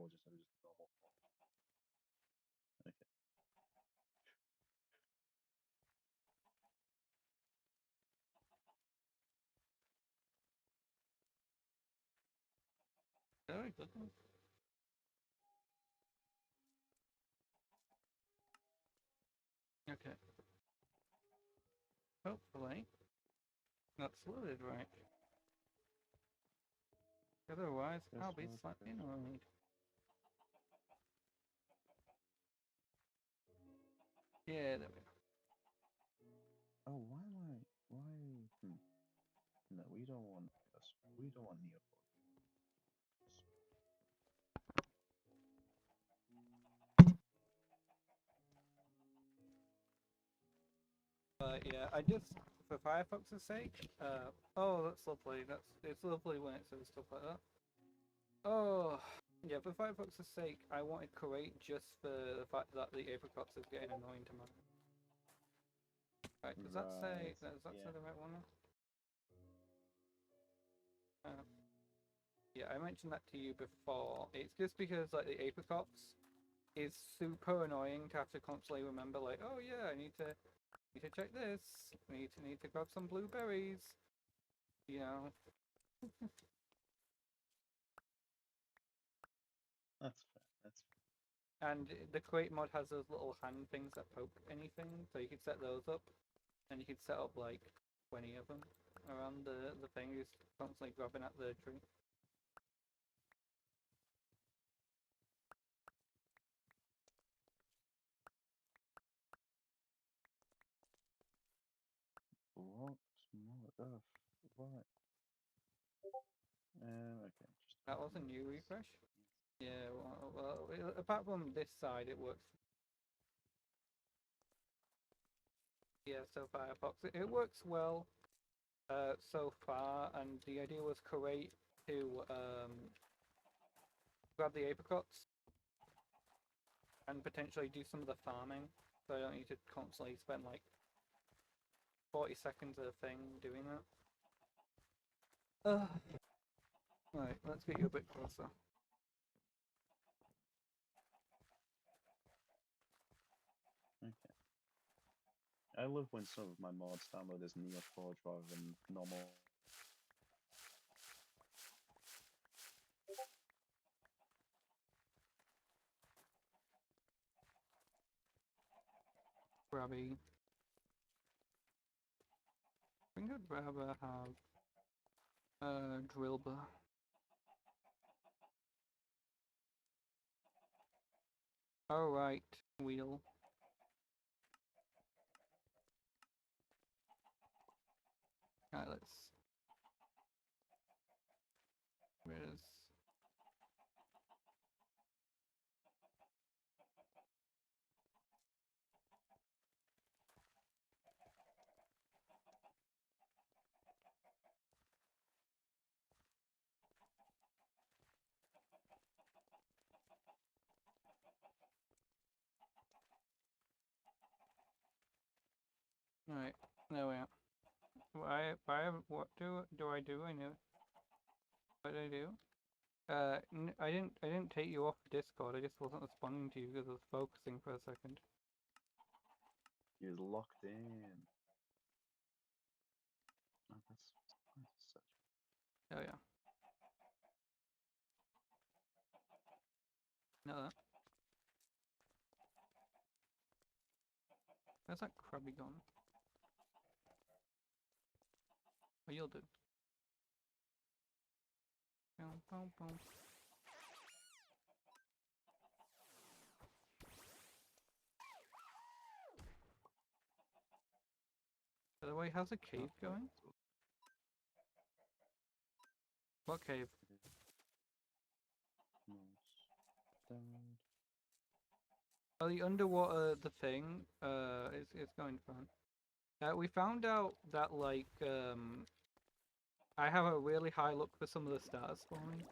forge instead of just normal. Okay. Very good. Okay. Hopefully, that's loaded right. Otherwise, Yes, I'll be well, slightly annoyed. Yeah, there we go. oh, why am I? Why? No, we don't want us. We don't want Neoforge. Yeah, I just, for Firefox's sake, oh, that's lovely. It's lovely when it says stuff like that. Oh, yeah, for Firefox's sake, I wanted Kuwait just for the fact that the apricots is getting annoying to me. Right, does that say, Right. does that Yeah. say the right one? Uh, yeah, I mentioned that to you before. It's just because, like, the apricots is super annoying to have to constantly remember, like, oh yeah, I need to check this. Need to grab some blueberries. You know. That's fair. That's And the Kuwait mod has those little hand things that poke anything, so you could set those up, and you could set up like 20 of them around the thing, just constantly grabbing at the tree. what more earth? Right. Okay. Just That was a new refresh. Yeah, well, apart from this side, it works. Yeah, so Firefox, it works well so far, and the idea was Kuwait to grab the apricots and potentially do some of the farming, so I don't need to constantly spend like 40 seconds of a thing doing that. Right, let's get you a bit closer. Okay. I love when some of my mods download as Neoforge rather than normal. Grabby. I think I'd rather have a drill bar. Alright, wheel. Alright, let's. Where's. Alright, there we are. What do I do? I know. What did I do? I didn't take you off Discord. I just wasn't responding to you because I was focusing for a second. You're locked in. Oh, that's such. Oh yeah. No, that. Where's that crabby gone? Oh, you'll do. Boom, boom, boom. By the way, how's the cave Oh, going? What cave? Oh, the underwater, the thing, it's going fine. We found out that, like, I have a really high luck for some of the stars spawning.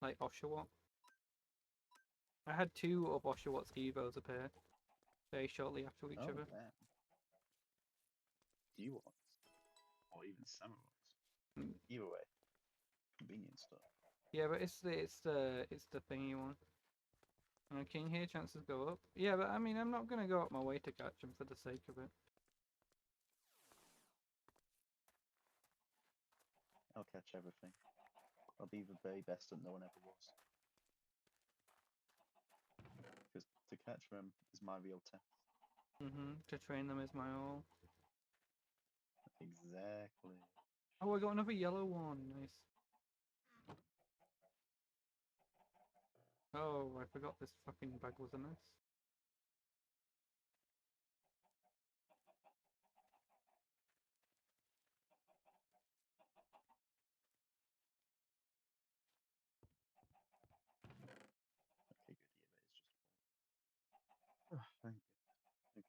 Like Oshawott. I had 2 of Oshawott's Evos appear very shortly after each Oh, other. damn. Ewoks. Or even Samurais. Mm. Either way, convenient stuff. Yeah, but it's the thingy one. And a king here, chances go up. Yeah, but I mean, I'm not gonna go up my way to catch him for the sake of it. I'll catch everything. I'll be the very best that no one ever was. Because to catch them is my real test. To train them is my all. Exactly. Oh, I got another yellow one. Nice. Oh, I forgot this fucking bag was a mess. Okay, good. Yeah, that is just. Oh, thank you. Okay.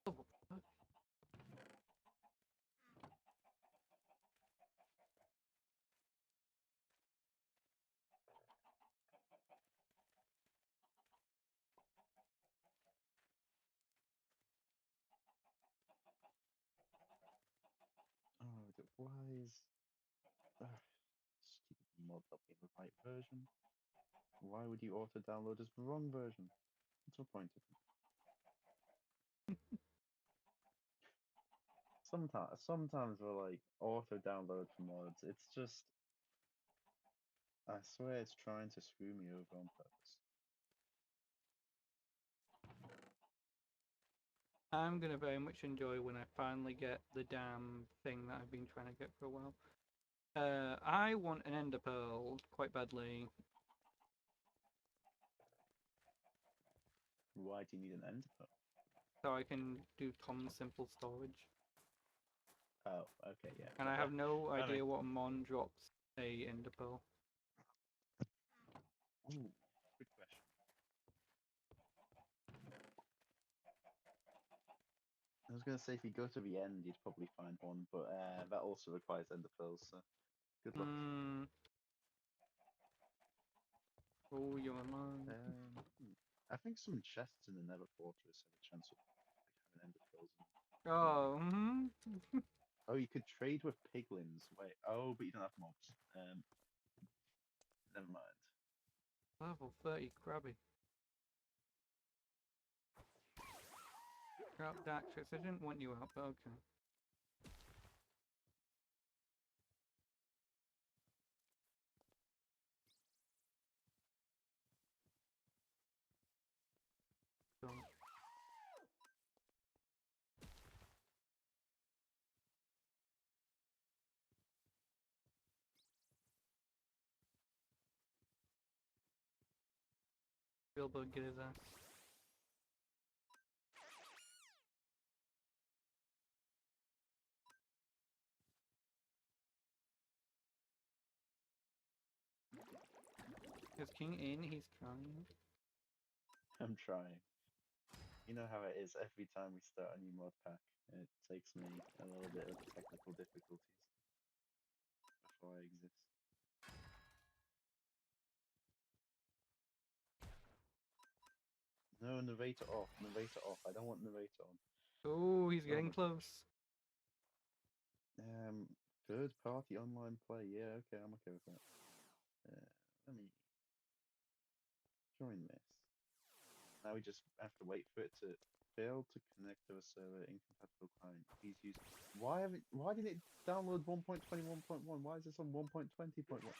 Oh, what the fuck? Oh, why is stupid mod not being the right version? Why would you auto download as the wrong version? What's the point of it? Sometimes we're like auto download for mods. It's just, I swear it's trying to screw me over on purpose. I'm gonna very much enjoy when I finally get the damn thing that I've been trying to get for a while. I want an ender pearl quite badly. Why do you need an ender pearl? So I can do common simple storage. Oh, okay, yeah. And I have no I mean, idea what mon drops a ender pearl. ooh, good question. I was gonna say if you go to the end, you'd probably find one, but that also requires ender pearls. So good luck. Oh, you're mine. I think some chests in the Nether Fortress have a chance of having ender pearls in them. Oh, Oh, you could trade with piglins. Wait. Oh, but you don't have mobs. Never mind. level 30 crabby. Crap, Daxtrix. I didn't want you out, but okay. So, Bilbo get his ass. Is King in? He's trying. I'm trying. You know how it is. Every time we start a new mod pack, it takes me a little bit of technical difficulties before I exist. No, narrator off. Narrator off. I don't want narrator on. Oh, he's Oh getting my close. third party online play. Yeah, okay, I'm okay with that. Let me join this. Now we just have to wait for it to fail to connect to a server. Incompatible client. Please use. Why didn't it download 1.21.1? Why is this on 1.20.1?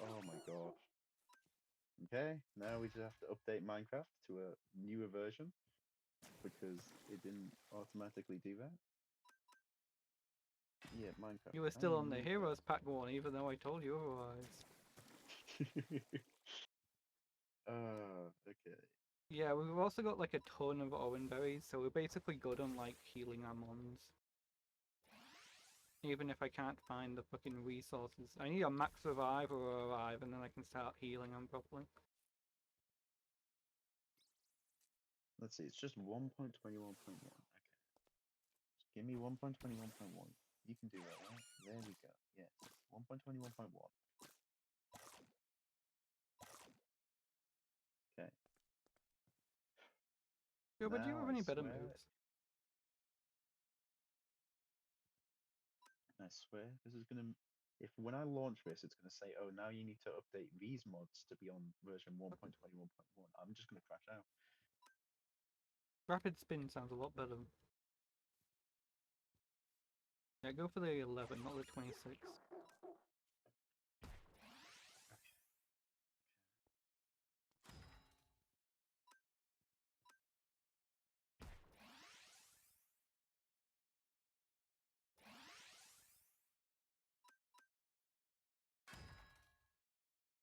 Oh my gosh. Okay, now we just have to update Minecraft to a newer version because it didn't automatically do that. Yeah, Minecraft. You were I still on the need Heroes Pack 1, even though I told you otherwise. that. Okay. Yeah, we've also got like a ton of Owen berries, so we're basically good on like healing our mons. Even if I can't find the fucking resources. I need a max revive or arrive, and then I can start healing them properly. Let's see, it's just 1.21.1. Okay. Just give me 1.21.1. You can do that, right? There we go. Yes. 1.21.1. Okay. Joe, but do you Now have I any better swear, moves? I swear, this is gonna. If when I launch this, it's gonna say, "Oh, now you need to update these mods to be on version 1.21.1." I'm just gonna crash out. Rapid spin sounds a lot better. Yeah, go for the 11, not the 26.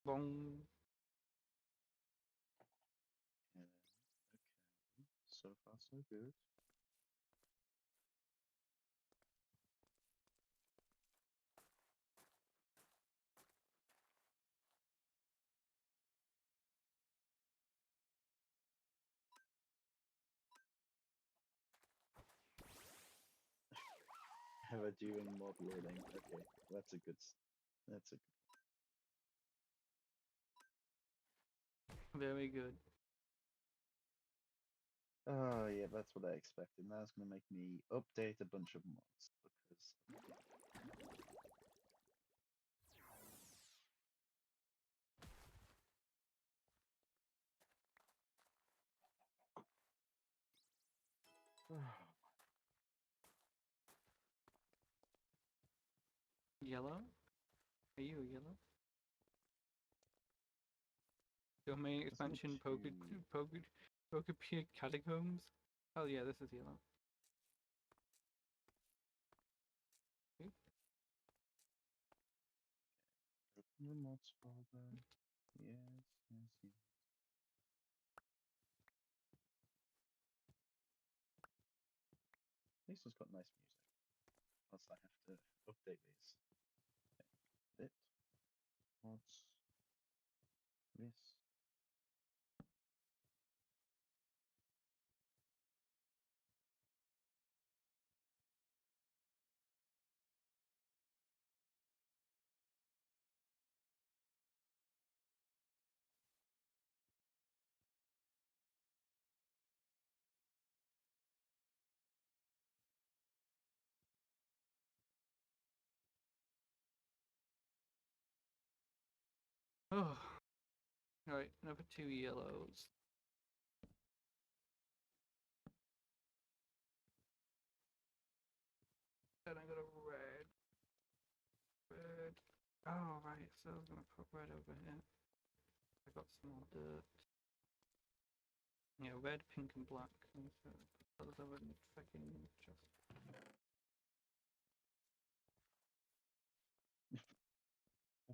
Bong. Yeah, okay. So far, so good. Ever doing mod loading? Okay, that's a good. That's a good. Very good. Oh yeah, that's what I expected. Now it's gonna make me update a bunch of mods because. Yellow? Are you yellow? Your main Doesn't look expansion, too. Pokepedia Catacombs? Oh yeah, this is yellow. Oop. Open the mods folder. Yes, yes, yes. At least it's got nice music. Plus, I have to update these. Okay. It mods this. Oh. Right, number 2 yellows. Then I got a red. Red. Oh, right, so I was gonna put red over here. I got some more dirt. Yeah, red, pink, and black. And so those over in the fucking chest.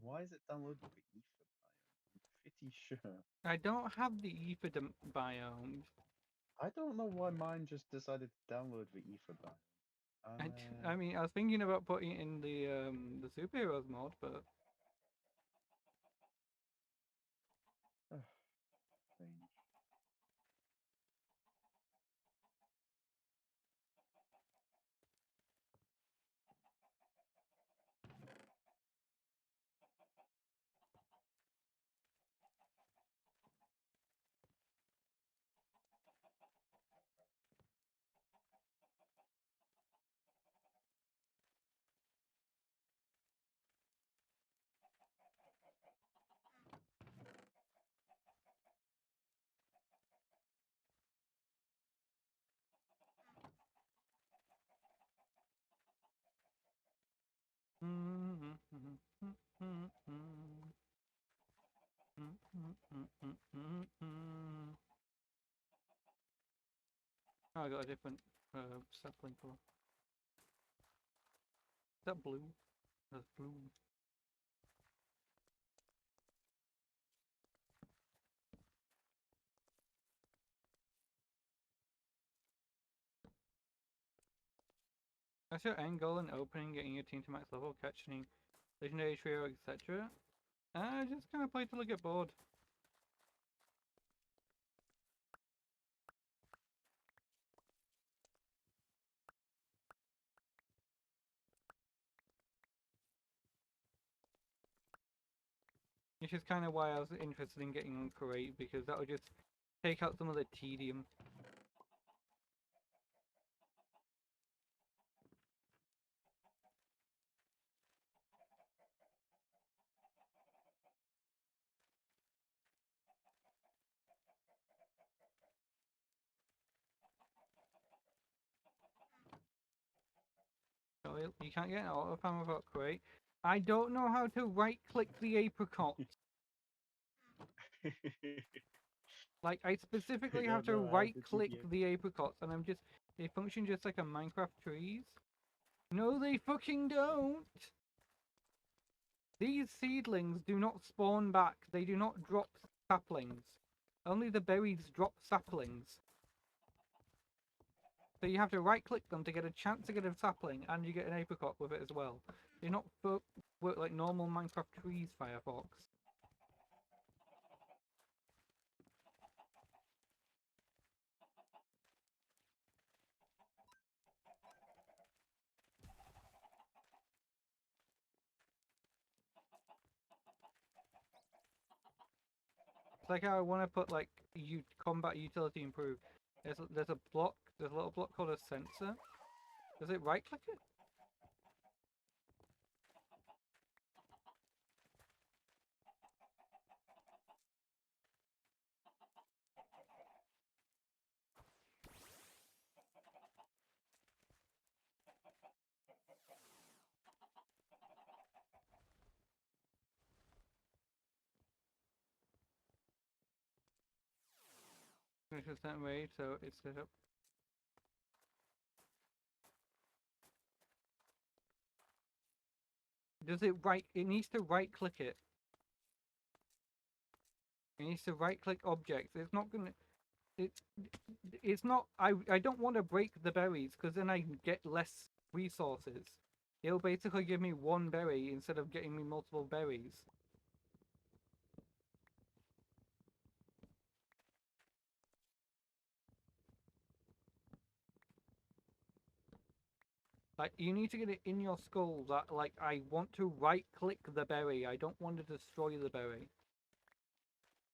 Why is it downloaded the ether biome? I'm pretty sure. I don't have the ether biome. I don't know why mine just decided to download the ether biome. I mean, I was thinking about putting it in the superheroes mod, but Strange. oh, I got a different sapling color. Is that blue? That's blue. That's your end goal in opening, getting your team to max level, catching legendary trio, etc. I just kind of play till I get bored. Which is kind of why I was interested in getting on Create, because that would just take out some of the tedium. You can't get an auto farm without crate. I don't know how to right click the apricot. Like, I specifically have don't to know how right to do click the apricots, and they function just like a Minecraft trees. No, they fucking don't! These seedlings do not spawn back. They do not drop saplings. Only the berries drop saplings. So you have to right click them to get a chance to get a sapling, and you get an apricot with it as well. They not work like normal Minecraft trees, Firefox. It's like how I want to put like combat utility improve. There's a block. There's a little block called a sensor. Does it right click it? It's a certain way, so it's set up. Does it right? It needs to right click it. It needs to right click objects. It's not gonna. It's it's not. I don't want to break the berries because then I get less resources. It'll basically give me one berry instead of getting me multiple berries. Like, you need to get it in your skull that, like, I want to right-click the berry. I don't want to destroy the berry.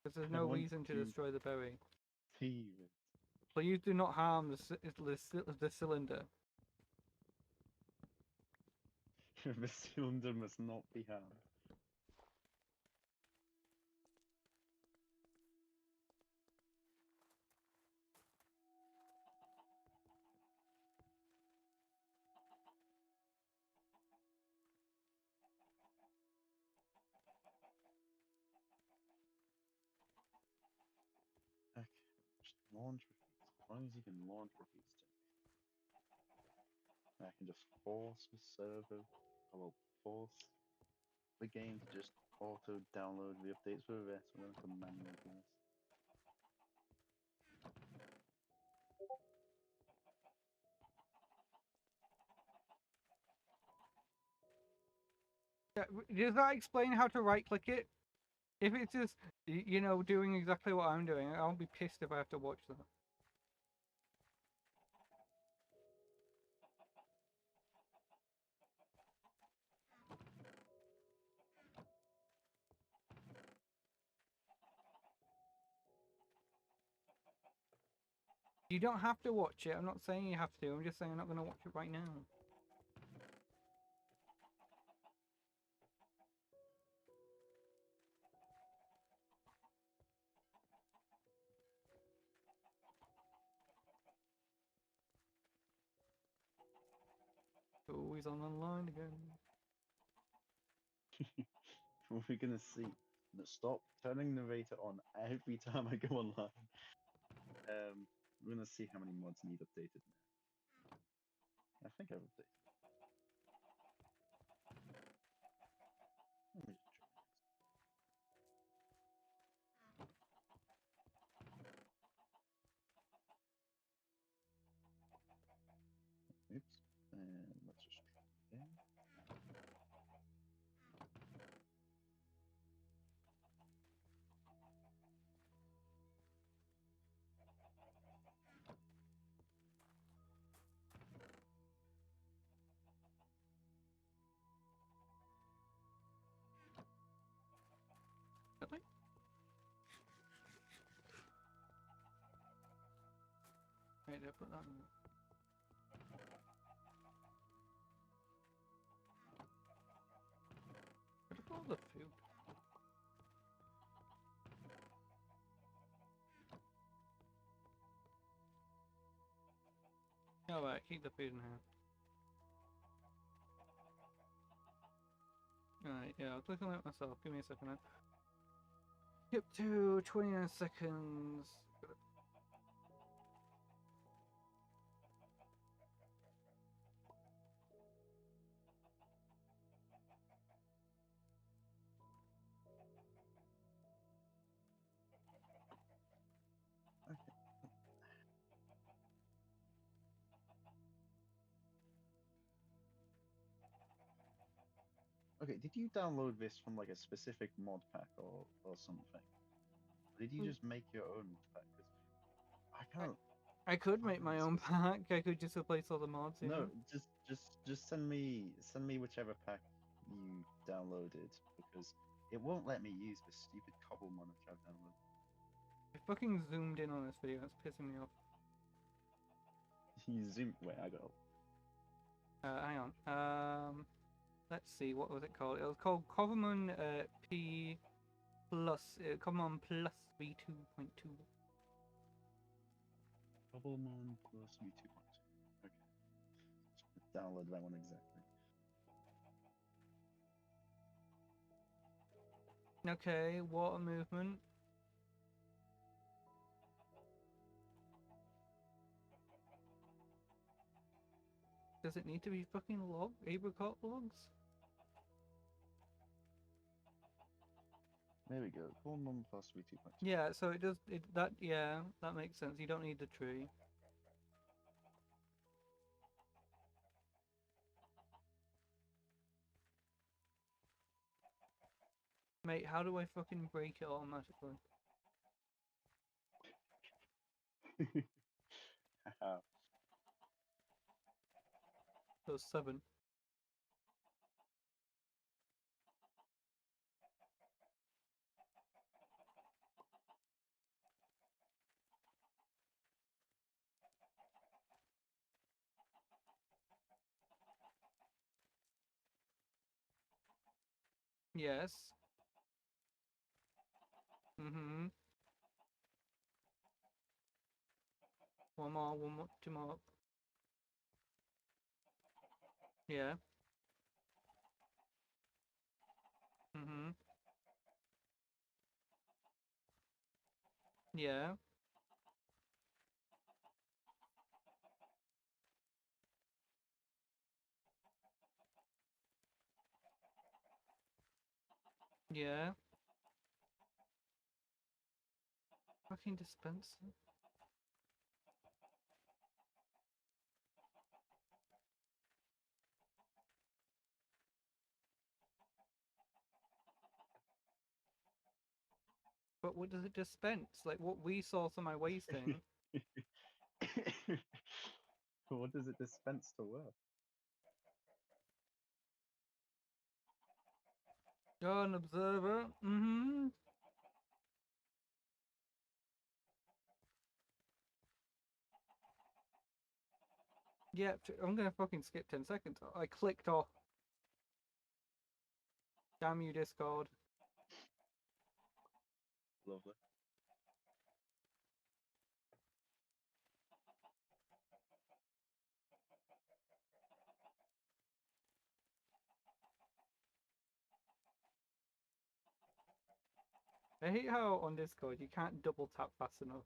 Because there's I no want reason to to destroy the berry. tease Please do not harm the cylinder. it. The cylinder must not be harmed. Okay, just launch repeats. As long as you can launch repeats to me. I can just force the server, I will force the game to just auto download the updates for this. I'm going to manually do this. Does that explain how to right-click it? If it's just, you know, doing exactly what I'm doing, I'll be pissed if I have to watch that. You don't have to watch it. I'm not saying you have to. I'm just saying I'm not going to watch it right now. Oh, he's on the line again. We're going to see. Stop turning narrator on every time I go online. We're going to see how many mods need updated now. I think I've updated. Let me just try this. Oops. And let's just try again. Really? Right, I put that in. What about all the food? Alright, keep the food in here. Alright, yeah, I'll click on it myself. Give me a second then. Skip to 29 seconds. Okay. Okay, did you download this from like a specific mod pack or something? Or did you just make your own mod pack? 'Cause I can't I could make find my the own specific. pack. I could just replace all the mods, you No, know? just send me whichever pack you downloaded because it won't let me use this stupid cobblemon which I've downloaded. I fucking zoomed in on this video. It's pissing me off. You zoom. Wait, I got. Hang on. Let's see. What was it called? It was called cobblemon P plus. Cobblemon plus V2.2. Cobblemon plus U 2.2. Okay, just download that one exactly. Okay, water movement. Does it need to be fucking apricot logs? There we go. Cobblemon plus V 2.2. Yeah, so it does. Yeah, that makes sense. You don't need the tree. Mate, how do I fucking break it automatically? Haha. So 7. Yes. Mm-hmm. One more, two more. Yeah. Mm-hmm. Yeah. Yeah. Fucking dispenser. But what does it dispense? Like what resource am I wasting? What does it dispense to work? You're an observer. Mm-hmm. Yeah, I'm gonna fucking skip 10 seconds. I clicked off. Damn you, Discord. Lovely. I hate how on Discord you can't double tap fast enough.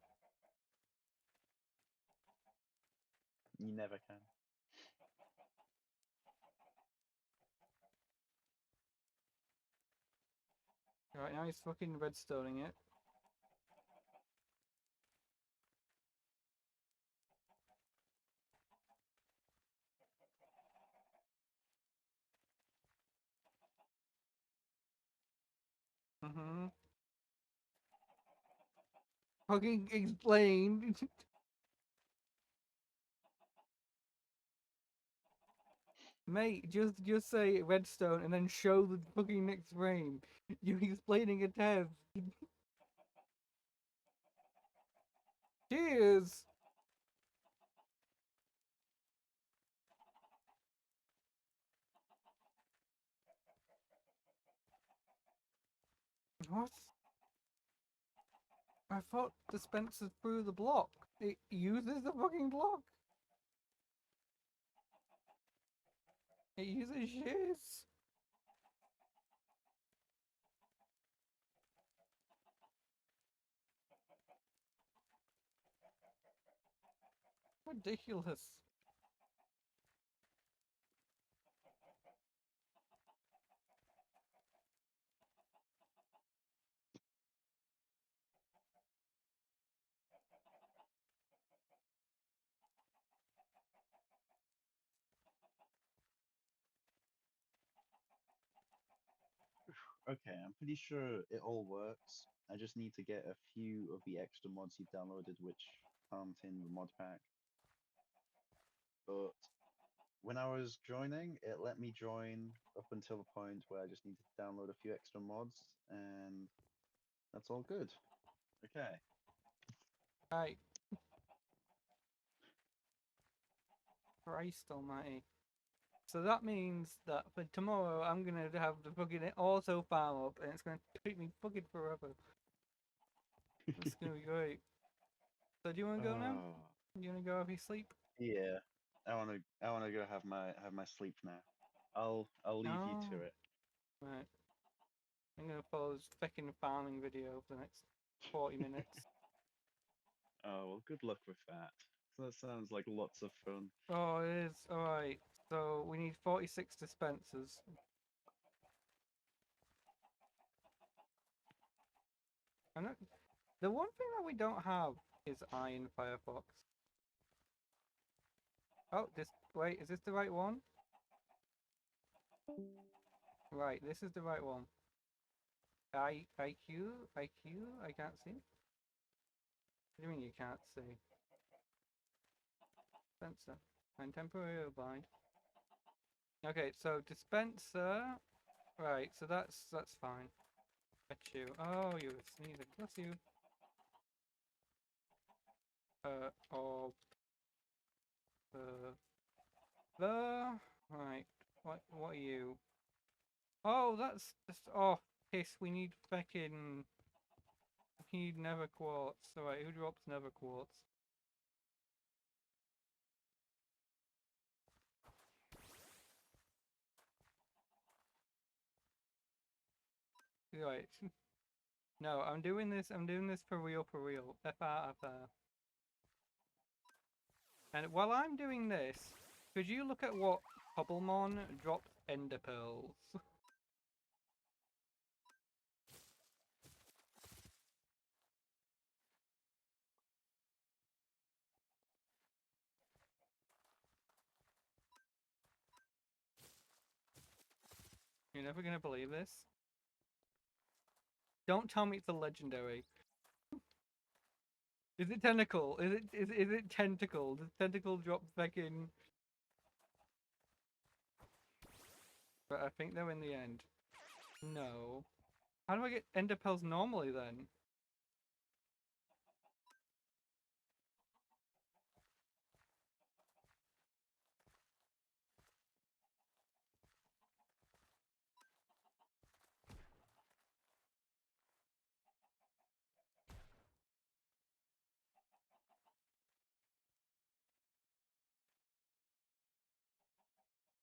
You never can. Right now he's fucking redstoning it. Mm-hmm. Fucking explain. Mate, just say redstone and then show the fucking next frame. You explaining a test. Cheers. What? I thought dispenser through the block. It uses the fucking block. It uses shears. Ridiculous. Okay, I'm pretty sure it all works. I just need to get a few of the extra mods you've downloaded, which aren't in the mod pack. But when I was joining, it let me join up until the point where I just need to download a few extra mods, and that's all good. Okay. Right. Christ almighty. So that means that for tomorrow I'm gonna have the fucking auto farm up and it's gonna take me fucking forever. It's gonna be great. So do you wanna go now? Oh, You wanna go have your sleep? yeah. I wanna go have my sleep now. I'll leave you to Oh, it. right. I'm gonna follow this fucking farming video for the next 40 minutes. Oh, well, good luck with that. That sounds like lots of fun. Oh, it is. Alright. So we need 46 dispensers. I'm not... The one thing that we don't have is Iron Firefox. Oh, this. Wait, is this the right one? Right, this is the right one. IQ? IQ? I can't see. What do you mean you can't see? Dispenser. I'm temporarily blind. Okay, so dispenser. Right, so that's fine. Got you. Oh, you were sneezing. Bless you. Or the right. What are you? Oh, that's just oh piss. We need fucking. We need nether quartz. Alright, who drops nether quartz? Right. No, I'm doing this. I'm doing this for real, for real. FR. And while I'm doing this, could you look at what cobblemon dropped ender pearls? You're never gonna believe this. Don't tell me it's a legendary. Is it tentacle? Is it tentacle? Does tentacle drop back in? But I think they're in the end. No. How do I get ender pearls normally then?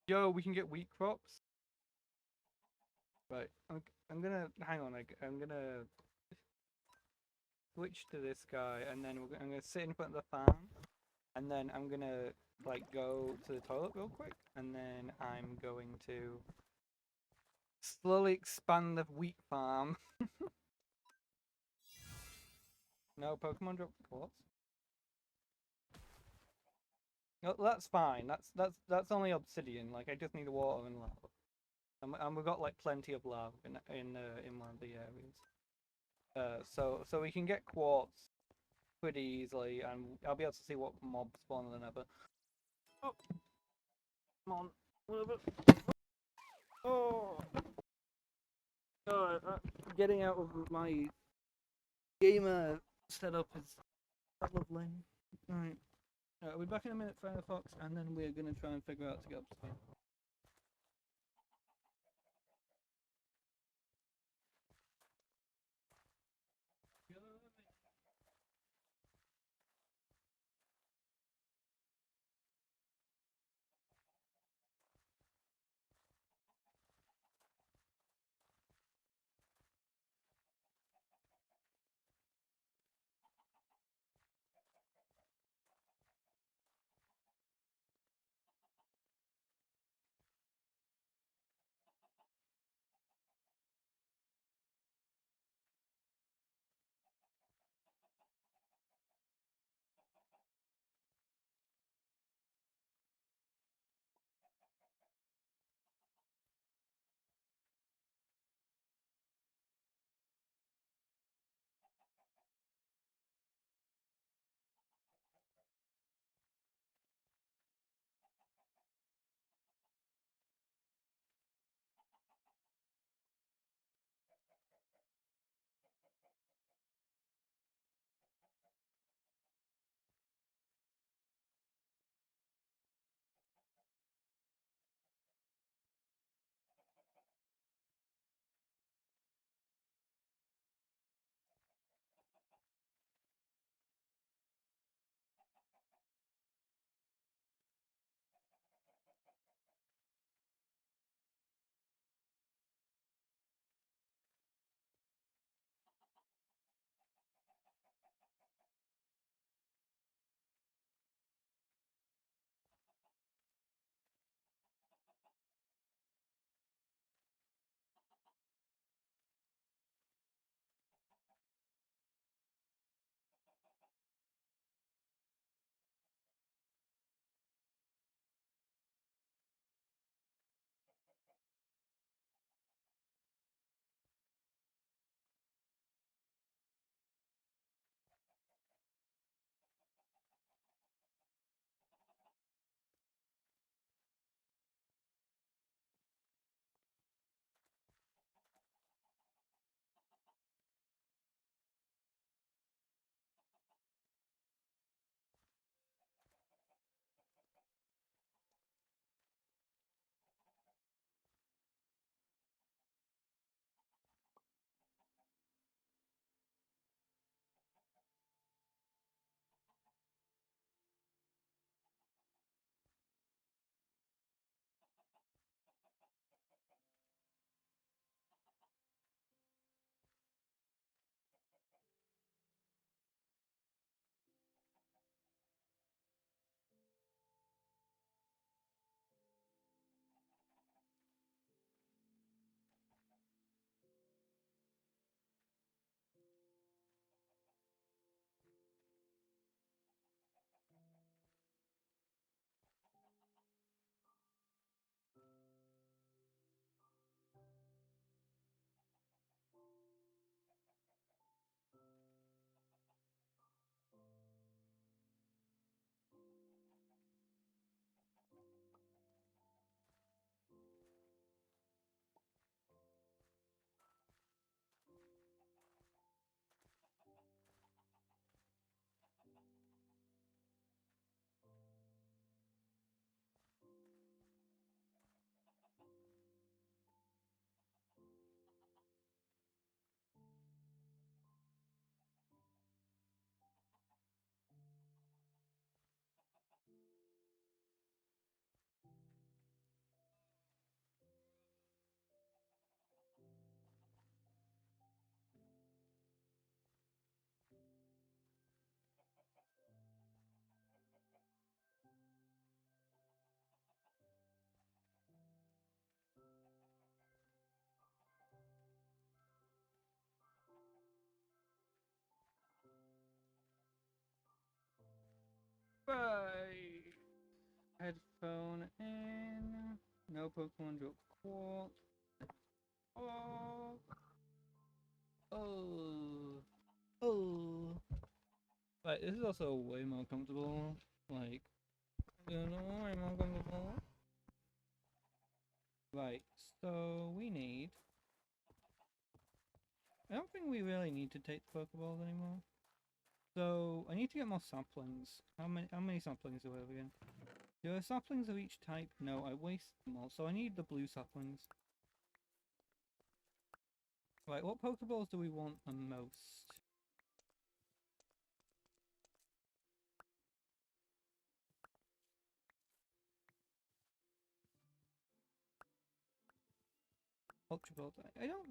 Yo, we can get wheat crops. Right. I'm gonna hang on. I'm gonna switch to this guy, and then I'm gonna sit in front of the farm, and then I'm gonna like go to the toilet real quick, and then I'm going to slowly expand the wheat farm. No, Pokemon drop quartz. No, that's fine. That's only obsidian. Like I just need water and lava, and we've got like plenty of lava in one of the areas. So we can get quartz pretty easily, and I'll be able to see what mobs spawn in the nether. Oh, come on, whatever. Oh, getting out of my gamer setup is lovely. Right. We'll be back in a minute, Firefox, and then we're gonna try and figure out to get up to speed. headphone in. No Pokemon drop quartz. Oh. Oh. Oh. Right, this is also way more comfortable. Like, you know, way more comfortable. Right, so we need... I don't think we really need to take the Pokeballs anymore. So, I need to get more saplings. How many saplings do I have again? Do I have saplings of each type? No, I wasted them all. So I need the blue saplings. Right, what Pokeballs do we want the most? Ultra Balls. I don't...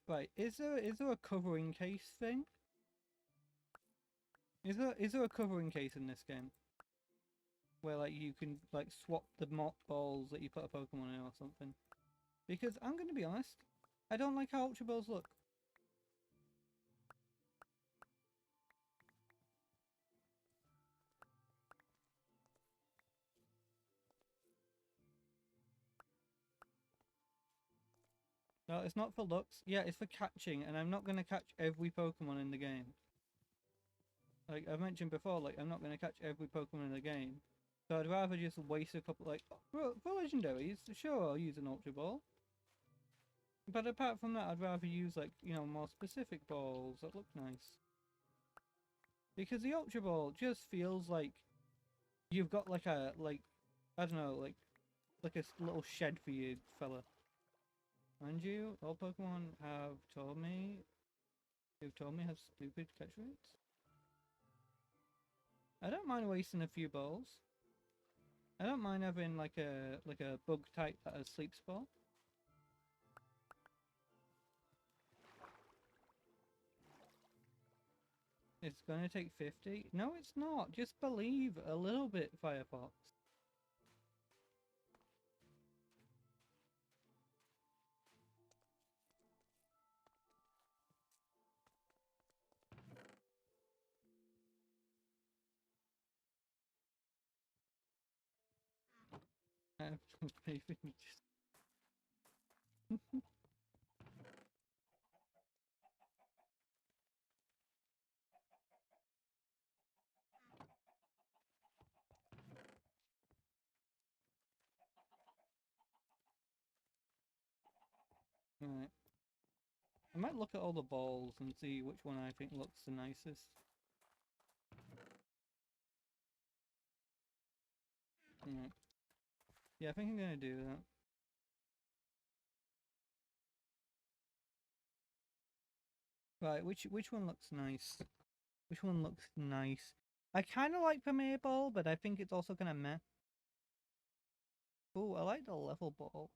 Right. Is there a covering case thing? Is there a covering case in this game? Where like you can like swap the mock balls that you put a Pokemon in or something? Because I'm gonna be honest, I don't like how Ultra Balls look. No, it's not for looks. Yeah, it's for catching, and I'm not gonna catch every Pokemon in the game. Like I've mentioned before, like I'm not gonna catch every Pokemon in the game. So I'd rather just waste a couple, like, for legendaries, sure, I'll use an Ultra Ball. But apart from that, I'd rather use, like, you know, more specific balls that look nice. Because the Ultra Ball just feels like you've got, like, I don't know, like a little shed for you, fella. Mind you, all Pokemon have told me, have stupid catch rates. I don't mind wasting a few balls. I don't mind having, like a bug type that has Sleep Spell. It's gonna take 50? No, it's not. Just believe a little bit, Firefox. I have faith in you. Right. I might look at all the balls and see which one I think looks the nicest. Right. Yeah, I think I'm gonna do that. Right, which one looks nice? Which one looks nice? I kind of like Premier Ball, but I think it's also kind of meh. Oh, I like the level ball.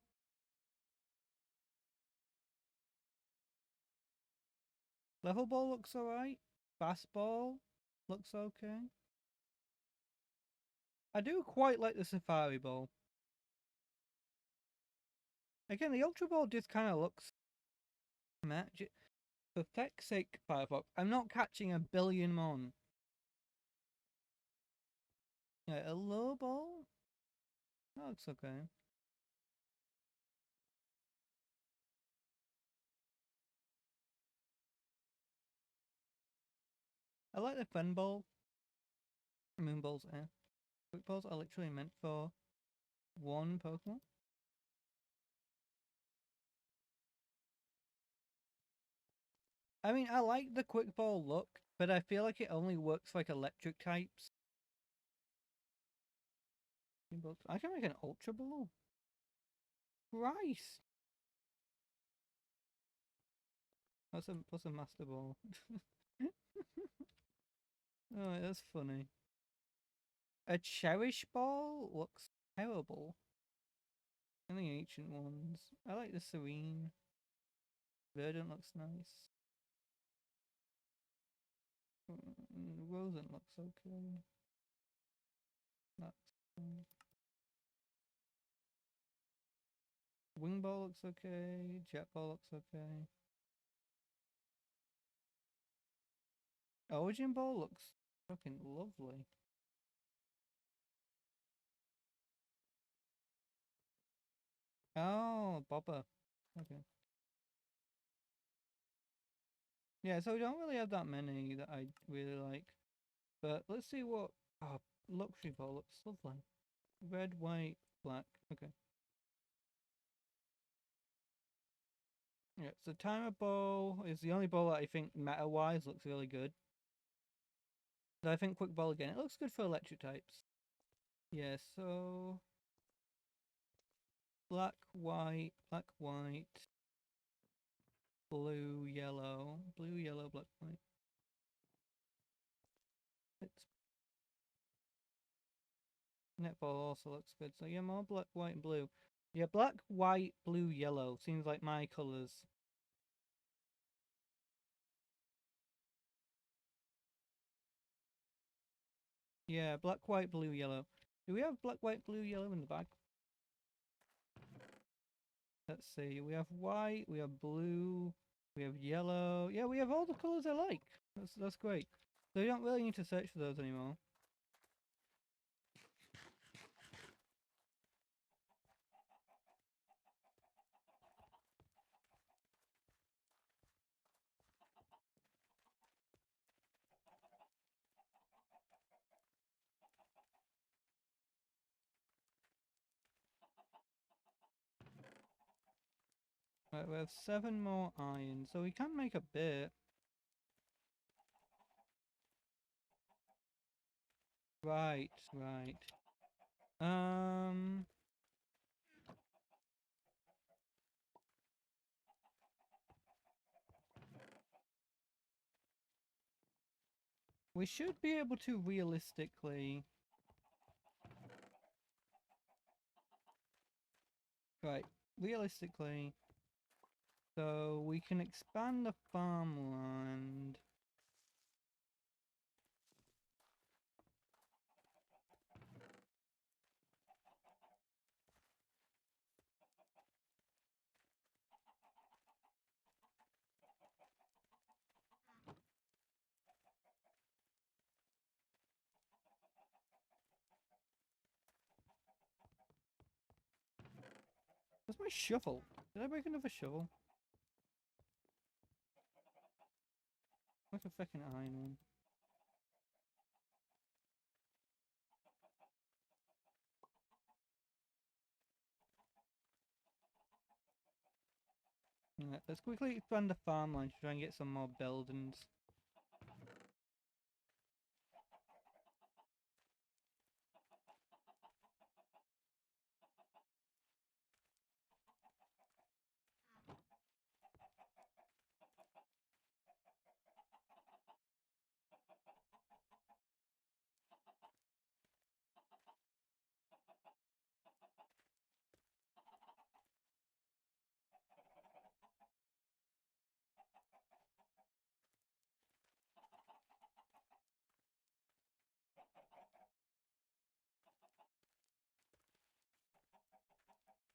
Level ball looks alright. Fast ball looks okay. I do quite like the Safari Ball. Again, the Ultra Ball just kind of looks meh. For feck's sake, Firefox, I'm not catching a billion mon. Yeah, a low ball? That looks okay. I like the Fun Ball. Moon Balls, eh? Quick Balls are literally meant for one Pokemon. I mean, I like the Quick Ball look, but I feel like it only works for like electric types. I can make an Ultra Ball. Christ! That's a Master Ball. Oh, that's funny. A Cherish Ball looks terrible. And the ancient ones. I like the Serene. Verdant looks nice. Rosen looks okay. That's fine. Wing Ball looks okay. Jet Ball looks okay. Origin Ball looks fucking lovely. Oh, bobber. Okay. Yeah, so we don't really have that many that I really like. But let's see what... Oh, luxury bowl looks lovely. Red, white, black. Okay. Yeah, so timer bowl is the only bowl that I think meta-wise looks really good. So I think quick bowl again. It looks good for electric types. Yeah, so... black, white, blue, yellow, black, white. It's netball also looks good. So yeah, more black, white, and blue. Yeah, black, white, blue, yellow seems like my colours. Yeah, black, white, blue, yellow. Do we have black, white, blue, yellow in the bag? Let's see. We have white, we have blue, we have yellow. Yeah, we have all the colours I like. That's great. So you don't really need to search for those anymore. Right, we have 7 more iron, so we can make a bit. Right, right. We should be able to realistically... Right, realistically... So we can expand the farmland. Where's my shovel? Did I break another shovel? Like a fucking iron one. Right, let's quickly expand the farmland to try and get some more buildings.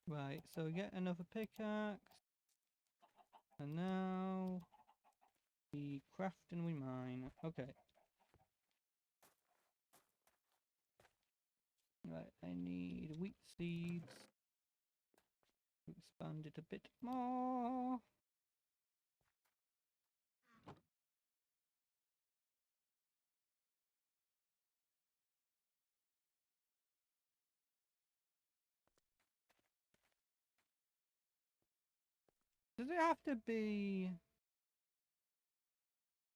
Right, so we get another pickaxe. And now we craft and we mine. Okay. Right, I need wheat seeds to expand it a bit more. Does it have to be...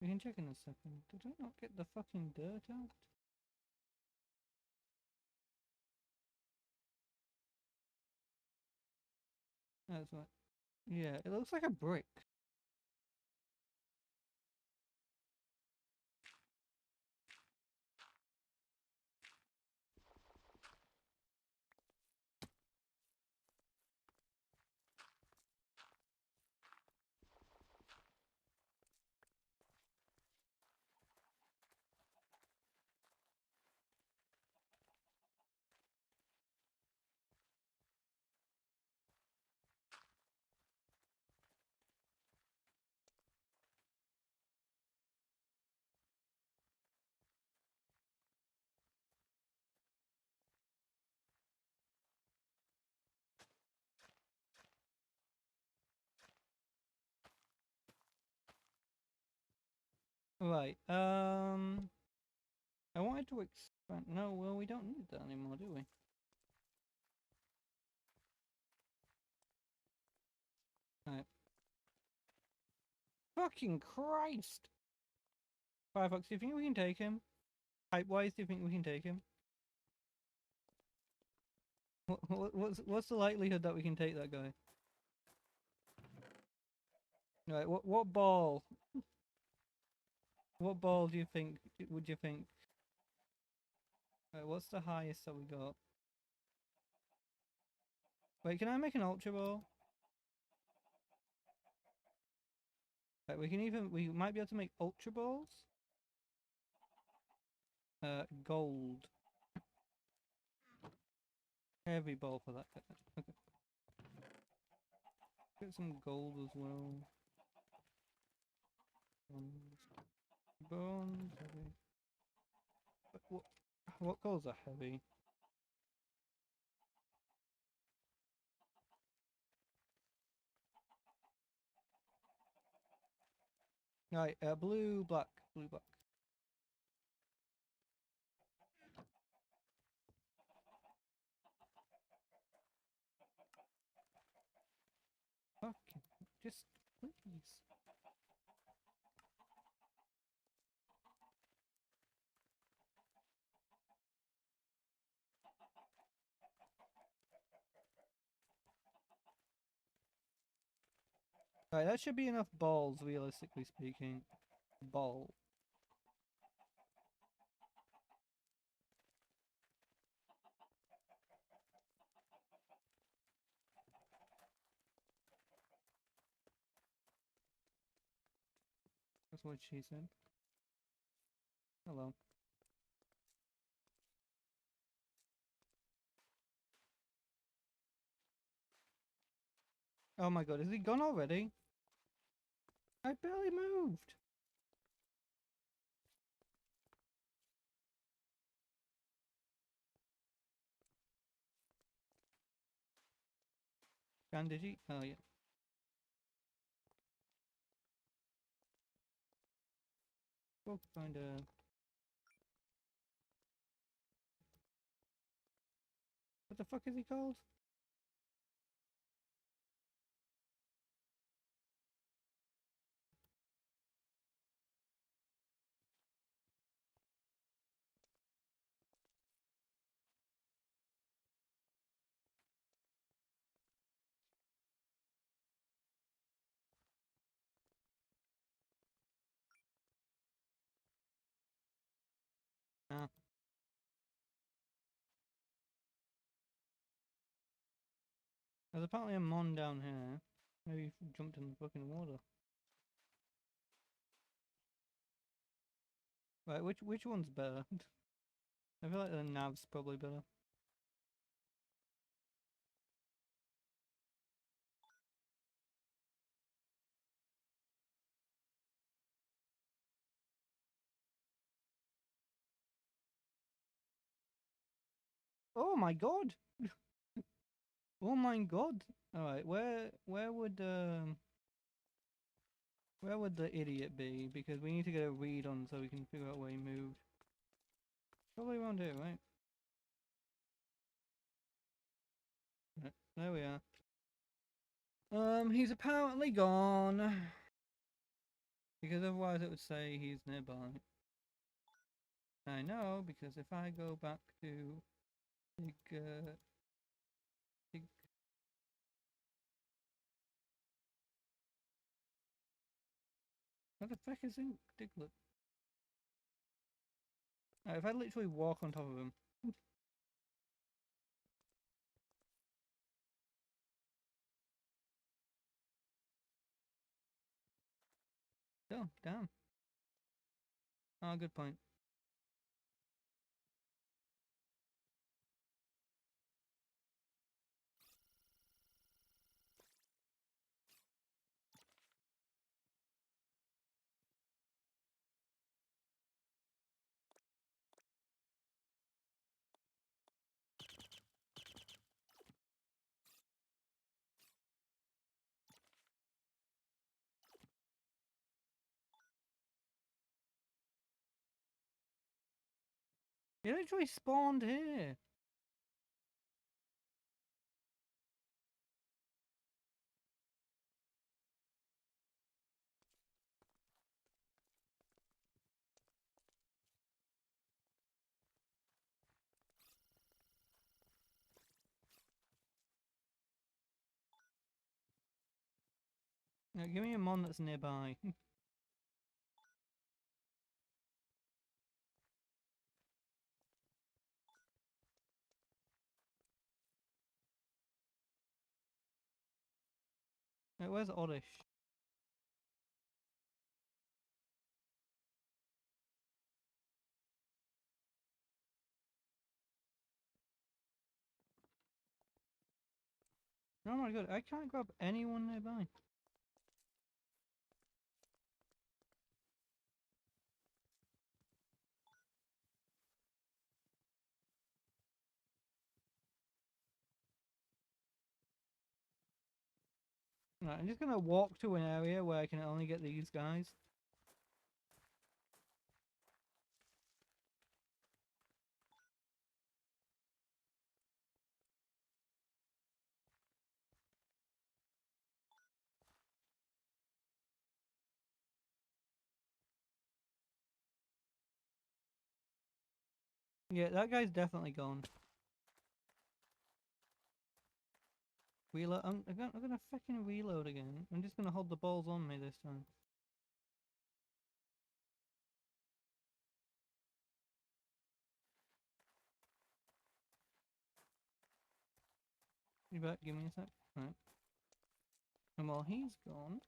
We can check in a second. Did I not get the fucking dirt out? That's right. Yeah, it looks like a brick. Right. I wanted to expand. No, well, we don't need that anymore, do we? Right. Fucking Christ! Firefox, do you think we can take him? Height-wise, do you think we can take him? What's the likelihood that we can take that guy? Right. What ball? What ball do you think? Would you think? Right, what's the highest that we got? Wait, can I make an ultra ball? Right, we might be able to make ultra balls. Gold. Heavy ball for that. Okay. Get some gold as well. Bones, heavy. What goals are heavy? Right, blue, black, blue, black. Okay, just please. Right, that should be enough balls, realistically speaking. Ball. That's what she said. Hello. Oh my god, is he gone already? I barely moved. And did he? Oh yeah. We'll find a. What the fuck is he called? Ah. There's apparently a mon down here. Maybe he jumped in the fucking water. Right, which one's better? I feel like the nav's probably better. Oh my god! Oh my god! Alright, where would the idiot be? Because we need to get a read on so we can figure out where he moved. Probably around here, right? Right, there we are. He's apparently gone. Because otherwise it would say he's nearby. I know, because if I go back to big, big... What the fuck is in Diglett? If I literally walk on top of him. Oh, damn. Oh, good point. It literally spawned here. Now, give me a mon that's nearby. Right, where's Oddish? Oh my god, I can't grab anyone nearby. Right, I'm just gonna walk to an area where I can only get these guys. Yeah, that guy's definitely gone. Reload. I'm gonna fucking reload again. I'm just gonna hold the balls on me this time. You back? Give me a sec. Right. And while he's gone,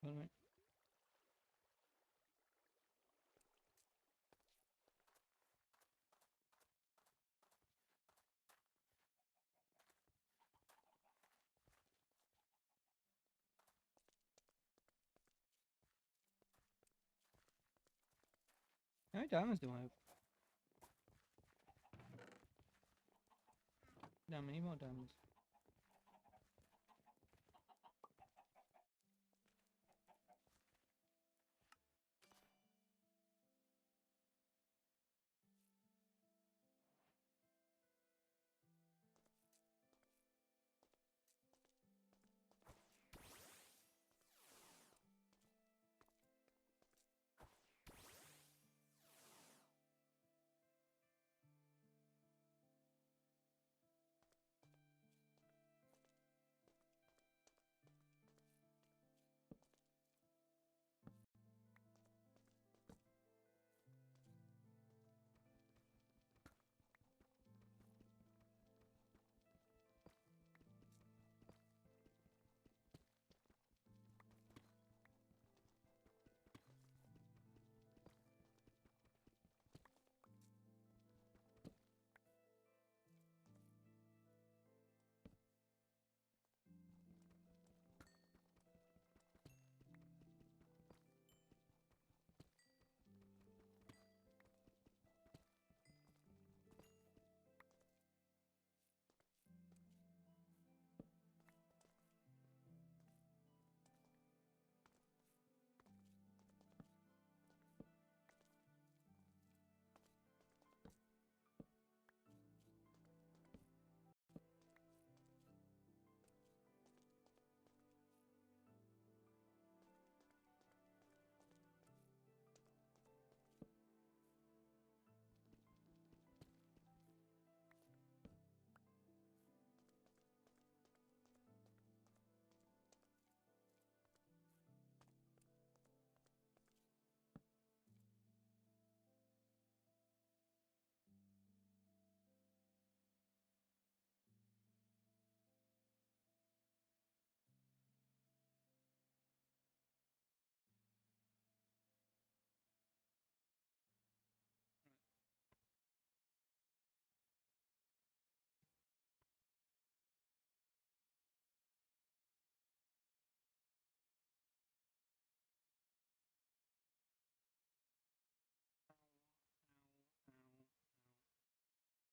Alright. How many diamonds do I have? Damn, I need more diamonds.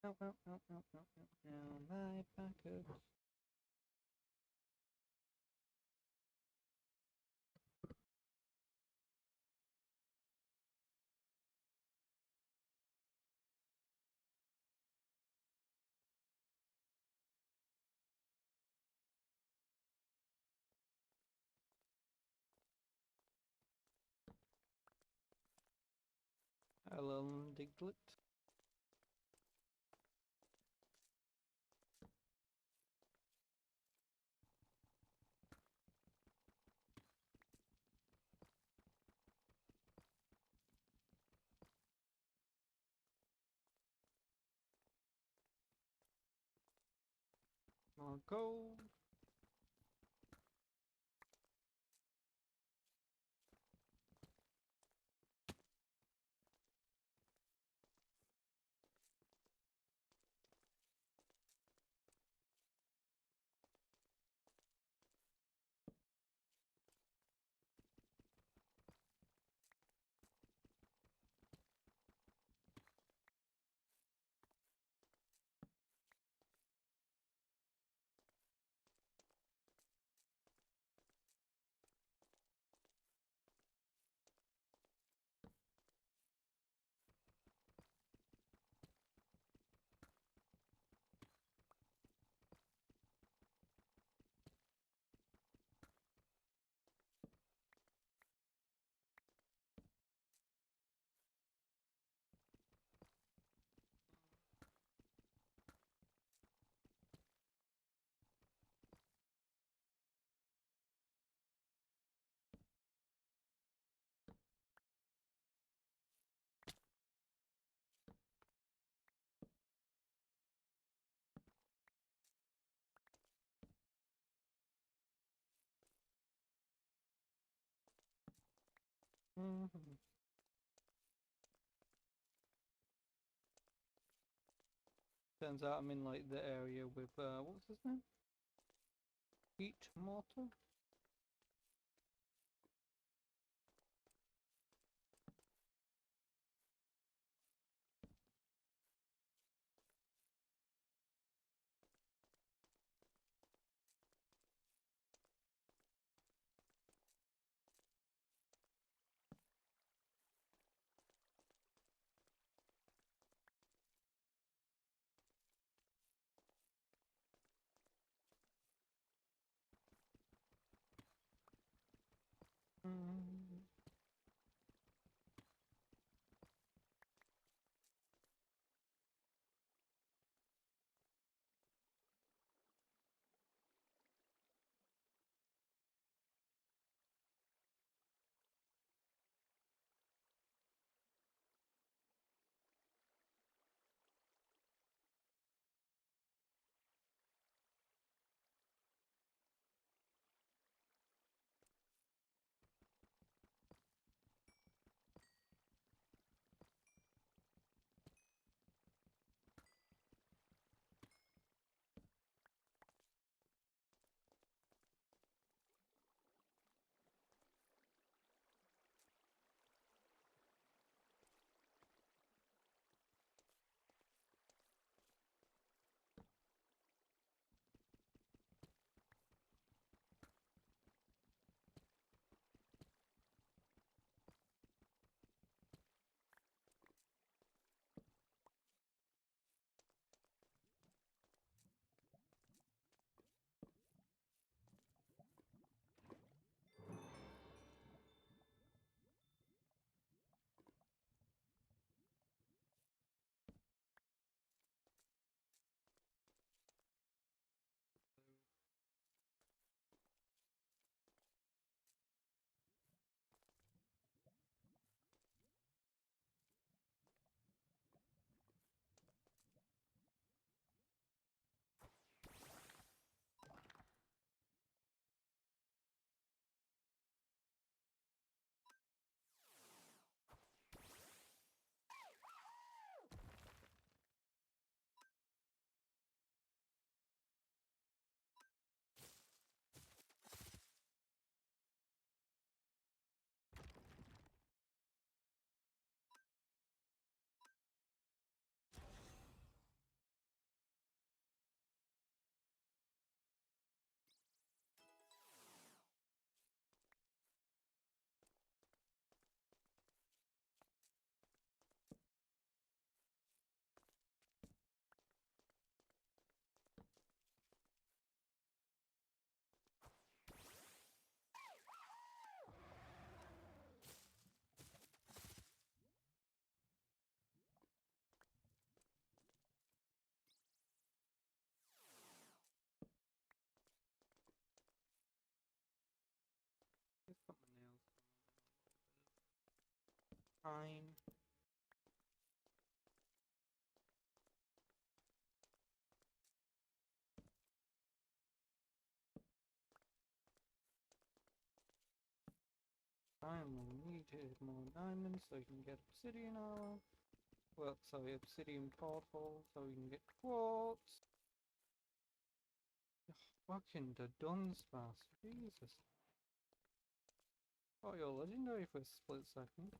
Ow, ow, ow, ow, ow, ow, ow, my back hurts. Hello, Diglett. More gold. Mhm. Turns out I'm in like the area with what's his name? Heat mortar. Mm. Just got my nails fine. I will need more diamonds so you can get obsidian armor. Well, sorry, obsidian portal so we can get quartz. Ugh, fucking the Dunsparce, Jesus. Oh, you're legendary for a split second.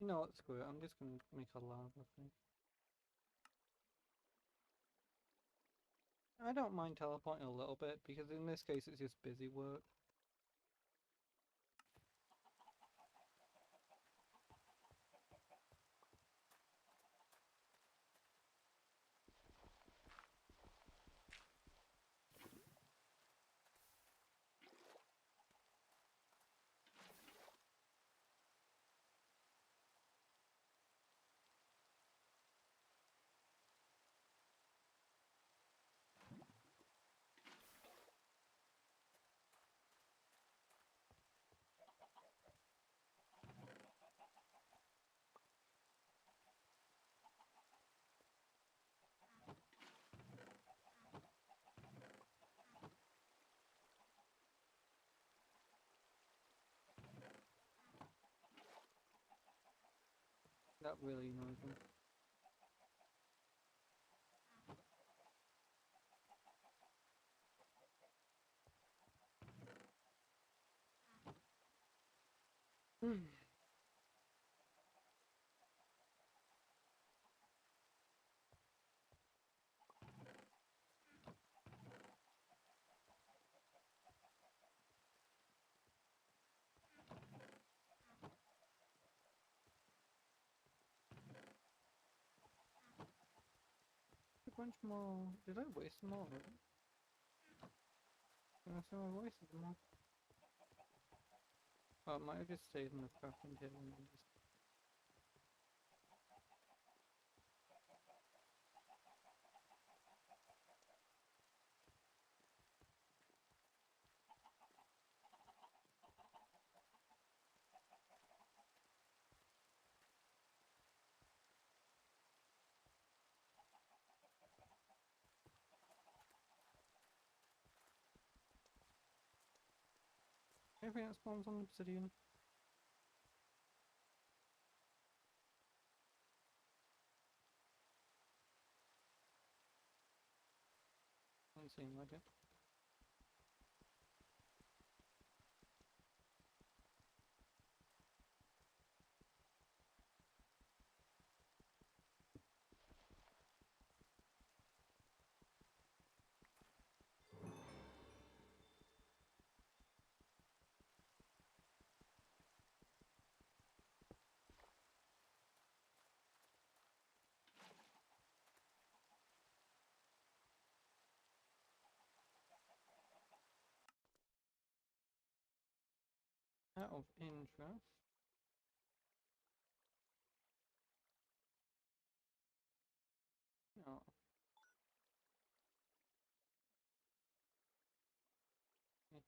You know what, screw it, I'm just gonna make a lava thing. I don't mind teleporting a little bit, because in this case it's just busy work. That really annoys me. A bunch more. Did I waste more? Can I say I wasted more? Oh, it might have just stayed in the crafting table and then just... Everything that spawns on obsidian. Doesn't seem like it. Out of interest. Oh. Yeah.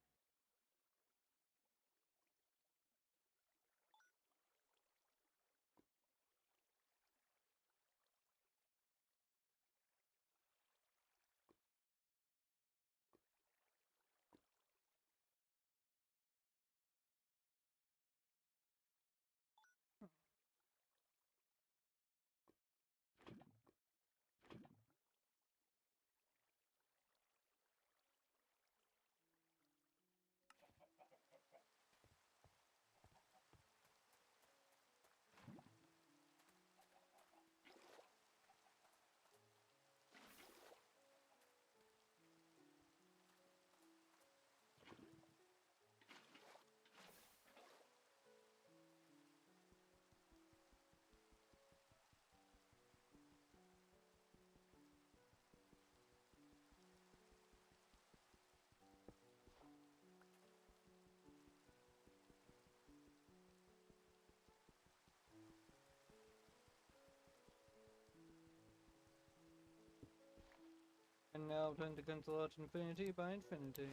And now time to cancel out infinity by infinity.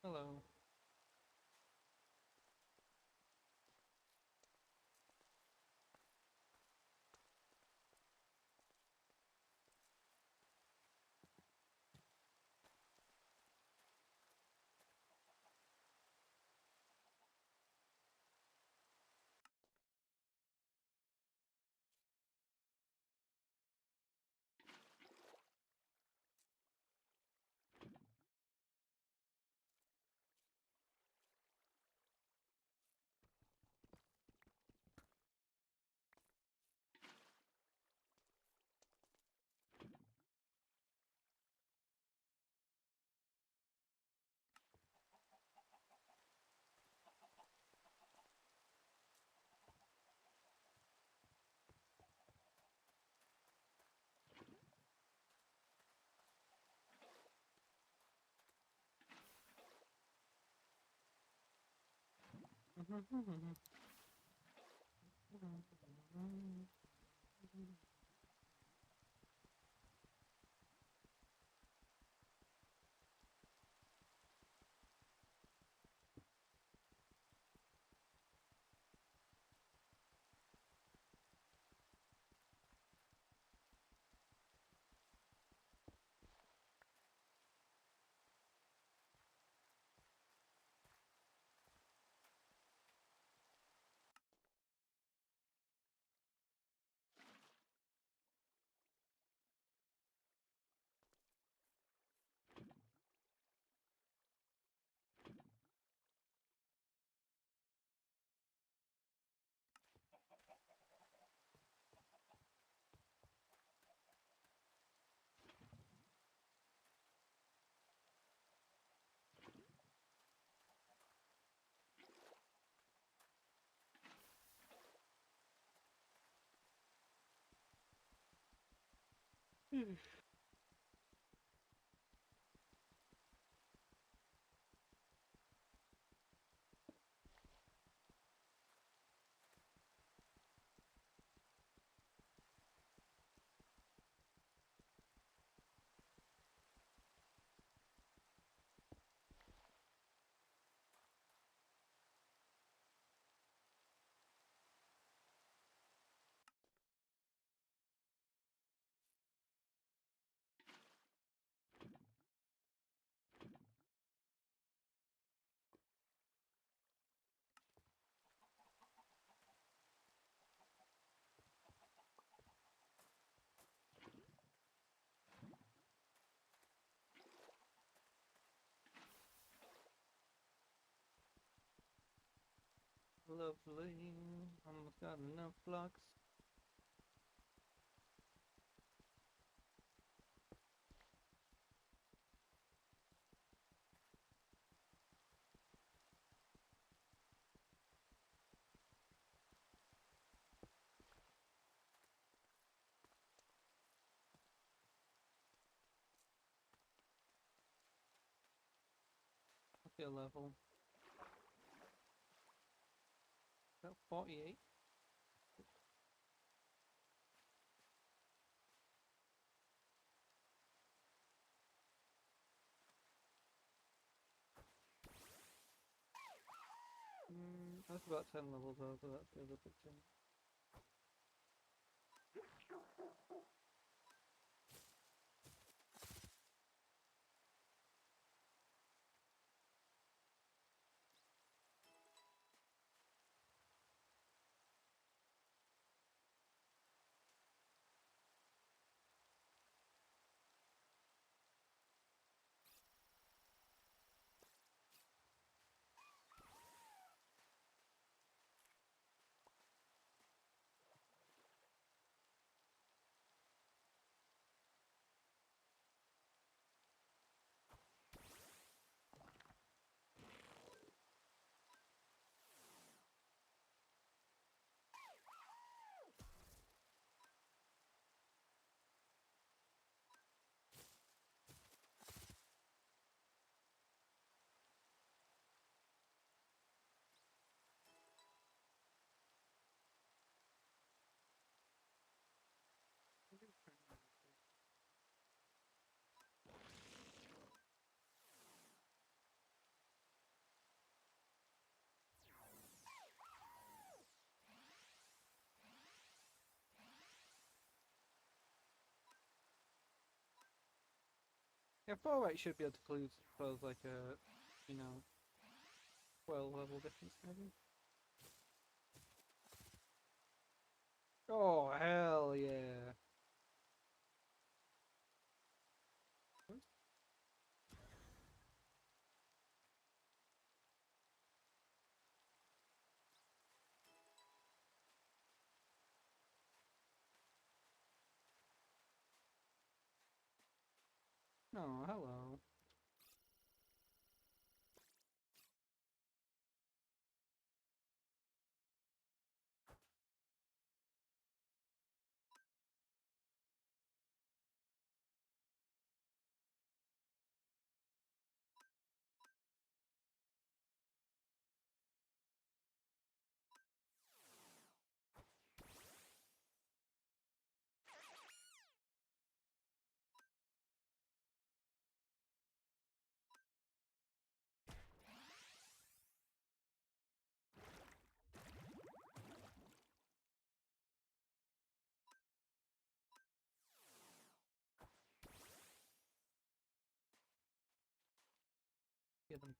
Hello. Lovely. Almost got enough blocks. What's your level? About 48. That's about 10 levels over, that's the other picture. Yeah, 4 should be able to close like a, 12 level difference maybe. Oh, hell yeah. Oh, hello. Get them.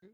Ooh.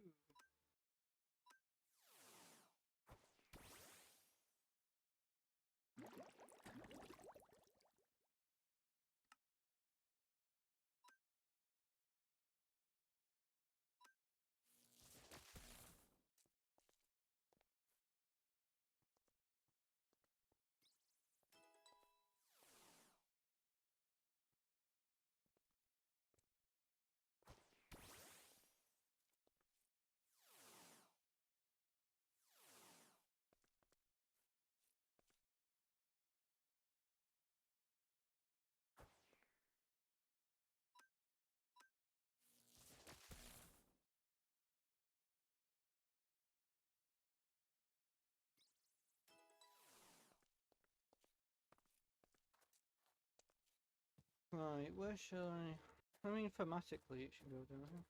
Right, where shall I mean, thematically it should go down here.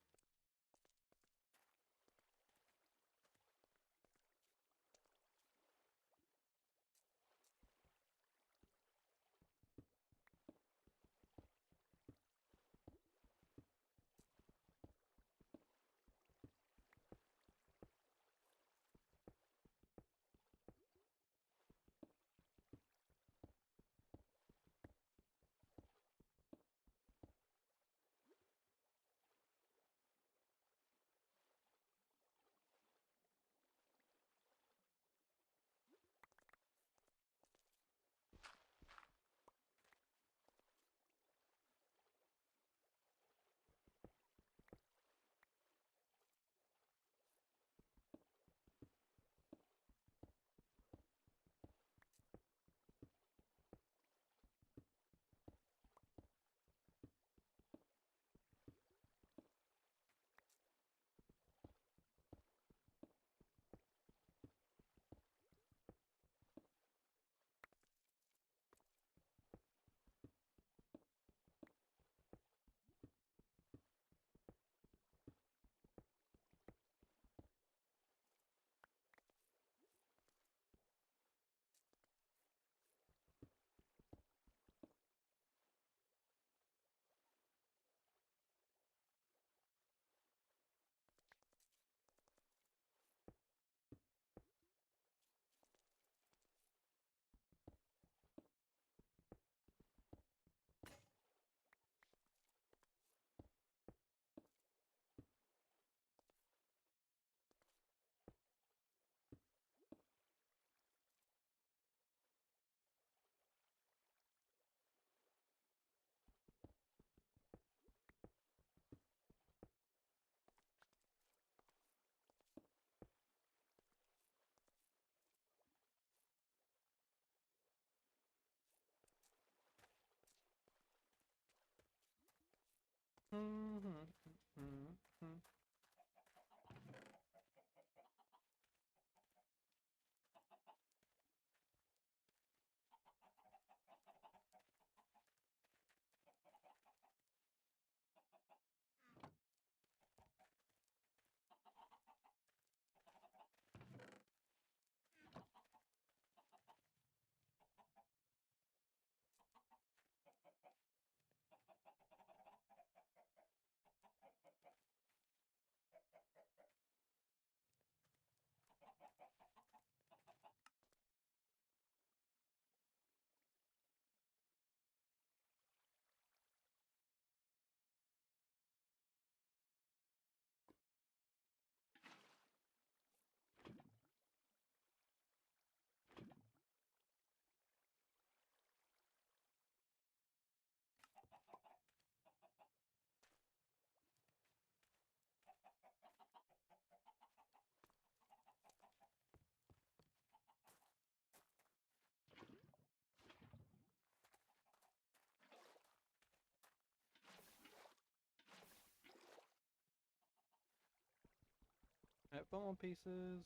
Bone pieces.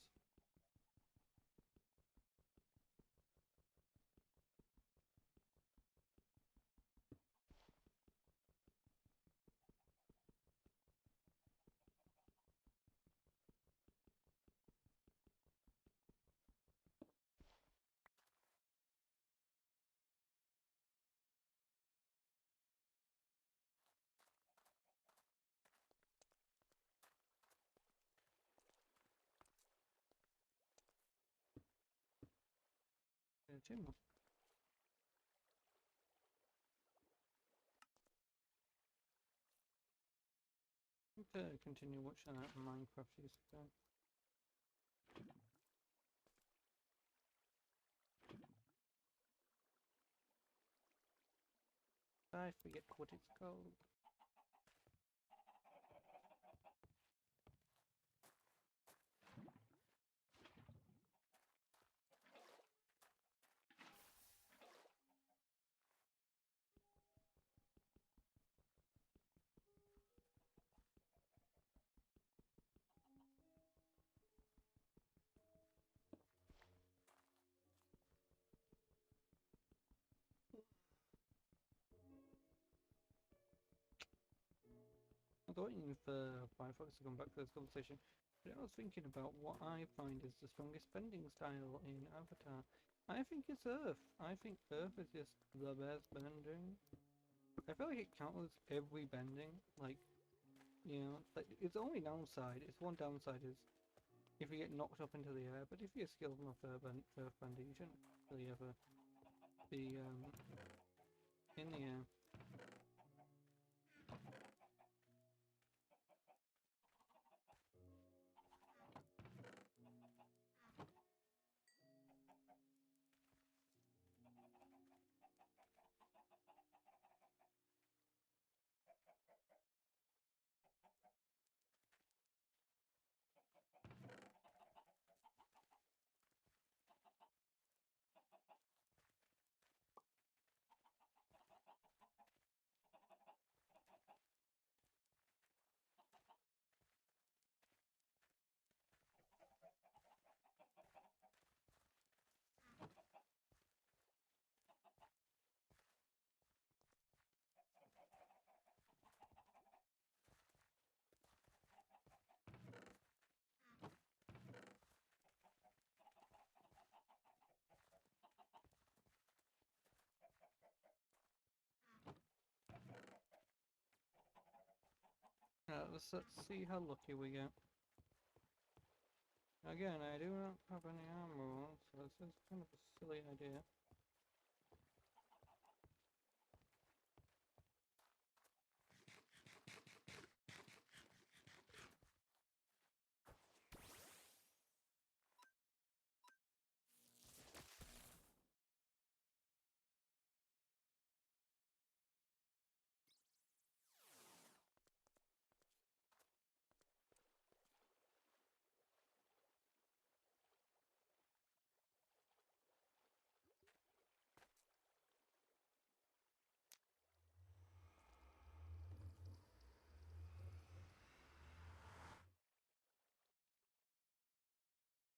Two more. Okay, continue watching that Minecraft again. I forget what it's called. I was waiting for Firefox to come back to this conversation, but I was thinking about what I find is the strongest bending style in Avatar. I think it's Earth. I think Earth is just the best bending. I feel like it counters every bending. Like, you know, like its only downside, its one downside is if you get knocked up into the air, but if you're skilled enough Earth bending, you shouldn't really ever be in the air. Let's see how lucky we get. Again, I do not have any armor on, so this is kind of a silly idea.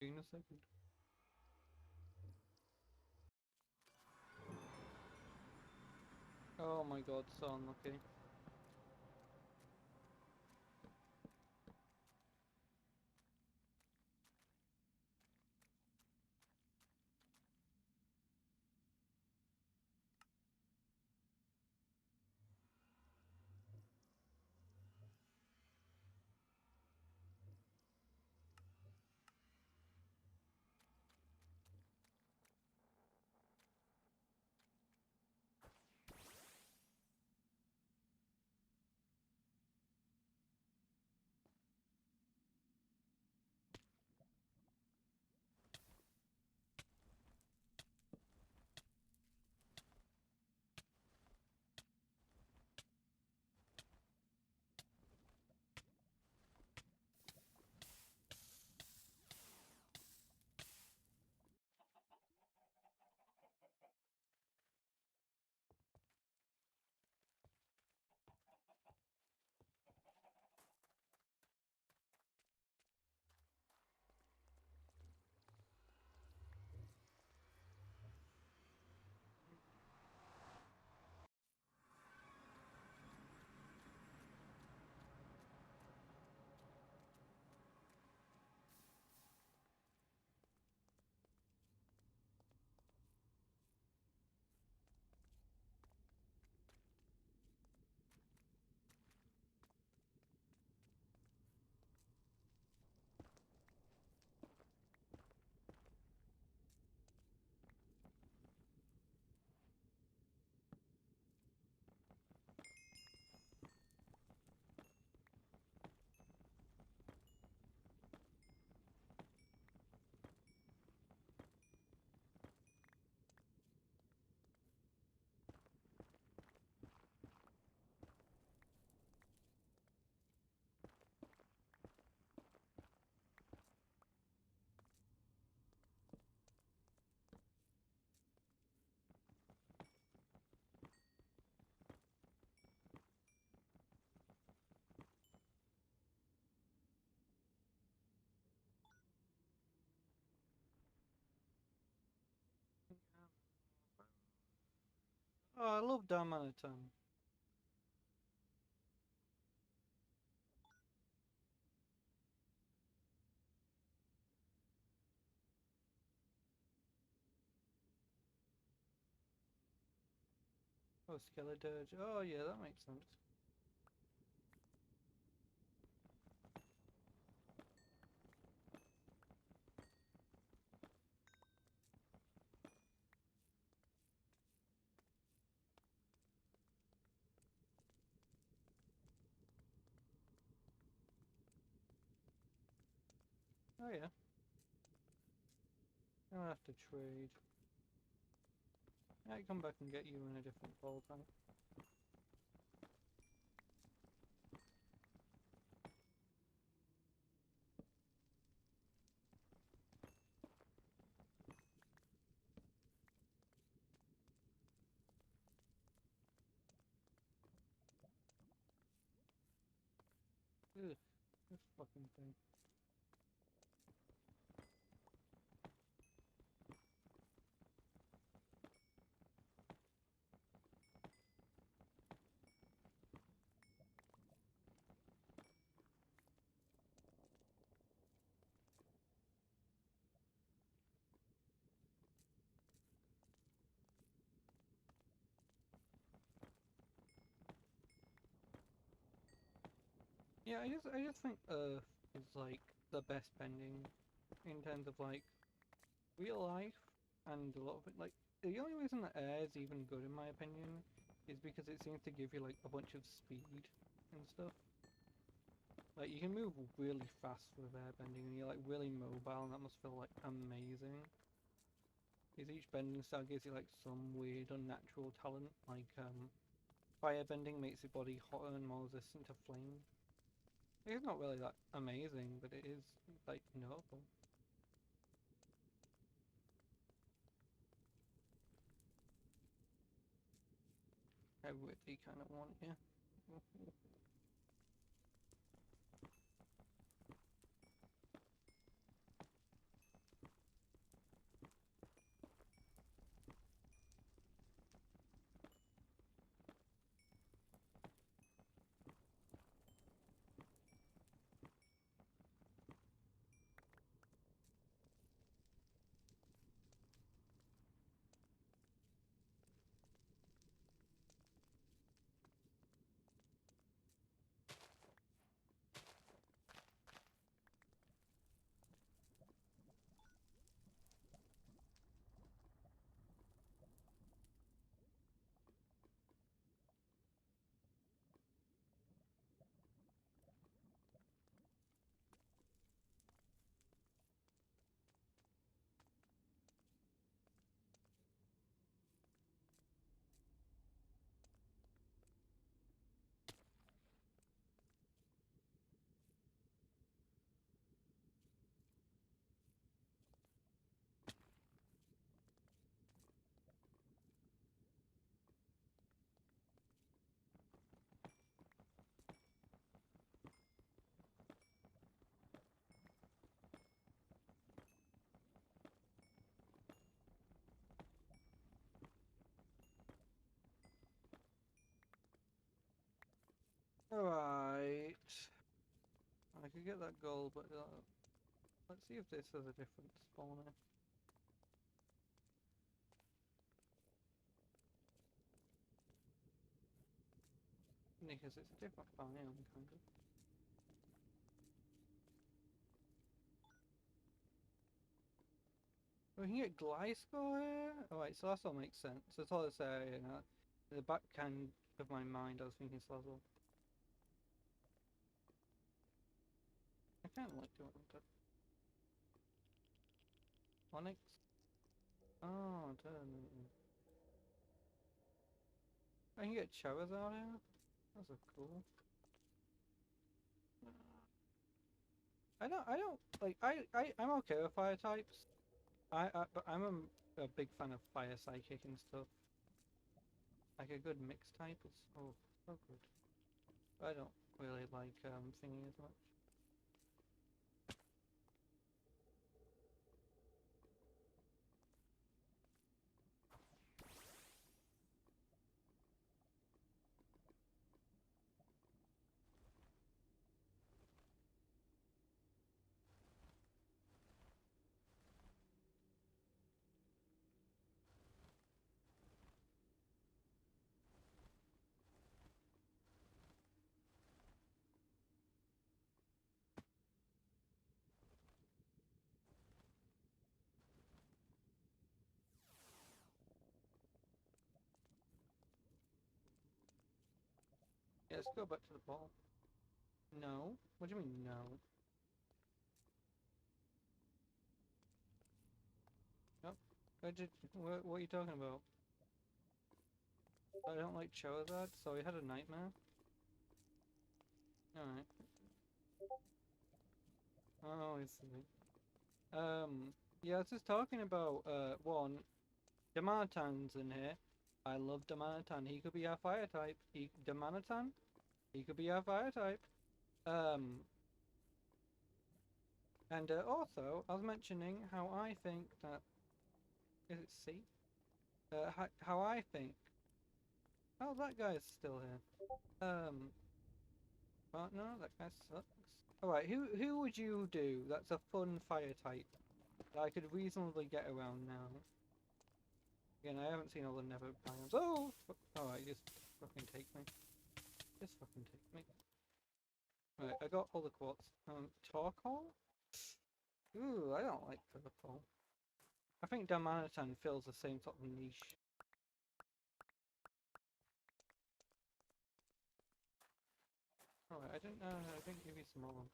In a second. Oh my god, so unlucky. Oh, I love Damn Time. Oh, Skeledirge. Oh, yeah, that makes sense. Oh, yeah. I'm gonna have to trade. I come back and get you in a different ball tank. Ugh, this fucking thing. Yeah, I just think Earth is like the best bending in terms of like real life and a lot of it. Like the only reason that air is even good in my opinion is because it seems to give you like a bunch of speed and stuff. Like you can move really fast with air bending and you're like really mobile and that must feel like amazing. Because each bending style gives you like some weird unnatural talent, like fire bending makes your body hotter and more resistant to flame. It's not really that amazing, but it is like notable. I really kind of want you. Alright. I could get that gold, but let's see if this has a different spawner. Because it's a different biome, kind of. We can get Gliscor here? Alright, so that all makes sense. It's all this area now. In the back end of my mind, I was thinking Slazzle. I kind of like doing it. Onyx? Oh, turn. I can get Charizard here? That's a cool. I'm okay with fire types. But I'm a big fan of fire psychic and stuff. Like a good mix type is so good. I don't really like thingy as much. Yeah, let's go back to the ball. No? What do you mean no? Oh, what are you talking about? I don't like Charizard, so he had a nightmare. Alright. Oh, I see. Yeah, I was just talking about, one, Damanatan's in here. I love Damanatan. He could be our fire type. Damanatan? He could be our fire type. And also, I was mentioning how I think that... Is it C? How I think... Oh, that guy's still here. But no, that guy sucks. Alright, who would you do that's a fun fire type that I could reasonably get around now? Again, I haven't seen all the nether biomes. Oh! Alright, just fucking take me. Just fucking take me. Right, I got all the quartz. Torkoal? Ooh, I don't like purple. I think Damanatan fills the same sort of niche. Alright, I didn't give you some more.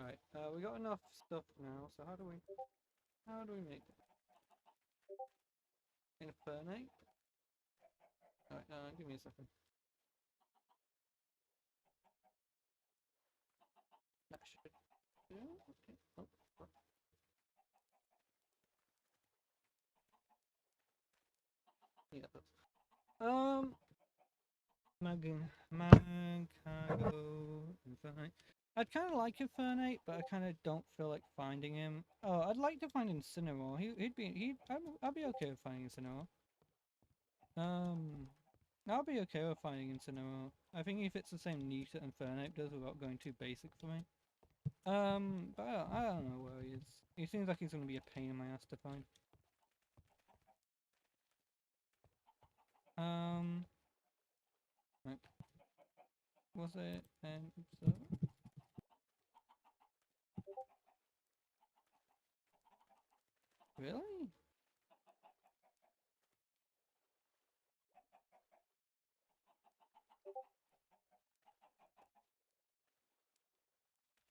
Right, we got enough stuff now, so how do we make it? Infernate? Alright, give me a second. That should do. Okay. Oh, fuck. Yeah, that's... Magcargo, Infernate. I'd kind of like Infernate, but I kind of don't feel like finding him. Oh, I'd like to find Incineroar. I'd be okay with finding Incineroar. I'll be okay with finding Incineroar. I think he fits the same niche that Infernate does without going too basic for me. But I don't know where he is. He seems like he's going to be a pain in my ass to find. Right. Was it Really?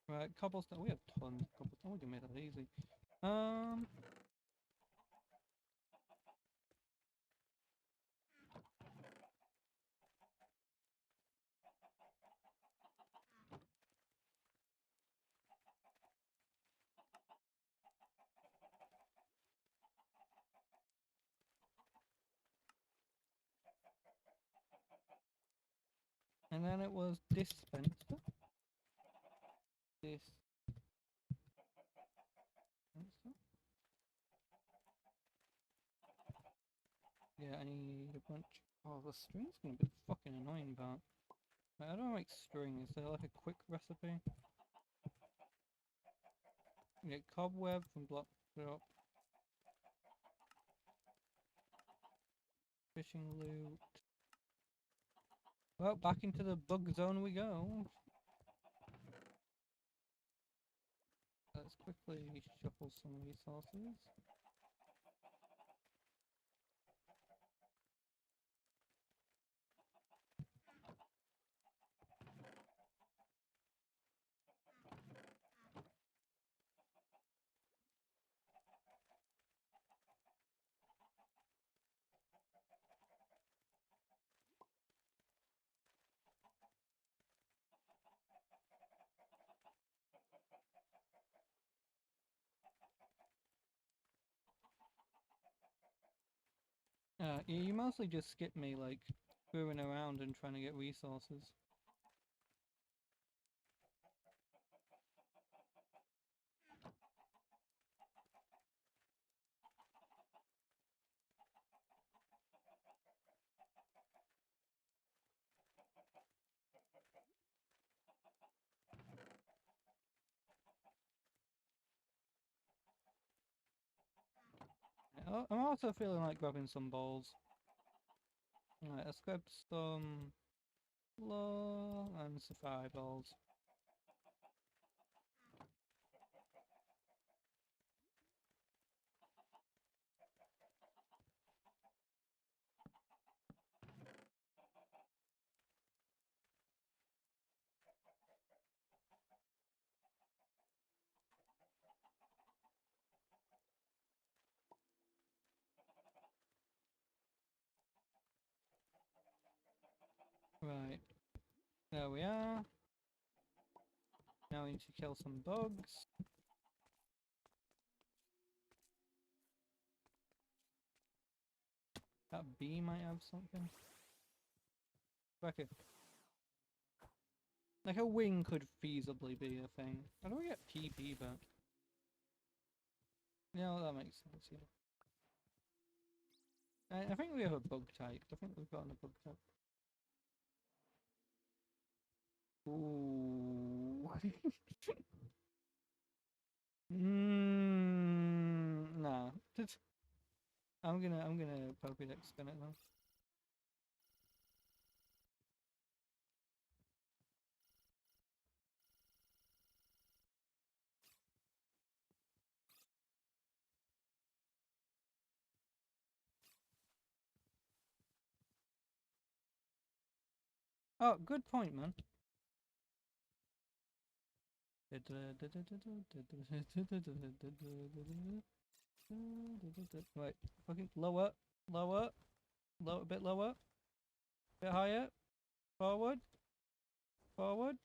Right, cobblestone. We have tons of cobblestone. We can make that easy. And then it was dispenser. Dispenser. Yeah, I need bunch. Oh, the string's gonna be the fucking annoying part. Like, how do I make string? Is there like a quick recipe? You get cobweb from block drop. Fishing loot. Well, back into the bug zone we go. Let's quickly shuffle some resources. Yeah, you mostly just skip me, like, screwing around and trying to get resources. I'm also feeling like grabbing some balls. Alright, let's grab some floor and safari balls. Right, there we are. Now we need to kill some bugs. That bee might have something. Back here. Like a wing could feasibly be a thing. How do we get PP back? Yeah, well, that makes sense, yeah. I think we have a bug type. I think we've gotten a bug type. Ooh. Nah. I'm gonna Pokédex spin it now. Oh, good point, man. Right, fucking lower, lower, a bit lower, bit higher, forward, forward.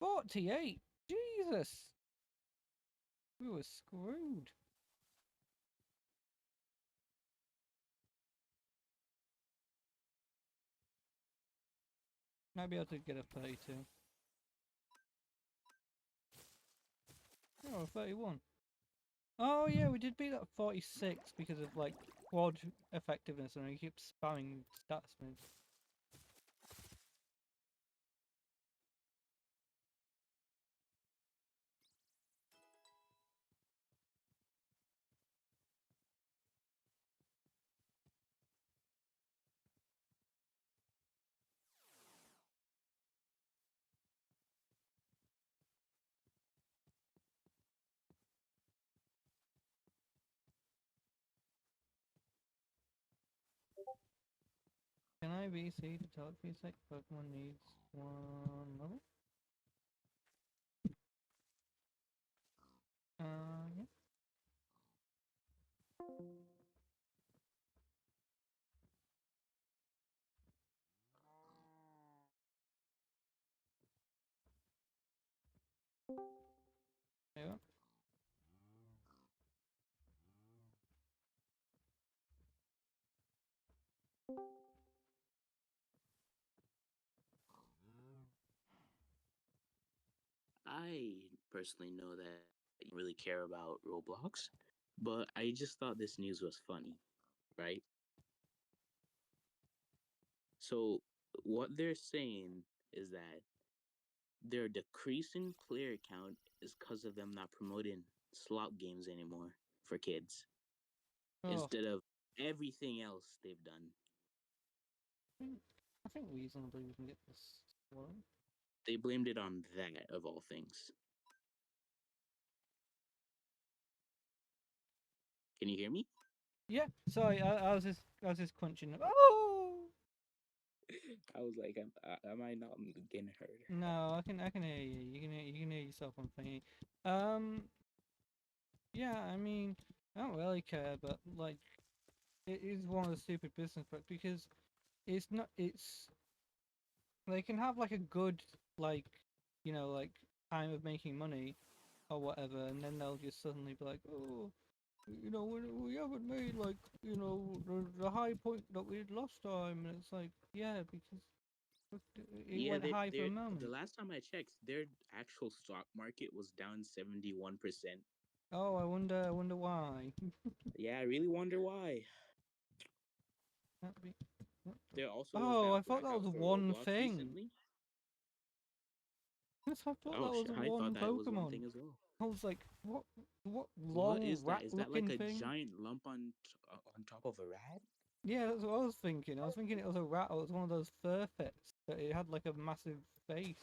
$48. Jesus, we were screwed. Might be able to get a 32. Oh, 31. Oh yeah, we did beat that 46 because of like quad effectiveness and we keep spamming stats moves. Can I VC to teleport sec? Pokemon needs one level. Yeah. There you go. I personally know that you don't really care about Roblox, but I just thought this news was funny, right? So what they're saying is that their decreasing player count is because of them not promoting slot games anymore for kids Oh, instead of everything else they've done. I think reasonably we can get this one. They blamed it on that of all things. Can you hear me? Yeah, sorry, I was just crunching. Oh I was like, am I not getting heard? no, I can hear you. You can hear yourself on thingy. Yeah, I mean, I don't really care, but like, it is one of the stupid business practices because it's not. It's they can have like a good like, like time of making money or whatever, and then they'll just suddenly be like, oh, we haven't made like the high point that we did last time, and it's like, yeah, because it Yeah, went high for a the moment. last time I checked, their actual stock market was down 71%. Oh, I wonder why. Yeah, I really wonder why. That'd be, There also was oh, that I thought that blackout was for one Roblox thing. recently. Yes, I thought Oh, that was I thought one that was one Pokemon. thing as well. I was like, what What long is that? Is that like rat-looking a thing? giant lump on top of a rat? Yeah, that's what I was thinking. I was thinking it was a rat or it was one of those fur pets, but it had like a massive face.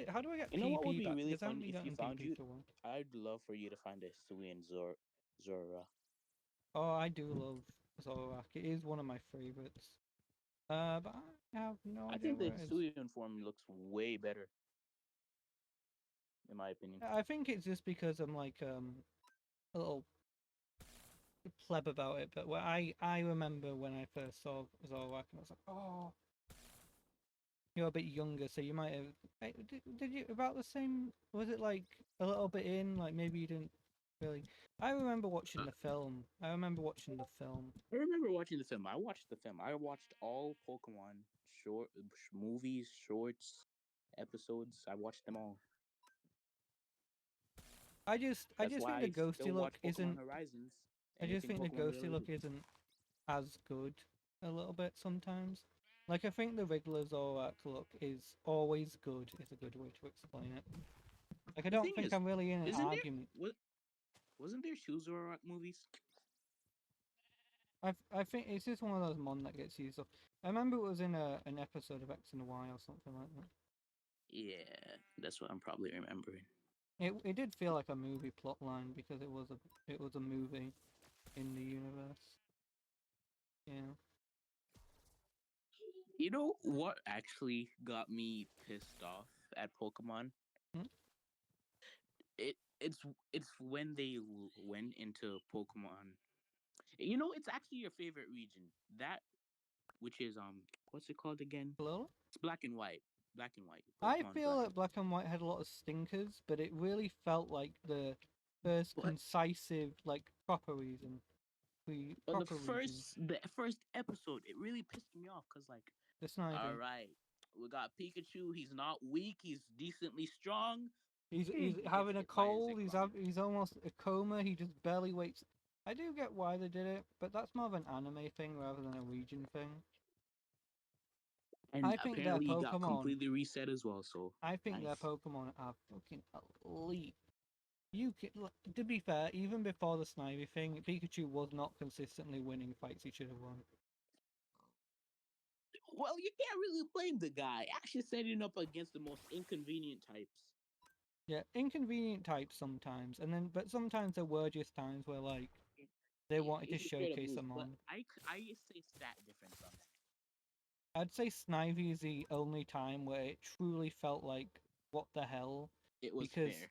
How do I get You know what would PP be back? really Because I haven't fun been if you getting found PP you? for a while. I'd love for you to find a Sui and Zora. Oh, I do love Zorak. It is one of my favorites. But I have no I idea think where the it is. Sui form looks way better, in my opinion. I think it's just because I'm like a little pleb about it. But I remember when I first saw Zorak, and I was like, oh, you're a bit younger, so you might have. Did you about the same? Was it like a little bit in? Like maybe you didn't really. I remember watching Uh, the film. I remember watching the film. I remember watching the film. I watched the film. I watched all Pokemon movies, shorts, episodes. I watched them all. I That's just why think the I ghosty still watch look Pokemon isn't. Horizons. I just Anything think the Pokemon ghosty look related. isn't as good a little bit sometimes. Like I think the regular Zorak look is always good. Is a good way to explain it. Like I The don't thing think is, I'm really in an isn't there argument. wasn't there two Zoroark movies? I think it's just one of those mon that gets used up. I remember it was in an episode of X and Y or something like that. Yeah, that's what I'm probably remembering. It did feel like a movie plot line because it was a movie in the universe. Yeah. You know what actually got me pissed off at Pokemon? Hmm? It it's it's when they went into Pokemon. You know, it's actually your favorite region. That which is what's it called again? Hello? It's black and white. Black and white. I Pokemon feel Black that and Black and White had a lot of stinkers, but it really felt like the first White. concisive, like proper reason. But Proper region. the first episode, it really pissed me off because like, The all Snivy. right, we got Pikachu. He's not weak. He's decently strong. He's He gets having a hit by a cold. Zekrom. He's almost a coma. He just barely wakes. I do get why they did it, but that's more of an anime thing rather than a region thing. And I think their apparently, he got Pokemon. completely reset as well. So I think their nice. Pokemon are fucking elite. You can, to be fair, even before the Snivy thing, Pikachu was not consistently winning fights he should have won. Well, you can't really blame the guy. Actually, setting up against the most inconvenient types. Yeah, inconvenient types sometimes, and then but sometimes there were just times where like they Yeah, wanted he to just straight up showcase lose. them But on. I say stat difference on that. I'd say Snivy is the only time where it truly felt like what the hell, It was because fair.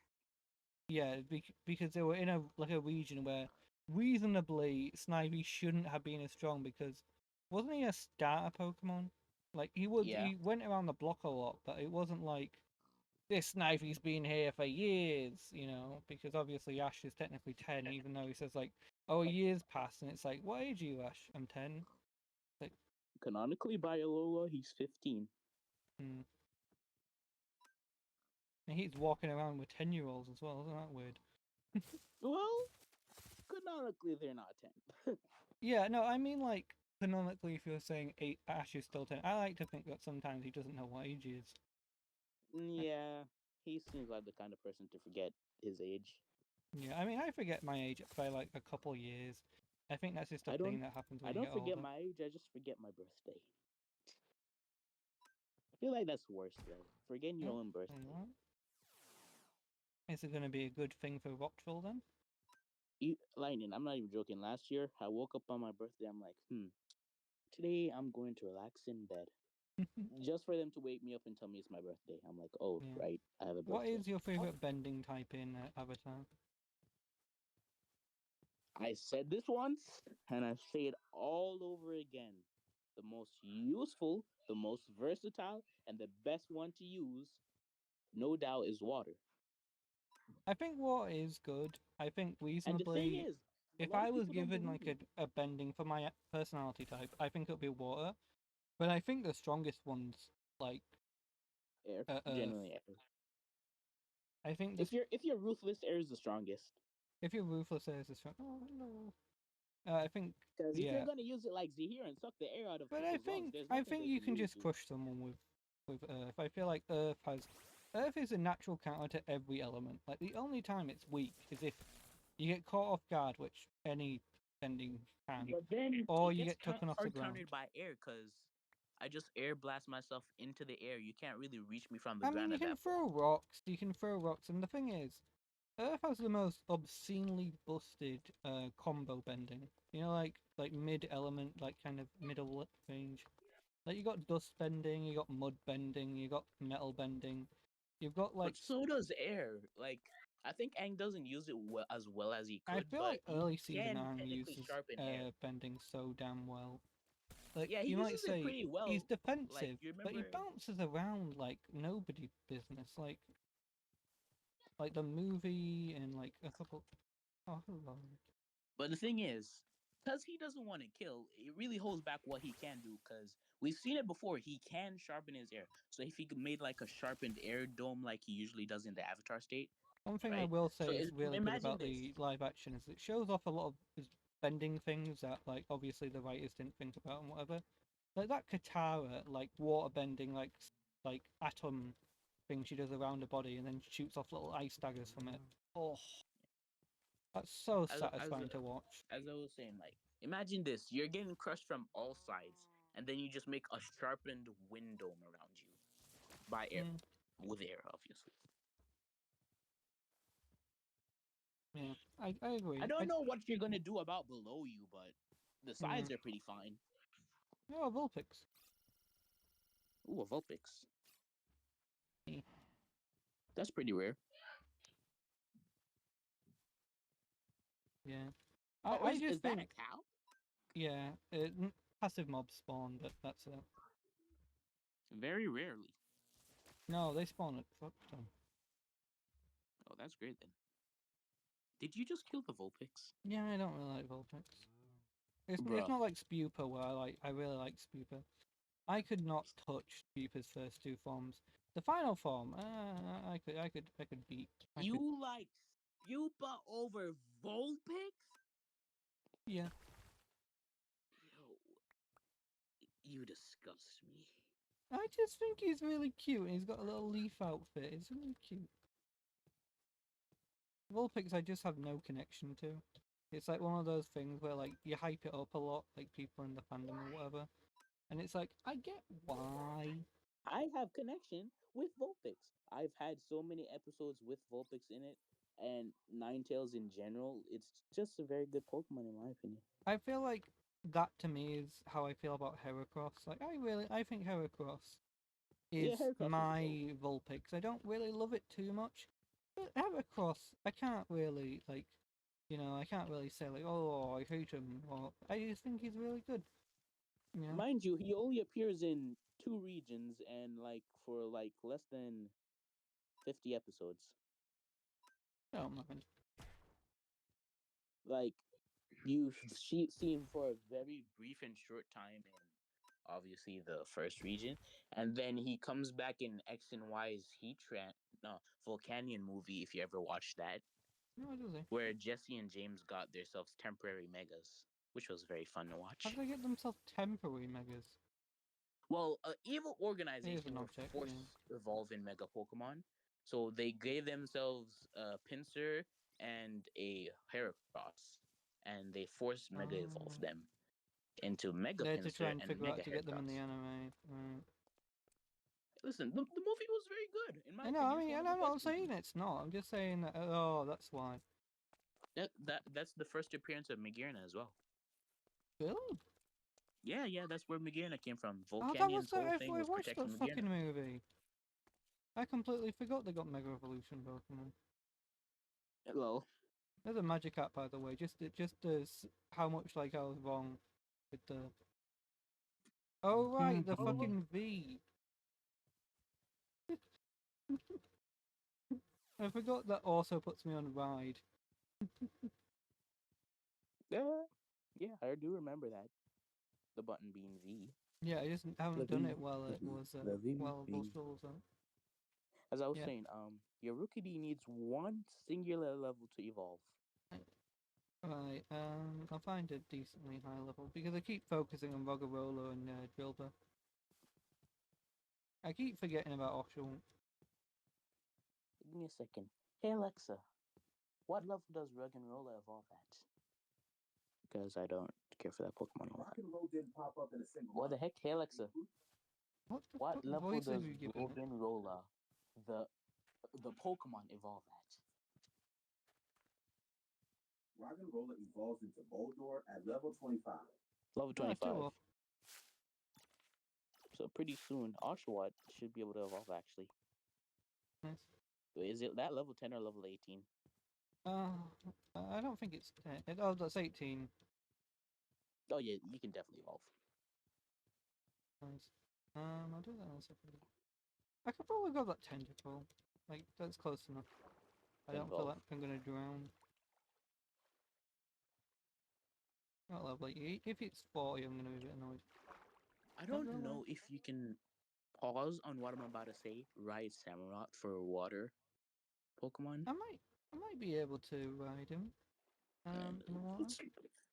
yeah, because they were in a like a region where reasonably Snivy shouldn't have been as strong because wasn't he a starter Pokemon? Like Yeah, he went around the block a lot, but it wasn't like this Snivy's been here for years, because obviously Ash is technically 10, even though he says like, oh, a year's passed, and it's like, what age are you, Ash? I'm 10. Like, canonically by Alola, he's 15. Hmm. And he's walking around with 10-year-olds as well. Isn't that weird? Well, canonically they're not 10. Yeah, no, I mean like canonically, if you're saying Ash is still 10, I like to think that sometimes he doesn't know what age he is. Yeah, he seems like the kind of person to forget his age. Yeah, I mean I forget my age by like a couple years. I think that's just a I thing don't that happens I when you don't get forget older. my age, I just forget my birthday. I feel like that's worse though. Forgetting your Mm, own birthday. alright. Is it going to be a good thing for Rockville then? Lightning, I'm not even joking. Last year I woke up on my birthday, I'm like, today I'm going to relax in bed. Just for them to wake me up and tell me it's my birthday. I'm like, oh, Yeah. right, I have a What birthday. is your favorite bending type in Avatar? I said this once, and I say it all over again. The most useful, the most versatile, and the best one to use, no doubt, is water. I think water is good. I think And the thing reasonably, is, a if lot I of was people don't given believe like me. a bending for my personality type, I think it would be water. But I think the strongest ones, like Air, Earth. generally air. I think this. If you're ruthless, air is the strongest. If you're ruthless, Earth is strong. Oh no. I think Because if you're yeah, gonna use it like Zahir and suck the air out of but people's lungs, there's I nothing think they you can can really just do. crush someone with Earth. I feel like Earth is a natural counter to every element. Like the only time it's weak is if you get caught off guard, which any bending can, But then or it you gets get taken off the hard ground. countered by air because I just air blast myself into the air. You can't really reach me from the I mean, ground you at can that point. throw rocks. You can throw rocks, and the thing is, Earth has the most obscenely busted combo bending. You know, like mid element, like kind of middle range. Like you got dust bending, you got mud bending, you got metal bending. You've got But like so does air. Like I think Aang doesn't use it well as he I could, feel but like he early season can Aang technically uses sharpen air. bending so damn well. Like Yeah, he you might uses it say pretty he's well. Like defensive, you but he remember, bounces around like nobody business. Like the movie and like a couple. Oh, hello. but the thing is, because he doesn't want to kill, it really holds back what he can do. Because we've seen it before, he can sharpen his air. So if he made like a sharpened air dome, like he usually does in the Avatar state, One thing I right? will So say is really good imagine about this. the live action is it shows off a lot of his bending things that like obviously the writers didn't think about and whatever. Like that Katara, like water bending, like atom thing she does around her body and then shoots off little ice daggers from it. Oh, that's so as as satisfying to watch. as I was saying, like imagine this: you're getting crushed from all sides, and then you just make a sharpened wind dome around you by air, Mm, with air, obviously. yeah, I I agree. don't know what you're gonna do about below you, but the Yeah. sides are pretty fine. Oh, Vulpix. Ooh, a Vulpix. Yeah. That's pretty rare. Yeah. Oh, I is just that a think, cow? yeah, passive mob spawn, but that's it. Very rarely. No, they spawn at fuck ton. Oh, that's great then. Did you just kill the Vulpix? Yeah, I don't really like Vulpix. It's Bruh. not like Spupa where I really like Spupa. I could not touch Spupa's first two forms. The final form, I could beat. I could, You like Spupa over Vulpix? yeah. Yo, you disgust me. I just think he's really cute and he's got a little leaf outfit. It's really cute. Vulpix, I just have no connection to. It's like one of those things where like you hype it up a lot, like people in the fandom or whatever, and it's like I get why. I have connection with Vulpix. I've had so many episodes with Vulpix in it, and Ninetales in general. It's just a very good Pokemon in my opinion. I feel like that to me is how I feel about Heracross. Like I think Heracross Yeah, is Heracross is dope. my Vulpix. I don't really love it too much, but Heracross I can't really like. I can't really say like, oh, I hate him, or I just think he's really good. You know, Mind you, he only appears in 2 regions and like for like less than 50 episodes. I don't mind. Like you see him for a very brief and short time obviously the first region, and then he comes back in X and Y's Volcanion movie. If you ever watched that, No, does he? where Jesse and James got themselves temporary megas, which was very fun to How watch. do they get themselves temporary megas? Well, evil It is organization an were object. forced Yeah. to evolve in Mega Pokemon, so they gave themselves a Pinsir and a Heracross, and they forced Mega Evolve Oh. them into Mega They had to try Pinsir and and figure Mega out to get them in the Heracross. anime. Right. Listen, the movie was very good, in my I know. I opinion. It's mean, one and of the I'm not best saying movies. it's not. I'm just saying that. Oh, that's why. That's the first appearance of Magearna as well. Really? Yeah, that's where Magearna came from. Oh, that was Volcanion's that. whole thing I was watched protecting that Magearna. fucking movie. I completely forgot they got Mega Evolution Pokemon. Well, There's a magic app, by the way. Just how much like I was wrong with the. Oh right, the fucking V. I forgot that also puts me on ride. yeah, I do remember that. The button being V. Yeah, I just haven't done it while it was The V. while those rules out. As I was Yeah. saying, your Rookidee needs one singular level to evolve. Right, I'll find a decently high level because I keep focusing on Roggerola and Drilbur. I keep forgetting about Oshawott. Give me a second. Hey Alexa, what level does Ruggenrola evolve at? Because I don't care for that Pokemon a lot. What the heck? Hey Alexa, What the what fuck level voice does have you given it? Roggenrola, the Pokemon, evolve at? Roggenrola evolves into Boldore at level 25. Level Ah, 25. too off. So pretty soon, Oshawott should be able to evolve actually. Nice. Is it that level 10 or level 18? I don't think it's 10. Oh, that's 18. Oh yeah, you can definitely evolve. Nice. I'll do that in a second. I could probably go that tentacle. Like, that's close enough. I don't feel like I'm gonna drown. Not lovely. If it's 40, I'm gonna be a bit annoyed. I don't know if you can pause on what I'm about to say. Ride Samurott for water Pokemon. I might be able to ride him. In the water.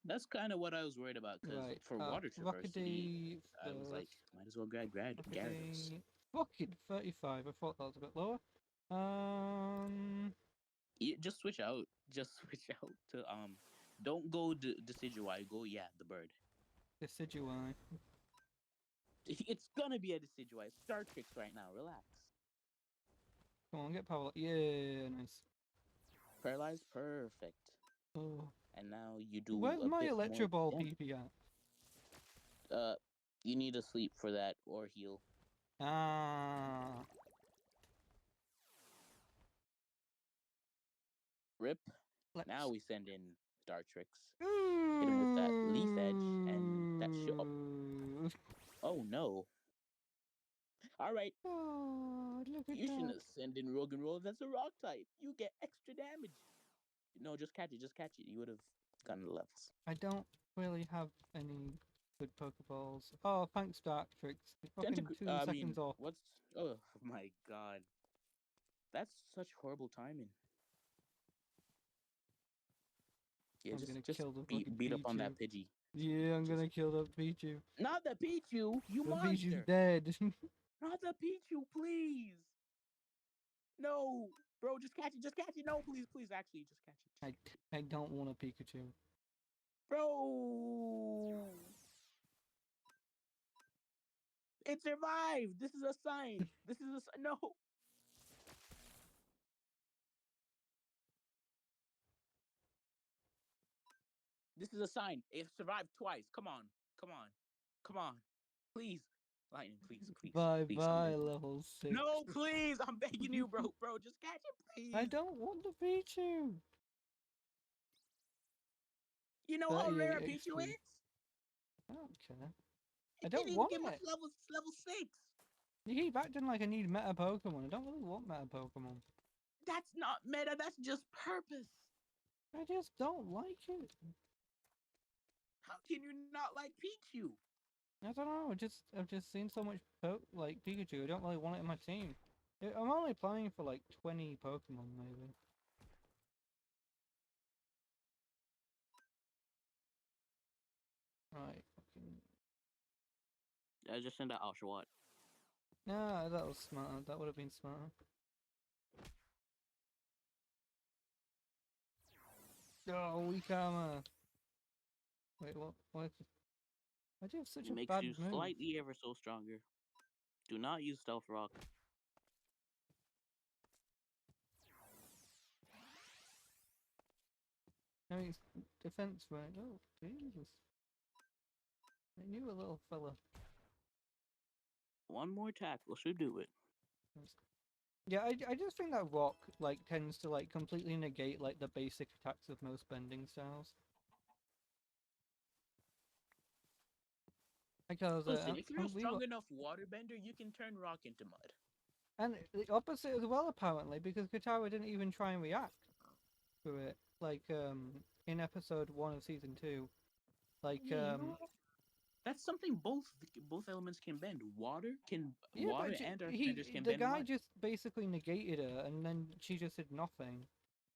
That's kind of what I was worried about because Right. for water traversity, Rockadee I was like, first. might as well grab Gyarados. Rockadee. Fucking 35. I thought that was a bit lower. Just switch out. Just switch out to Don't go Decidueye. Go the bird. Decidueye. It's gonna be a Decidueye. Star Tricks right now. Relax. Come on, get power. Yeah, nice. Paralyzed, perfect. Oh. And now you do Where's a my bit Electro more Ball damage. PP at? You need to sleep for that or heal. Ah. Rip. Let's... Now we send in Star Tricks. Hit him with that Leaf Edge and that shit. Oh no. Alright. Oh, look at You shouldn't that. have sent in Roggenrola. That's a rock type. You get extra damage. No, just catch it. Just catch it. You would have gotten the levels. I don't really have any good Pokeballs. Oh, thanks, Dark Tricks. Fucking 2 seconds off. What's... Oh my god. That's such horrible timing. Yeah, I'm gonna just kill the fucking beat up on Pichu. that Pidgey. Yeah, I'm gonna kill the Pichu. Not the Pichu, you The monster! Pichu's dead. Not the Pichu, please! No! Bro, just catch it, just catch it! No, please, actually, just catch it. I don't want a Pikachu. Bro! It survived! This is a sign! No! This is a sign. It survived twice. Come on. Please. Lightning, please. Bye Please, bye, level 6. No, please. I'm begging you, bro. Bro, just catch it, please. I don't want the Pichu. You know how rare a Pichu is? I don't care. I It don't didn't even want get it. much level 6. You keep acting like I need meta Pokemon. I don't really want meta Pokemon. That's not meta. That's just purpose. I just don't like it. How can you not like Pichu? I don't know. I've just seen so much like Pikachu. I don't really want it in my team. I'm only playing for like 20 Pokemon maybe. Right. Fucking. I just sent out Oshawott. Nah, that was smart. That would have been smart. Oh, weak armor. Wait, what? Why do you have such It a makes bad you move? slightly ever so stronger. Do not use Stealth Rock. I mean, it's defense, right? Oh, Jesus. I knew a little fella. One more tackle should do it. Yeah, I just think that rock like tends to like completely negate like the basic attacks of most bending styles. Because Listen, if you're a we were, strong enough waterbender, you can turn rock into mud. and the opposite as well apparently, because Katara didn't even try and react to it. Like in episode 1 of season 2, like Yeah, you know what? That's something both elements can bend. yeah, Water but and earthbenders can the bend guy mud. just basically negated her, and then she just did nothing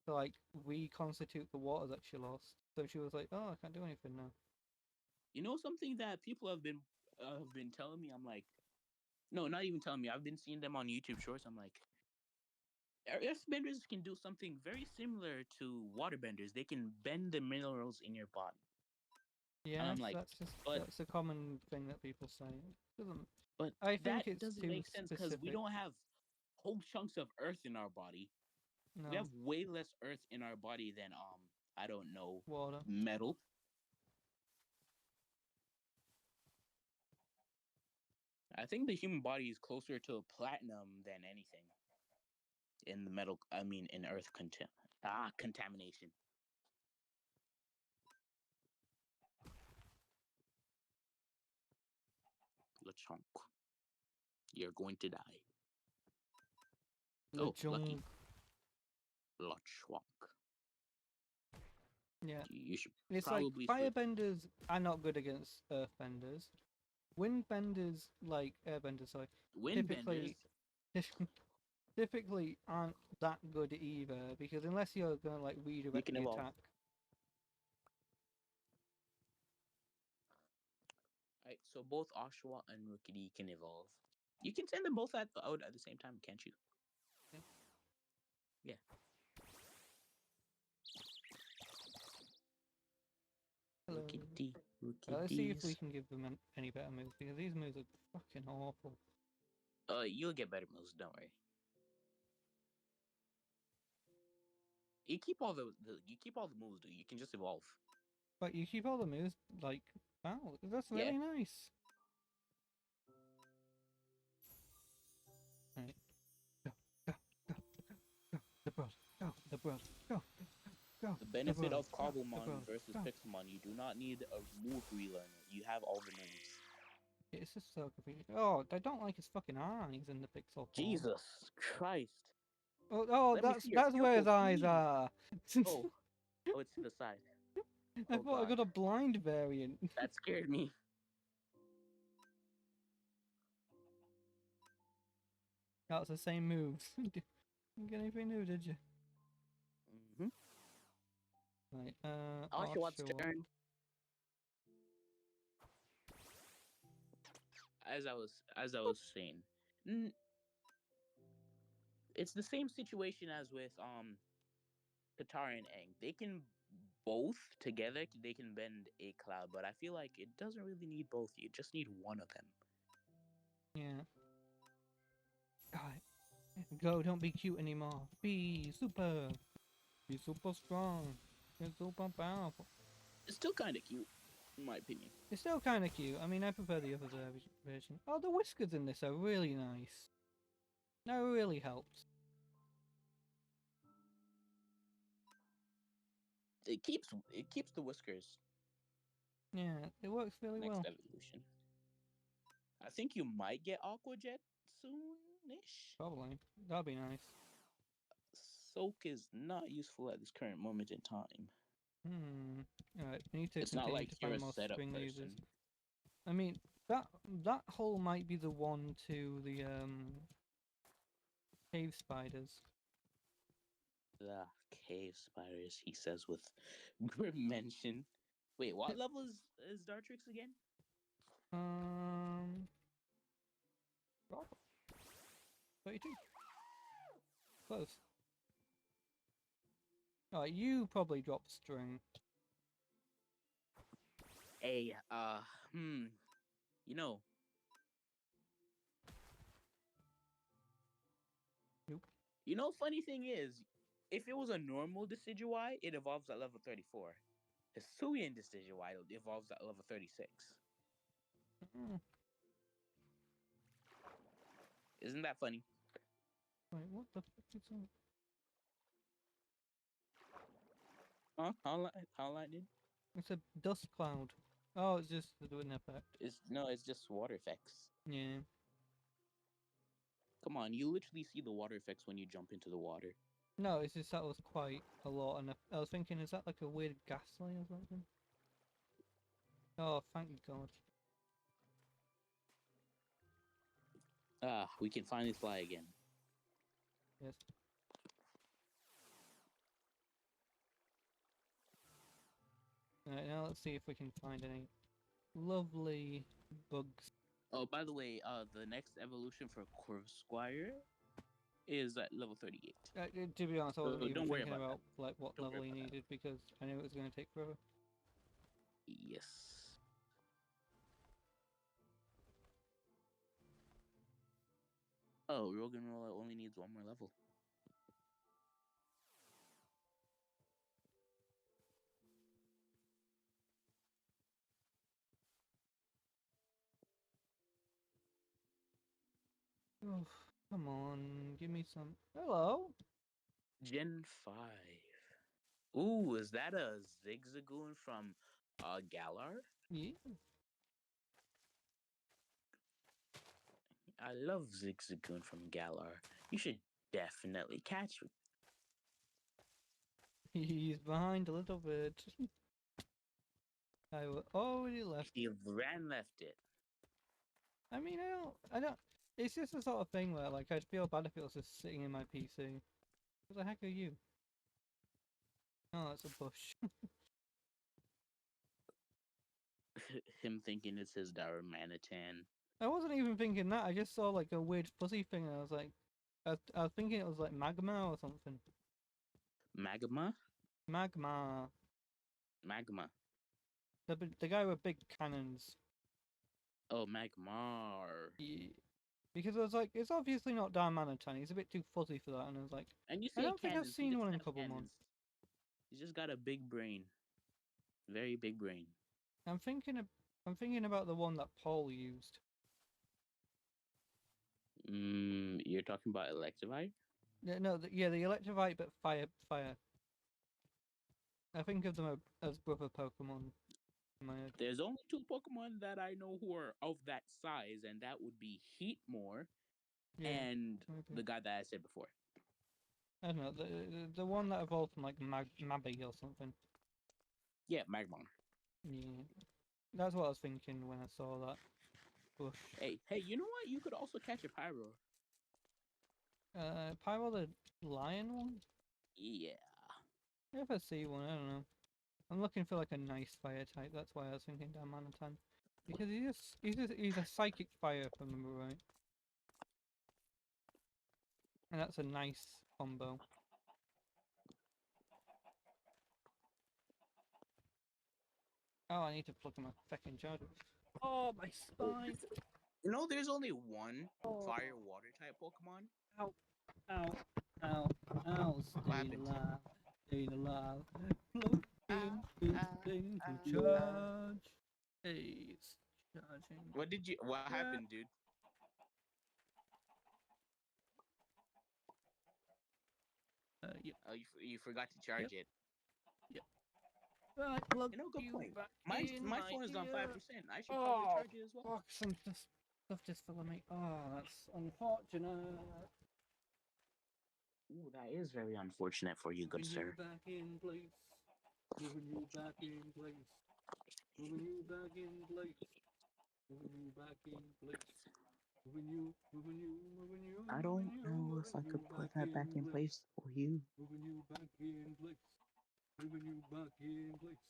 to like reconstitute the water that she lost. So she was like, "Oh, I can't do anything now." You know something that people have been telling me. I'm like, no, not even telling me. I've been seeing them on YouTube Shorts. I'm like, earthbenders can do something very similar to waterbenders. They can bend the minerals in your body. And Yes, I'm like, but that's a common thing that people say. It doesn't but I that think it's doesn't too make sense because we specific. don't have whole chunks of earth in our body. We have No, way less earth in our body than I don't know, water. metal. I think the human body is closer to platinum than anything in the metal. I mean, in earth contamination. Lechonk, you're going to die. Oh, lucky. Lechonk. Lechonk. Yeah, You should it's like probably switch. firebenders are not good against earthbenders. Windbenders, like airbenders, sorry, Windbenders. typically typically aren't that good either because unless you're gonna like You redirect can the evolve. attack. Right, so both Oshawott and Rookidee can evolve. You can send them both out at the same time, can't you? Yeah. Yeah. Hello. Rookidee. Let's see if we Rookidees. can give them any better moves because these moves are fucking awful. You'll get better moves, don't worry. You keep all you keep all the moves, dude. You can just evolve. But you keep all the moves like wow, that's Yeah. really nice. Right. Go, go, go, go, the brother, go, the brother, go, go. The benefit of Go, the cobblemon brother, versus go. pixelmon, you do not need a move relearner. You have all the moves. It's just so confusing. Oh, I don't like his fucking eyes in the pixel form. Jesus Christ. Oh, Let me see your that's where his pupil, eyes please. are. Oh, it's to the side. I Oh thought I god. got a blind variant. That scared me. That was the same moves. Didn't get anything new, did you? Mm-hmm. Right, Oshawott's Oshawott. turn. As I was saying, it's the same situation as with Katara and Aang. They can both together. They can bend a cloud, but I feel like it doesn't really need both. You just need one of them. Yeah. God. Go, don't be cute anymore. Be super. Be super strong. Be super powerful. It's still kind of cute, in my opinion. It's still kind of cute. I mean, I prefer the other version. Oh, the whiskers in this are really nice. That really helps. It keeps the whiskers. Yeah, it works really Next well. evolution. I think you might get Aqua Jet soonish. Probably. That'd be nice. Soak is not useful at this current moment in time. Alright, we need to It's not continue like to you're find a more setup string users. person. I mean, That hole might be the one to the cave spiders. The cave spiders, he says with grim mention. Wait, what level is Dartrix again? Rob? 32. Close. Alright, you probably dropped string. Hey, you know, Nope. Funny thing is, if it was a normal Decidueye, it evolves at level 34. Hisuian Decidueye evolves at level 36. Mm. Isn't that funny? Wait, what the fuck is that? Huh? How lightning? It's a dust cloud. Oh, it's just doing an effect. It's just water effects. Yeah. Come on, you literally see the water effects when you jump into the water. No, it's just that was quite a lot, and I was thinking, is that like a weird gas line or something? Oh, thank God. Ah, we can finally fly again. Yes. Alright, now let's see if we can find any lovely bugs. Oh, by the way, the next evolution for Corvsquire is at level 38. To be honest, I wasn't So even don't worry thinking about about like what Don't worry level he about that. needed because I knew it was going to take forever. Yes. Oh, Roggenrola only needs one more level. Oh, come on, give me some. Hello. Gen 5. Ooh, is that a Zigzagoon from Galar? Yeah. I love Zigzagoon from Galar. You should definitely catch him. He's behind a little bit. Already left. He ran left it. I mean, I don't. It's just the sort of thing where, like, I'd feel bad if it was just sitting in my PC. What the heck are you? Oh, that's a bush. Him thinking it's his Darmanitan. I wasn't even thinking that. I just saw like a weird fuzzy thing, and I was like, I was thinking it was like magma or something. Magma? Magma. Magma. The guy with big cannons. Oh, Magmar. Yeah. Because I was like, it's obviously not Darmanitan. He's a bit too fuzzy for that, and I was like, And you I say don't think I've cannons, he seen doesn't one in have Cobblemon. cannons. He's just got a big brain. Very big brain. I'm thinking about the one that Paul used. You're talking about Electivire? Yeah, no, the Electrovite, but fire. I think of them as brother Pokemon in my head. There's only two Pokemon that I know who are of that size, and that would be Heatmore Yeah, and maybe. the guy that I said before. I don't know, the one that evolved from like Mabby or something. Yeah, Magmar. Yeah, that's what I was thinking when I saw that bush. Hey, you know what? You could also catch a Pyro. Pyro the lion one? Yeah. If I see one, I don't know. I'm looking for like a nice fire type. That's why I was thinking Darmanitan. Because he's a psychic fire, if I remember right. And that's a nice combo. Oh, I need to plug in my fucking charger. Oh, my spine! You know, there's only one Oh. fire water type Pokemon. Ow, ow, ow, ow, What staying happened? alive, staying alive. Plugging this thing to charge. Hey, it's charging. What happened, dude? Yep. Oh, you forgot to charge it. Yep. Right, plug You know, good point. back My in, phone is on dear. 5%. I should probably Oh, charge it as well. fuck, some stuff just fell on me. Oh, that's unfortunate. Ooh, that is very unfortunate for you, good Moving sir. you back in place. Moving you back in place. Moving you back in place. moving you back in place. Moving you, moving you, moving you, I moving don't you, know if moving I you could put back that back in in place. place for you. Moving you back in place. Moving you back in place.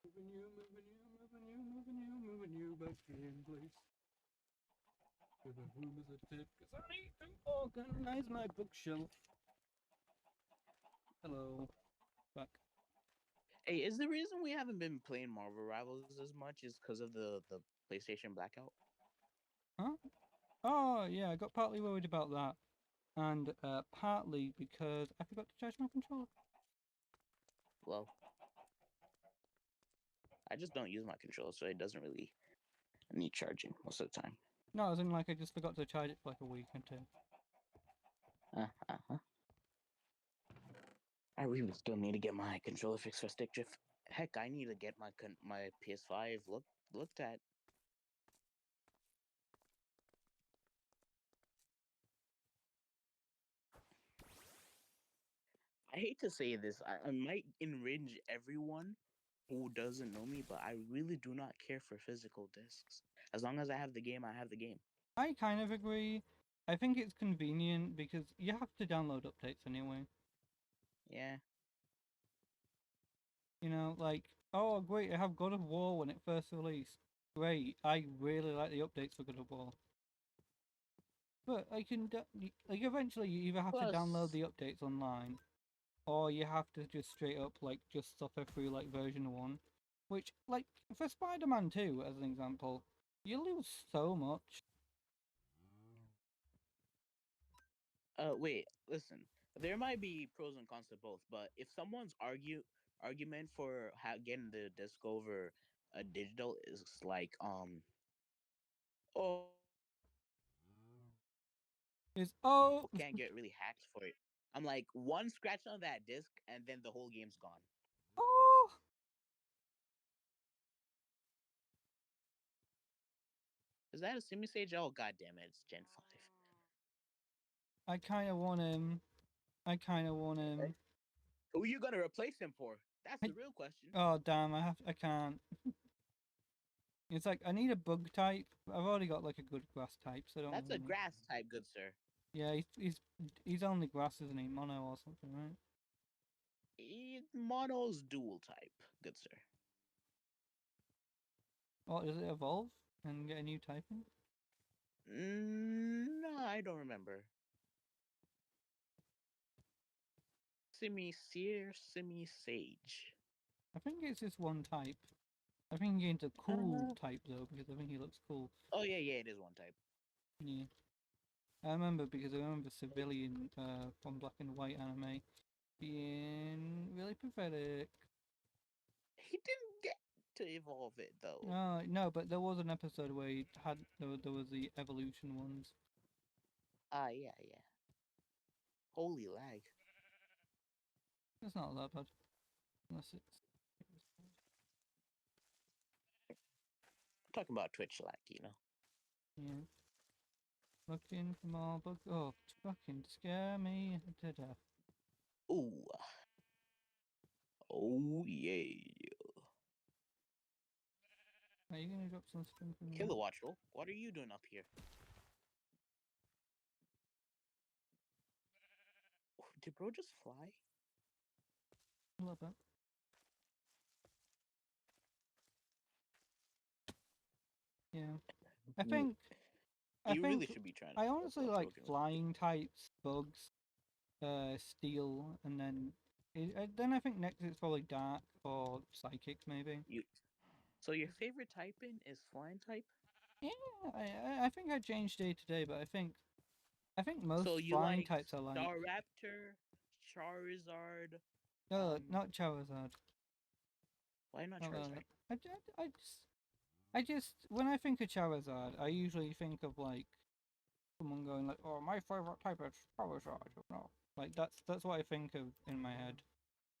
Moving you, moving you, moving you, moving you, moving you back in place. With a room as a tip, cause I need to organize my bookshelf. Hello. Back. Hey, is the reason we haven't been playing Marvel Rivals as much is because of the PlayStation blackout? Huh? Oh, yeah, I got partly worried about that. And partly because I forgot to charge my controller. Well, I just don't use my controller, so it doesn't really need charging most of the time. No, as in like I just forgot to charge it for like a week or two. Uh-huh. I really still need to get my controller fixed for stick drift. Heck, I need to get my PS5 looked at. I hate to say this, I might enrage everyone who doesn't know me, but I really do not care for physical discs. As long as I have the game, I have the game. I kind of agree. I think it's convenient because you have to download updates anyway. Yeah. You know, like, oh great, I have God of War when it first released. Great, I really like the updates for God of War. But I can, like, eventually you either have to download Plus, the updates online, or you have to just straight up, like, just suffer through, like, version 1. Which, like, for Spider-Man 2, as an example, you lose so much. wait, listen. There might be pros and cons to both, but if someone's argument for getting the disc over a digital is like oh Is, oh, can't get really hacked for it. I'm like one scratch on that disc and then the whole game's gone. oh, Is that a semi sage? Oh god damn it, it's Gen 5. I kind of want him. I kind of want him. Who are you gonna replace him for? That's I, the real question. oh, damn, I can't. It's like, I need a bug type. I've already got, like, a good grass type, so I don't That's a really need. grass type, good sir. Yeah, he's only grass, isn't he? Mono or something, right? Mono's dual type, good sir. Or does it evolve and get a new typing? No, I don't remember. Semi seer, semi sage. I think it's just one type. I think he gains a cool Uh, type though, because I think he looks cool. oh yeah, it is one type. Yeah. I remember because I remember Civilian from Black and White anime being really pathetic. He didn't get to evolve it though. No, but there was an episode where he had there was the evolution ones. Ah, yeah. Holy lag. It's not that bad, unless it's I'm talking about Twitch lag, you know. yeah. Looking for more bugs. Oh, fucking scare me to death. Ooh. Oh yeah. Are you gonna drop some spin for me? Kilowattrel, what are you doing up here? Did bro just fly? A little bit. Yeah. I Mm, think I You really think should be trying to I pick up honestly a like broken record. flying types, bugs, steel, and then I think next it's probably dark or psychic maybe. You so your favorite typing is flying type? Yeah, I think I changed day to day, but I think So most you flying like types I like. Staraptor, Charizard, No, not Charizard. why not Not really. Charizard? I just when I think of Charizard, I usually think of like someone going like, "Oh, my favorite type is Charizard." No, like that's what I think of in my head,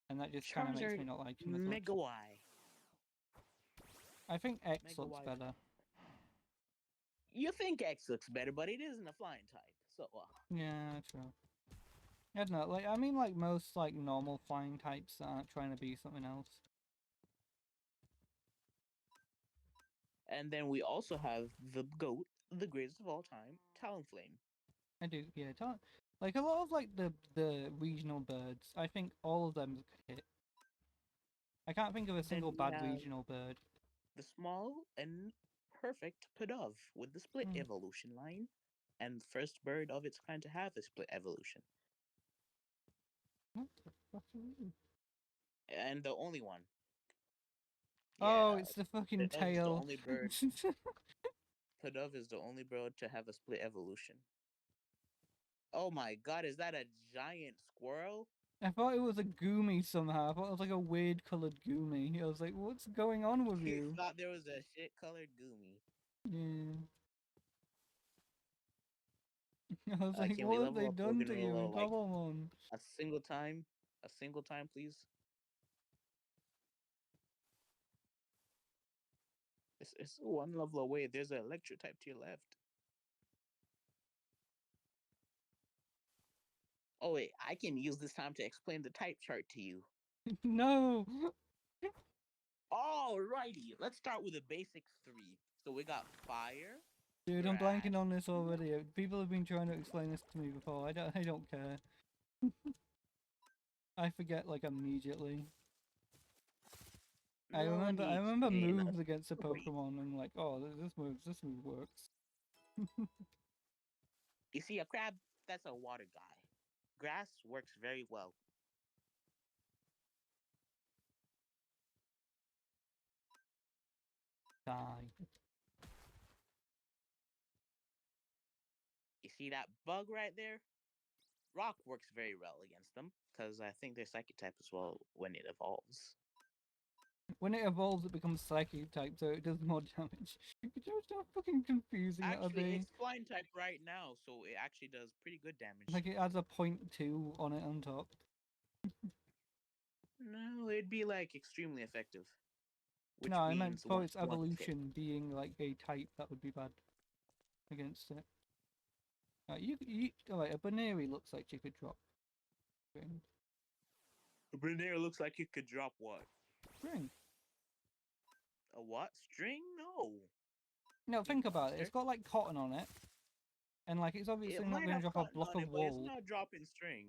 and that just kind of makes Charizard me not like him as much. Mega Y. I think X Mega looks Y. better. You think X looks better, but it isn't a flying type. So Yeah, true. I don't know. Like I mean, like most like normal flying types that aren't trying to be something else. And then we also have the goat, the greatest of all time, Talonflame. I do, yeah. Like a lot of like the regional birds, I think all of them could hit. I can't think of a Then single we bad have regional bird. the small and perfect Pidove with the split Hmm. evolution line, and first bird of its kind to have a split evolution. What the fuck are you? And the only one. Oh, Yeah, it's the fucking Pidove is the tail. only bird. Pidove is the only bird to have a split evolution. Oh my god, is that a giant squirrel? I thought it was a goomy somehow. I thought it was like a weird colored goomy. I was like, what's going on with You you? thought there was a shit colored Goomy. Yeah. I was like, Can we what have they level up done to you in Organrilla like cobblemon? a single time? A single time, please? It's one level away. There's an electric type to your left. Oh wait, I can use this time to explain the type chart to you. No! Alrighty, let's start with the basic three. So we got fire, Dude, I'm grass. blanking on this already. People have been trying to explain this to me before. I don't care. I forget like immediately. I No, let remember me I remember explain. moves against a Three. Pokemon and like, oh, this move works. You see, a crab, that's a water guy. Grass works very well. Die. You see that bug right there? Rock works very well against them, because I think they're psychic type as well when it evolves. When it evolves, it becomes Psychic type, so it does more damage. You know how fucking confusing that would Actually, be? it's flying type right now, so it actually does pretty good damage. Like it adds a .2 on it on top. No, it'd be like extremely effective. Which No, I meant means for one its one hit. evolution being like a type, that would be bad against it. Alright, a Baneri looks like you could drop string. Brunner looks like it could drop what? String. A what? String? No. No, You think about it. monster. It's got like cotton on it, and like it's It obviously not might going to have drop a cotton block on of it, but it's wool. not dropping string.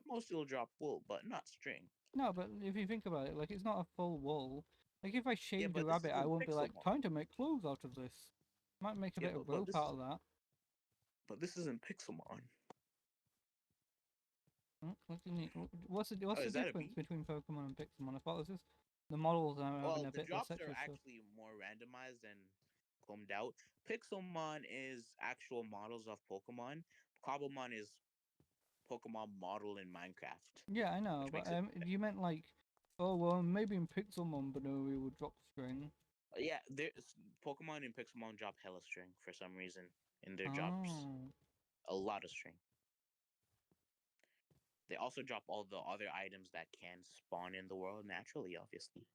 Most will drop wool, but not string. No, but if you think about it, like it's not a full wool. Like if I Yeah, shaved a but this rabbit, I isn't wouldn't be like, Pixelmon. time to make clothes out of this. Might make a Yeah, bit of but rope this out of that. but this isn't Pixelmon. What do you mean? What's Oh, the is that a difference bee? between Pokemon and Pixelmon? I thought it was just the models are having Well, a the bit drops etc. are stuff. actually more randomized and combed out. Pixelmon is actual models of Pokemon. Cobblemon is Pokemon model in Minecraft, Yeah, I know, which but makes it. you meant like, oh well, maybe in Pixelmon, but no, we would drop string. Yeah, there's Pokemon and Pixelmon drop hella string for some reason in their drops. Oh, A lot of string. They also drop all the other items that can spawn in the world naturally, obviously.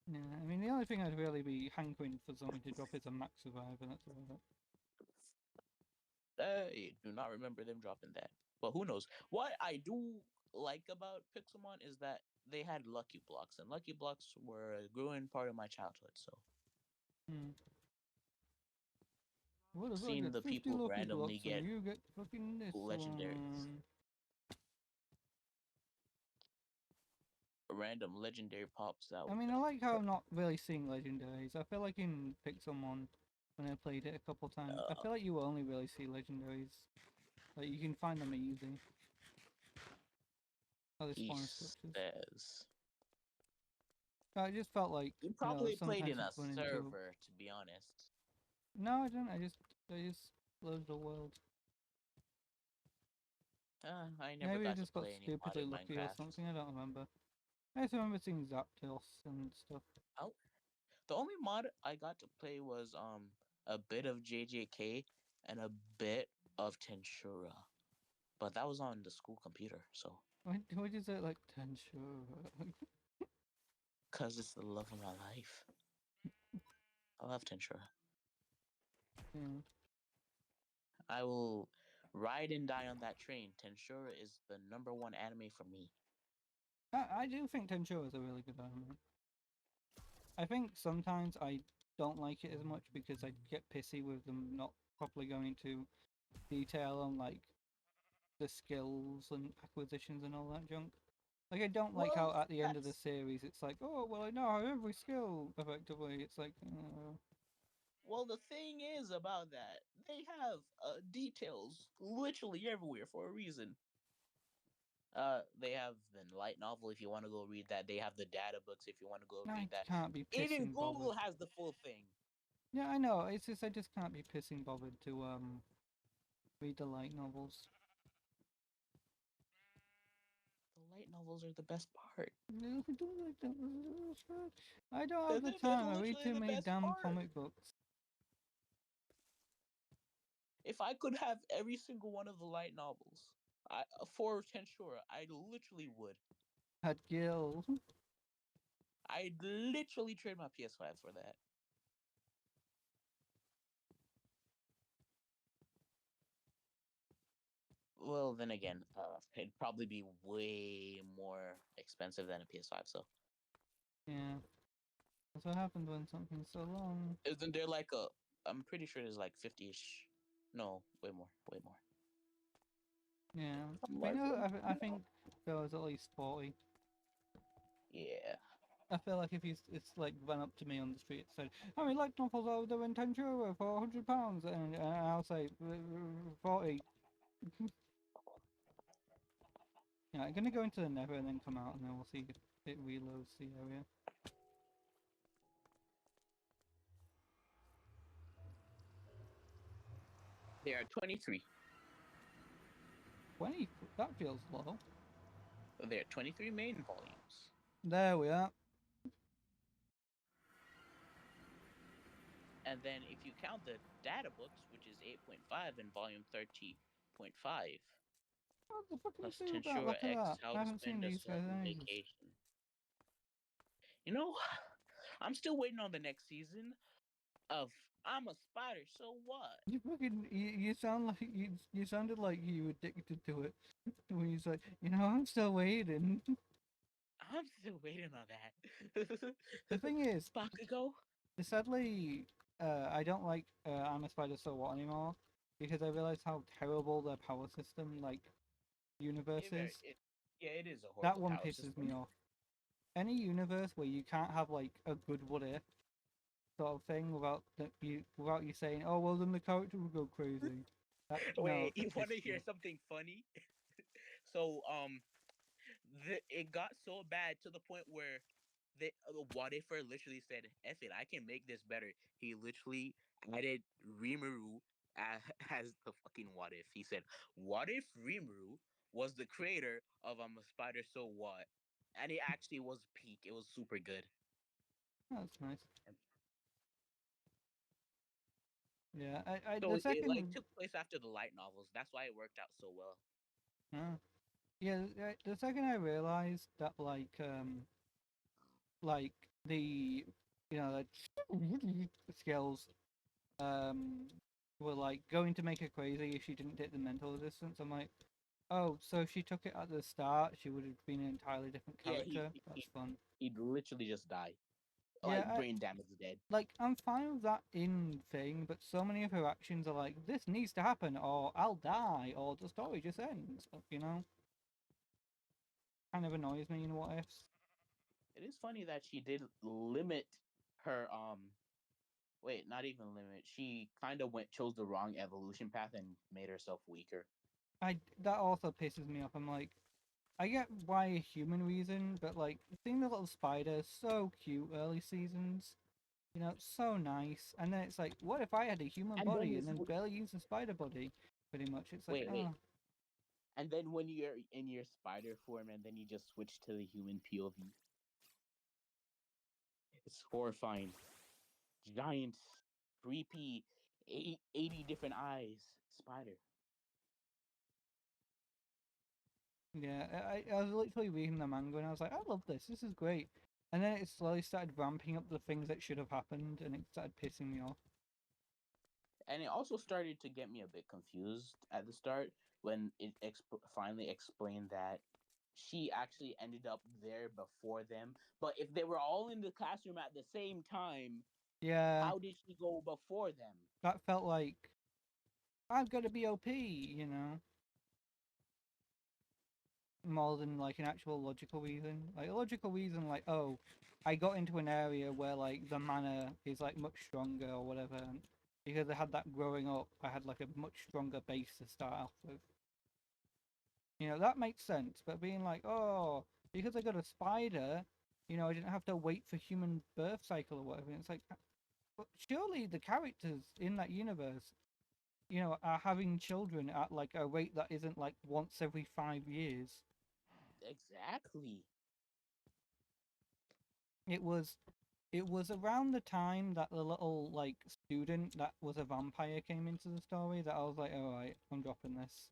yeah. I mean, the only thing I'd really be hankering for something to drop is a Max Survivor. That's about it. I do not remember them dropping that. But who knows? What I do like about Pixelmon is that they had Lucky Blocks, and Lucky Blocks were a growing part of my childhood. So Hmm. What if I seeing get the 50 people lucky randomly blocks and get you get fucking this legendaries, one? random legendary pops out. I mean, I like how I'm not really seeing legendaries. I feel like in Pixelmon, when I played it a couple times, I feel like you only really see legendaries. Like you can find them easy. Oh, they He spawn structures. says I just felt like, you you know, probably played sometimes in you'd a run into. server, to be honest. No, I don't. I just loved the world. I never Maybe I got to just got play any stupidly modded lucky or Minecraft. something. I don't remember. I just remember seeing Zapdos and stuff. Oh, the only mod I got to play was a bit of JJK and a bit of Tensura, but that was on the school computer. So, Why is it like Tensura? cause it's the love of my life. I love Tensura. Yeah. I will ride and die on that train. Tensura is the #1 anime for me. I do think Tensura is a really good anime. I think sometimes I don't like it as much because I get pissy with them not properly going into detail on like the skills and acquisitions and all that junk. Like I don't like how Well, at the end of the that's series it's like, oh well, I know every skill effectively. It's like, well. The thing is about that, they have details literally everywhere for a reason. They have the light novel if you want to go read that. They have the data books if you want to go read I that. can't be Even pissing bothered. Google has the full thing. Yeah, I know. It's just I just can't be pissing bothered to read the light novels. The light novels are the best part. No, I don't like them. I don't They're, have the they're time. I read literally too the many best damn part. comic books. If I could have every single one of the light novels, for Tensura, I literally would. Had Gil. I'd literally trade my PS5 for that. Well, then again, it'd probably be way more expensive than a PS5. So, Yeah, that's what happens when something's so long. isn't there like a? I'm pretty sure there's like 50ish. No, way more, way more. Yeah, but you Like, know, I think there was at least 40. yeah. I feel like if it's like ran up to me on the street and said, "How many light novels are there in Tenjuro for £100?" and I'll say 40. Yeah, I'm gonna go into the Nether and then come out, and then we'll see if it reloads the area. There are 23. 20. That feels low. There are 23 main volumes. There we are. And then if you count the data books, which is 8.5 and volume 30.5, What the fucking plus see with that? Tensura Look at X, that. How I to haven't seen Spend a these guys Sudden in ages. Vacation. You know, I'm still waiting on the next season of I'm a Spider, so what? You fucking you sound like you sounded like you addicted to it when you said, I'm still waiting. I'm still waiting on that. The thing is, Bakugo? sadly, I don't like I'm a Spider So What anymore because I realized how terrible their power system, like, universe is. Yeah, it is a That horrible one power pisses system. me off. Any universe where you can't have like a good what if sort of thing without you saying, oh well, then the character will go crazy. No, Wait, you that want to pisses me hear off. something funny? So, it got so bad to the point where the what ifer literally said, "F it, I can make this better." He literally added Rimuru as the fucking what if. He said, "What if Rimuru was the creator of I'm a Spider, so what?" And it actually was peak. It was super good. That's nice. Yeah, So the it like second took place after the light novels. That's why it worked out so well. uh, yeah, the second I realized that like the the skills um were like going to make her crazy if she didn't hit the mental resistance. I'm like, oh, so if she took it at the start, she would have been an entirely different Yeah, character. That's fun. he'd literally just die, Yeah, like brain damage, dead. like I'm fine with that in thing, but so many of her actions are like, this needs to happen, or I'll die, or the story just ends. Kind of annoys me in what ifs. It is funny that she did limit her wait, not even limit. She kind of chose the wrong evolution path and made herself weaker. That also pisses me off. I'm like, I get why a human reason, but like seeing the little spider, so cute early seasons, so nice. And then it's like, what if I had a human And then body this and then barely use a spider body? Pretty much, it's like, wait. oh, And then when you're in your spider form and then you just switch to the human POV. It's horrifying. Giant, creepy, 80 different eyes spider. yeah. I was literally reading the manga and I was like, I love this. This is great. And then it slowly started ramping up the things that should have happened, and it started pissing me off. And it also started to get me a bit confused at the start when it finally explained that she actually ended up there before them. But if they were all in the classroom at the same time, Yeah, how did she go before them? that felt like I've got to be OP, you know, more than like an actual logical reason. Like a logical reason, like oh, I got into an area where like the mana is like much stronger or whatever. And because I had that growing up, I had like a much stronger base to start off with. You know, that makes sense. But being like, oh, because I got a spider, you know, I didn't have to wait for human birth cycle or whatever. It's like, but surely the characters in that universe, you know, are having children at like a rate that isn't like once every 5 years. Exactly. It was it was around the time that the little like student that was a vampire came into the story that I was like, all right, I'm dropping this.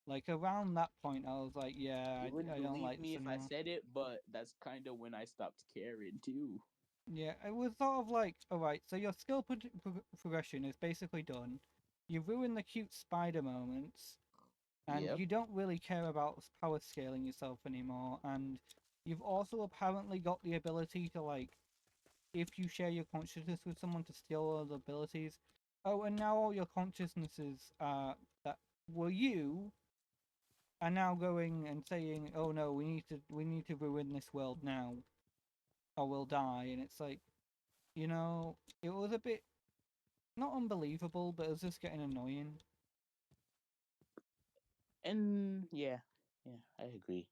Like around that point, I was like, yeah, You wouldn't I don't believe like me this if I anymore. said it, but that's kind of when I stopped caring too. Yeah, it was sort of like, all right, so your skill progression is basically done. You've ruined the cute spider moments, and Yep. you don't really care about power scaling yourself anymore. And you've also apparently got the ability to like, if you share your consciousness with someone, to steal all the abilities. Oh, and now all your consciousnesses that were you are now going and saying, "Oh no, we need to ruin this world now, or we'll die." And it's like, you know, it was a bit not unbelievable, but it was just getting annoying. And yeah, I agree.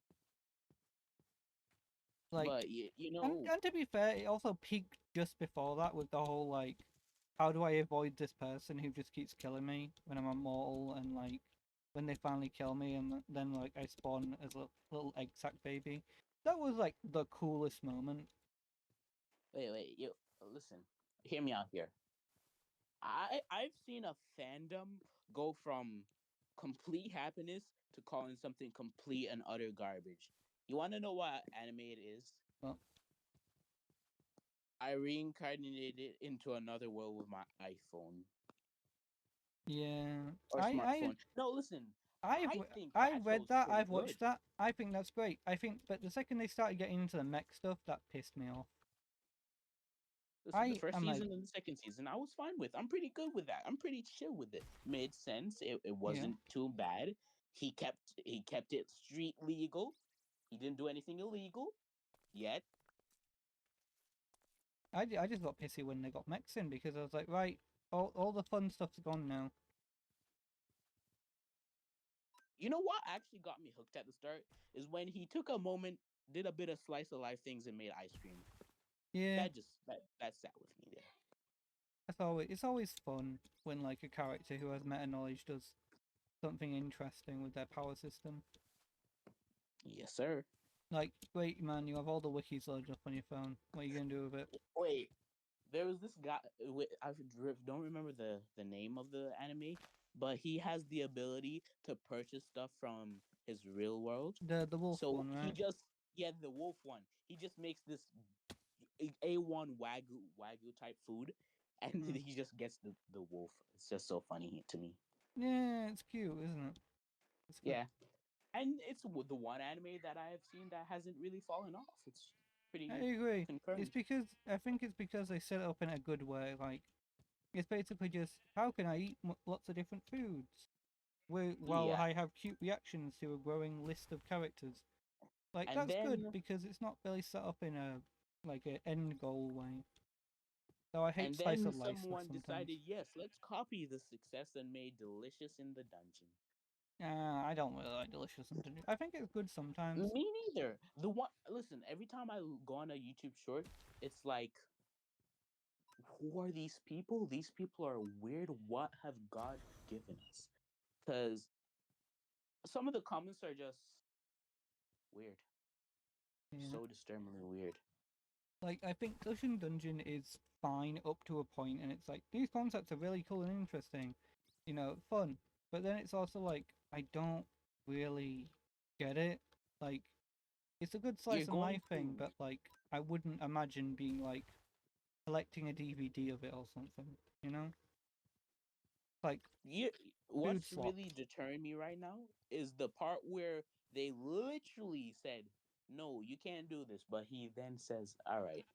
Like, But you know, and to be fair, it also peaked just before that with the whole like, how do I avoid this person who just keeps killing me when I'm immortal, and like when they finally kill me, and then like I spawn as a little egg sac baby. That was like the coolest moment. wait, you listen. Hear me out here. I've seen a fandom go from complete happiness to calling something complete and utter garbage. You want to know what anime it is? Well, I reincarnated into another world with my iPhone yeah, or smartphone. No, listen. I've I think I that read show's that. pretty I've good. watched that. I think that's great. I think, but the second they started getting into the mech stuff, that pissed me off. Listen, the I first am a season and the second season, I was fine with. I'm pretty good with that. I'm pretty chill with it. Made sense. It yeah. wasn't too bad. He kept it street legal. He didn't do anything illegal yet. I just got pissy when they got mechs in because I was like, right, all the fun stuff's gone now. You know what actually got me hooked at the start is when he took a moment, did a bit of slice of life things, and made ice cream. Yeah, That sat with me there. it's always fun when like a character who has meta knowledge does something interesting with their power system. Yes, sir. Like, great man, you have all the wikis loaded up on your phone. What are you gonna do with it? Wait, there was this guy. Don't remember the name of the anime, but he has the ability to purchase stuff from his real world. The wolf So one, he right? just the wolf one. He just makes this A1 wagyu type food, and Hmm. he just gets the wolf. It's just so funny to me. Yeah, it's cute, isn't it? It's good. Yeah, and it's the one anime that I have seen that hasn't really fallen off. It's I pretty agree. It's concurrent. because I think it's because they set it up in a good way. Like, it's basically just how can I eat lots of different foods while Yeah, I have cute reactions to a growing list of characters. Like and that's good then because it's not really set up in a like an end goal way. Though I hate and slice then of life stuff someone sometimes. decided, yes, let's copy the success and made Delicious in the Dungeon. I don't really like delicious sometimes. I think it's good sometimes. Me neither. The one, listen, every time I go on a YouTube short, it's like, who are these people? These people are weird. What have God given us? Because some of the comments are just weird, Yeah. so disturbingly weird. Like I think Ocean Dungeon is fine up to a point, and it's like these concepts are really cool and interesting, you know, fun. But then it's also like I don't really get it. Like it's a good You're slice of going life thing, to, but like I wouldn't imagine being like collecting a DVD of it or something. You know, like you. food What's swap. really deterring me right now is the part where they literally no, you can't do this. But he then says, all right,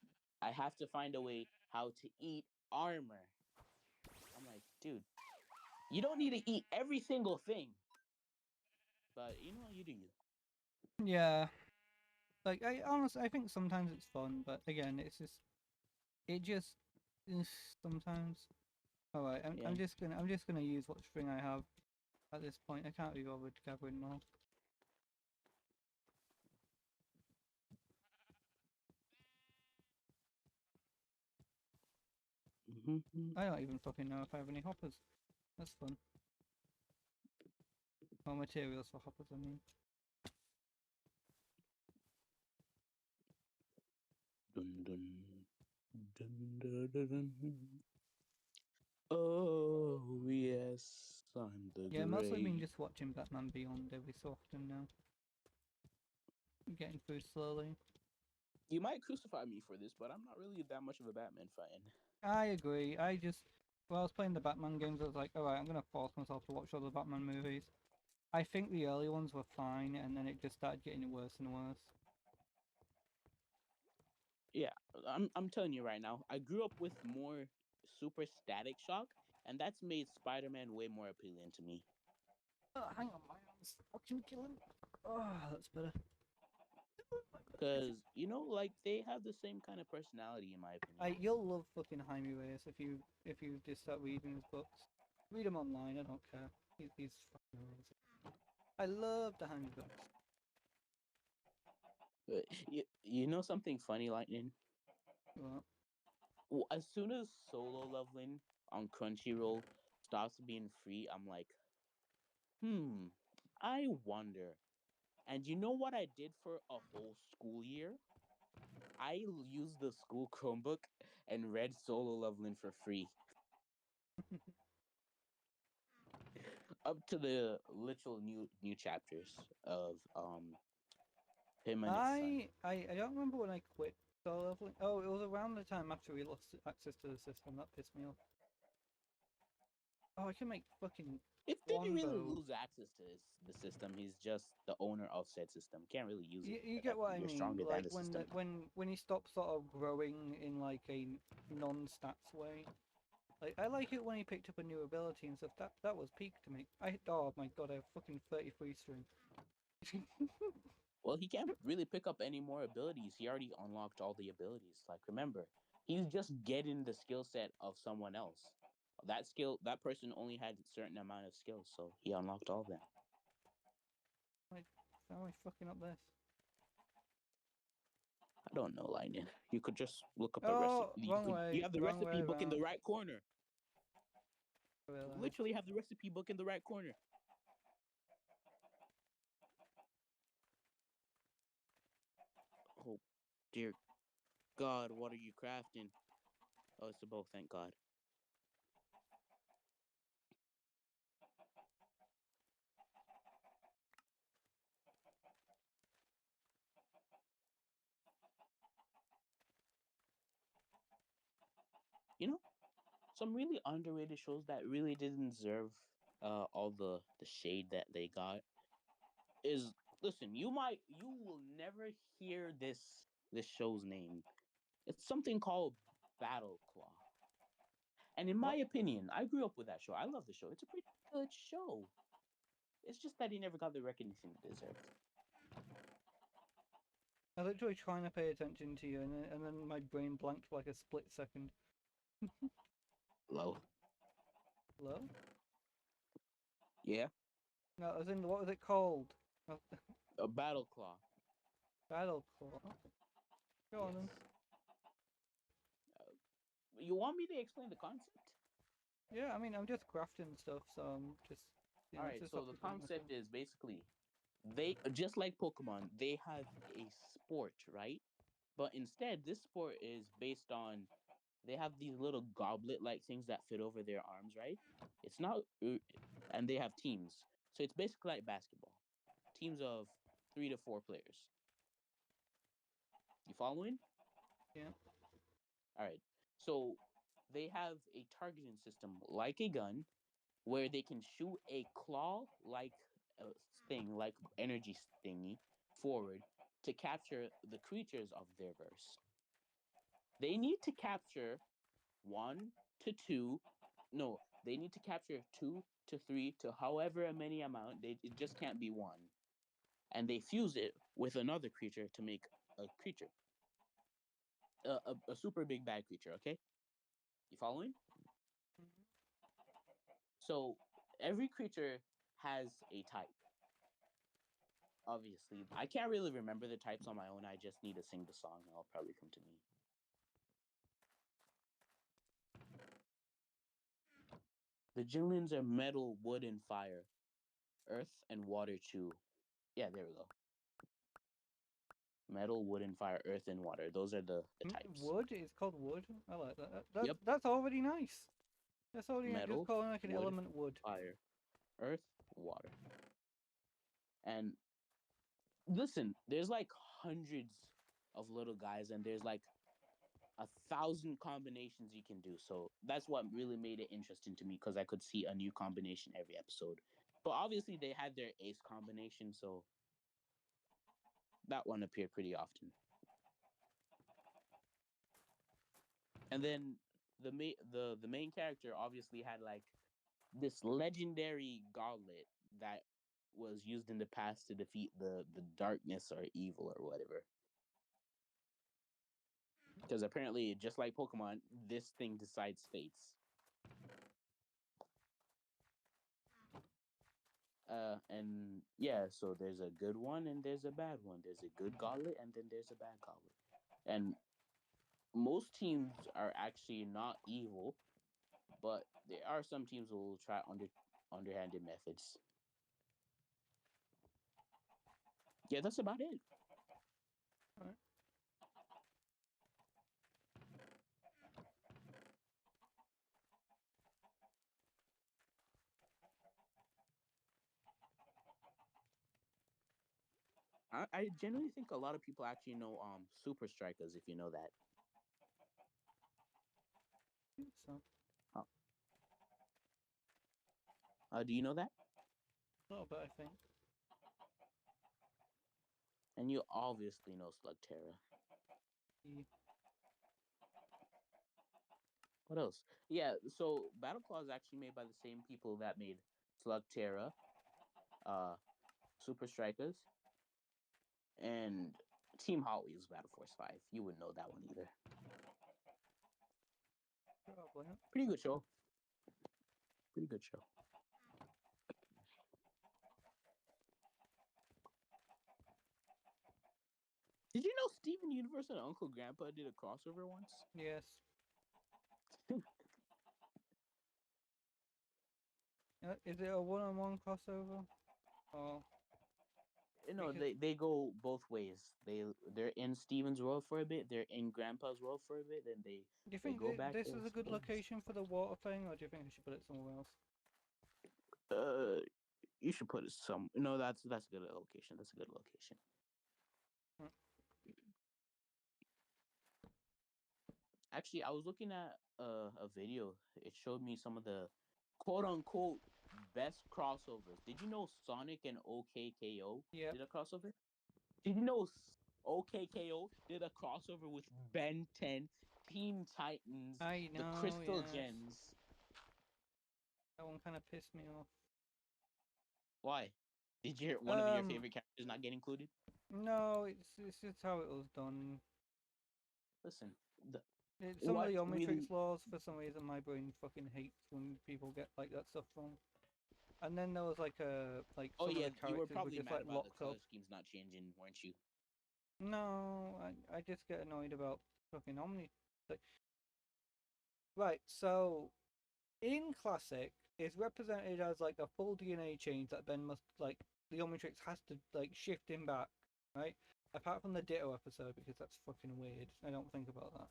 I have to find a way how to eat armor. I'm like, dude, you don't need to eat every single thing. But you know what? You do you. Yeah. Like I honestly, I think sometimes it's fun, but again, it just is sometimes. All right, Yeah. I'm just gonna use what string I have at this point. I can't be bothered gathering more. Mm-hmm. I don't even fucking know if I have any hoppers. That's fun. Or materials for hoppers, I mean. Dun, dun, dun, dun, dun, dun. Oh yes, I'm the Yeah, mostly been great. just watching Batman Beyond every so often now. Getting through slowly. You might crucify me for this, but I'm not really that much of a Batman fan. I agree. When I was playing the Batman games, I was like, alright, I'm gonna force myself to watch all the Batman movies. I think the early ones were fine, and then it just started getting worse and worse. Yeah, I'm telling you right now, I grew up with more super static shock, and that's made Spider-Man way more appealing to me. Oh, hang on, my arm's fucking killing. Oh, that's better. Cause you know, like they have the same kind of personality, in my opinion. You'll love fucking Jaime Reyes if you just start reading his books. Read them online. I don't care. He's fucking amazing. I love the Jaime books. You know something funny, Lightning? What? As soon as solo leveling on Crunchyroll stops being free, I'm like, I wonder. And you know what I did for a whole school year? I used the school Chromebook and read solo leveling for free up to the literal new chapters of him and his son. I don't remember when I quit solo leveling. Oh, it was around the time after we lost access to the system. That pissed me off. Oh, I can make fucking It didn't really longbow. lose access to the system. He's just the owner of said system. Can't really use it. You get what I You're mean? stronger than Like the system. when he stops sort of growing in like a non-stats way. Like I like it when he picked up a new ability and stuff. That was peak to me. Oh my god, I have fucking 33 string. Well, he can't really pick up any more abilities. He already unlocked all the abilities. Like, remember, he's just getting the skill set of someone else. That person only had a certain amount of skills, so he unlocked all of them. Like, how am I fucking up this? I don't know, Lightning. You could just look up a recipe. Oh, wrong You way, have the wrong recipe way book in the around. right corner. I You realised. literally have the recipe book in the right corner. Oh, dear God, what are you crafting? Oh, it's a bow, thank God. You know, some really underrated shows that really didn't deserve all the shade that they got is, listen, you will never hear this show's name. It's something called Battle Claw. And in my What? opinion, I grew up with that show. I love the show. It's a pretty good show. It's just that he never got the recognition it deserved. I was literally trying to pay attention to you, and then my brain blanked for like a split second. Low. Hello? Yeah. No, as in, what was it called? Oh, A Battle Claw. Battle Claw. Go on Yes. then. You want me to explain the concept? Yeah, I mean, I'm just crafting stuff, so I'm just, All it's right. just So the occupied myself. concept is basically they just like Pokemon, they have a sport, right? But instead, this sport is based on they have these little goblet-like things that fit over their arms, right? It's not, and they have teams. So it's basically like basketball, teams of 3 to 4 players. You following? Yeah. All right. So they have a targeting system like a gun where they can shoot a claw like thing, like energy thingy, forward to to capture the creatures of their verse. They need to capture 1 to 2. No, they need to capture 2 to 3 to however many amount. It just can't be one. And they fuse it with another creature to make a creature, a super big bad creature. Okay, you following? Mhm. So every creature has a type. Obviously, I can't really remember the types on my own. I just need to sing the song, and it'll probably come to me. The Jinlins are metal, wood, and fire, earth, and water too. Yeah, there we go. Metal, wood, and fire, earth, and water. Those are the types. Wood? It's called wood. I like that. That's Yep. that's already nice. That's already nice. Just Metal, calling like an wood, element wood. fire, earth, water. And listen, there's like hundreds of little guys, and there's like 1,000 combinations you can do. So that's what really made it interesting to me because I could see a new combination every episode. But obviously, they had their ace combination, so that one appeared pretty often. And then the main character obviously had like this legendary gauntlet that was used in the past to defeat the darkness or evil or whatever. Because apparently, just like Pokemon, this thing decides fates. And yeah, so there's a good one and there's a bad one. There's a good gauntlet and then there's a bad gauntlet. And most teams are actually not evil, but there are some teams who will try underhanded methods. Yeah, that's about it. Alright. I genuinely think a lot of people actually know Super Strikers, if you know that. So, Do you know that? a little bit, I think. And you obviously know Slugterra. Yeah. What else? Yeah, so Battle Claw is actually made by the same people that made Slugterra, uh, Super Strikers, and Team Hot Wheels Battle Force 5. You wouldn't know that one either. Probably not. Pretty good show. Pretty good show. Did you know Steven Universe and Uncle Grandpa did a crossover once? Yes. Is it a one-on-one crossover? Or No, because they go both ways. They're in Steven's world for a bit. They're in Grandpa's world for a bit. Then do you they think go back. this It's is a good crazy. location for the water thing, or do you think I should put it somewhere else? You should put it some. No, that's a good location. That's a good location. Hmm. Actually, I was looking at a video. It showed me some of the quote unquote best crossovers. Did you know Sonic and OKKO Yep. did a crossover? Did you know OKKO did a crossover with Ben 10, Teen Titans, I the know, Crystal yes. Gems? That one kind of pissed me off. Why? Did one of your favorite characters not get included? No, it's just how it was done. Listen, Some of what the Omnitrix really? laws, for some reason, my brain fucking hates when people get like that stuff wrong. And then there was like Oh some of yeah, the you were characters were probably just mad like about the locked color up. schemes not changing, weren't you? No, I just get annoyed about fucking Omni. Right, so in Classic, it's represented as like a full DNA change that Ben must like the Omnitrix has to like shift him back, right? Apart from the Ditto episode because that's fucking weird. I don't think about that.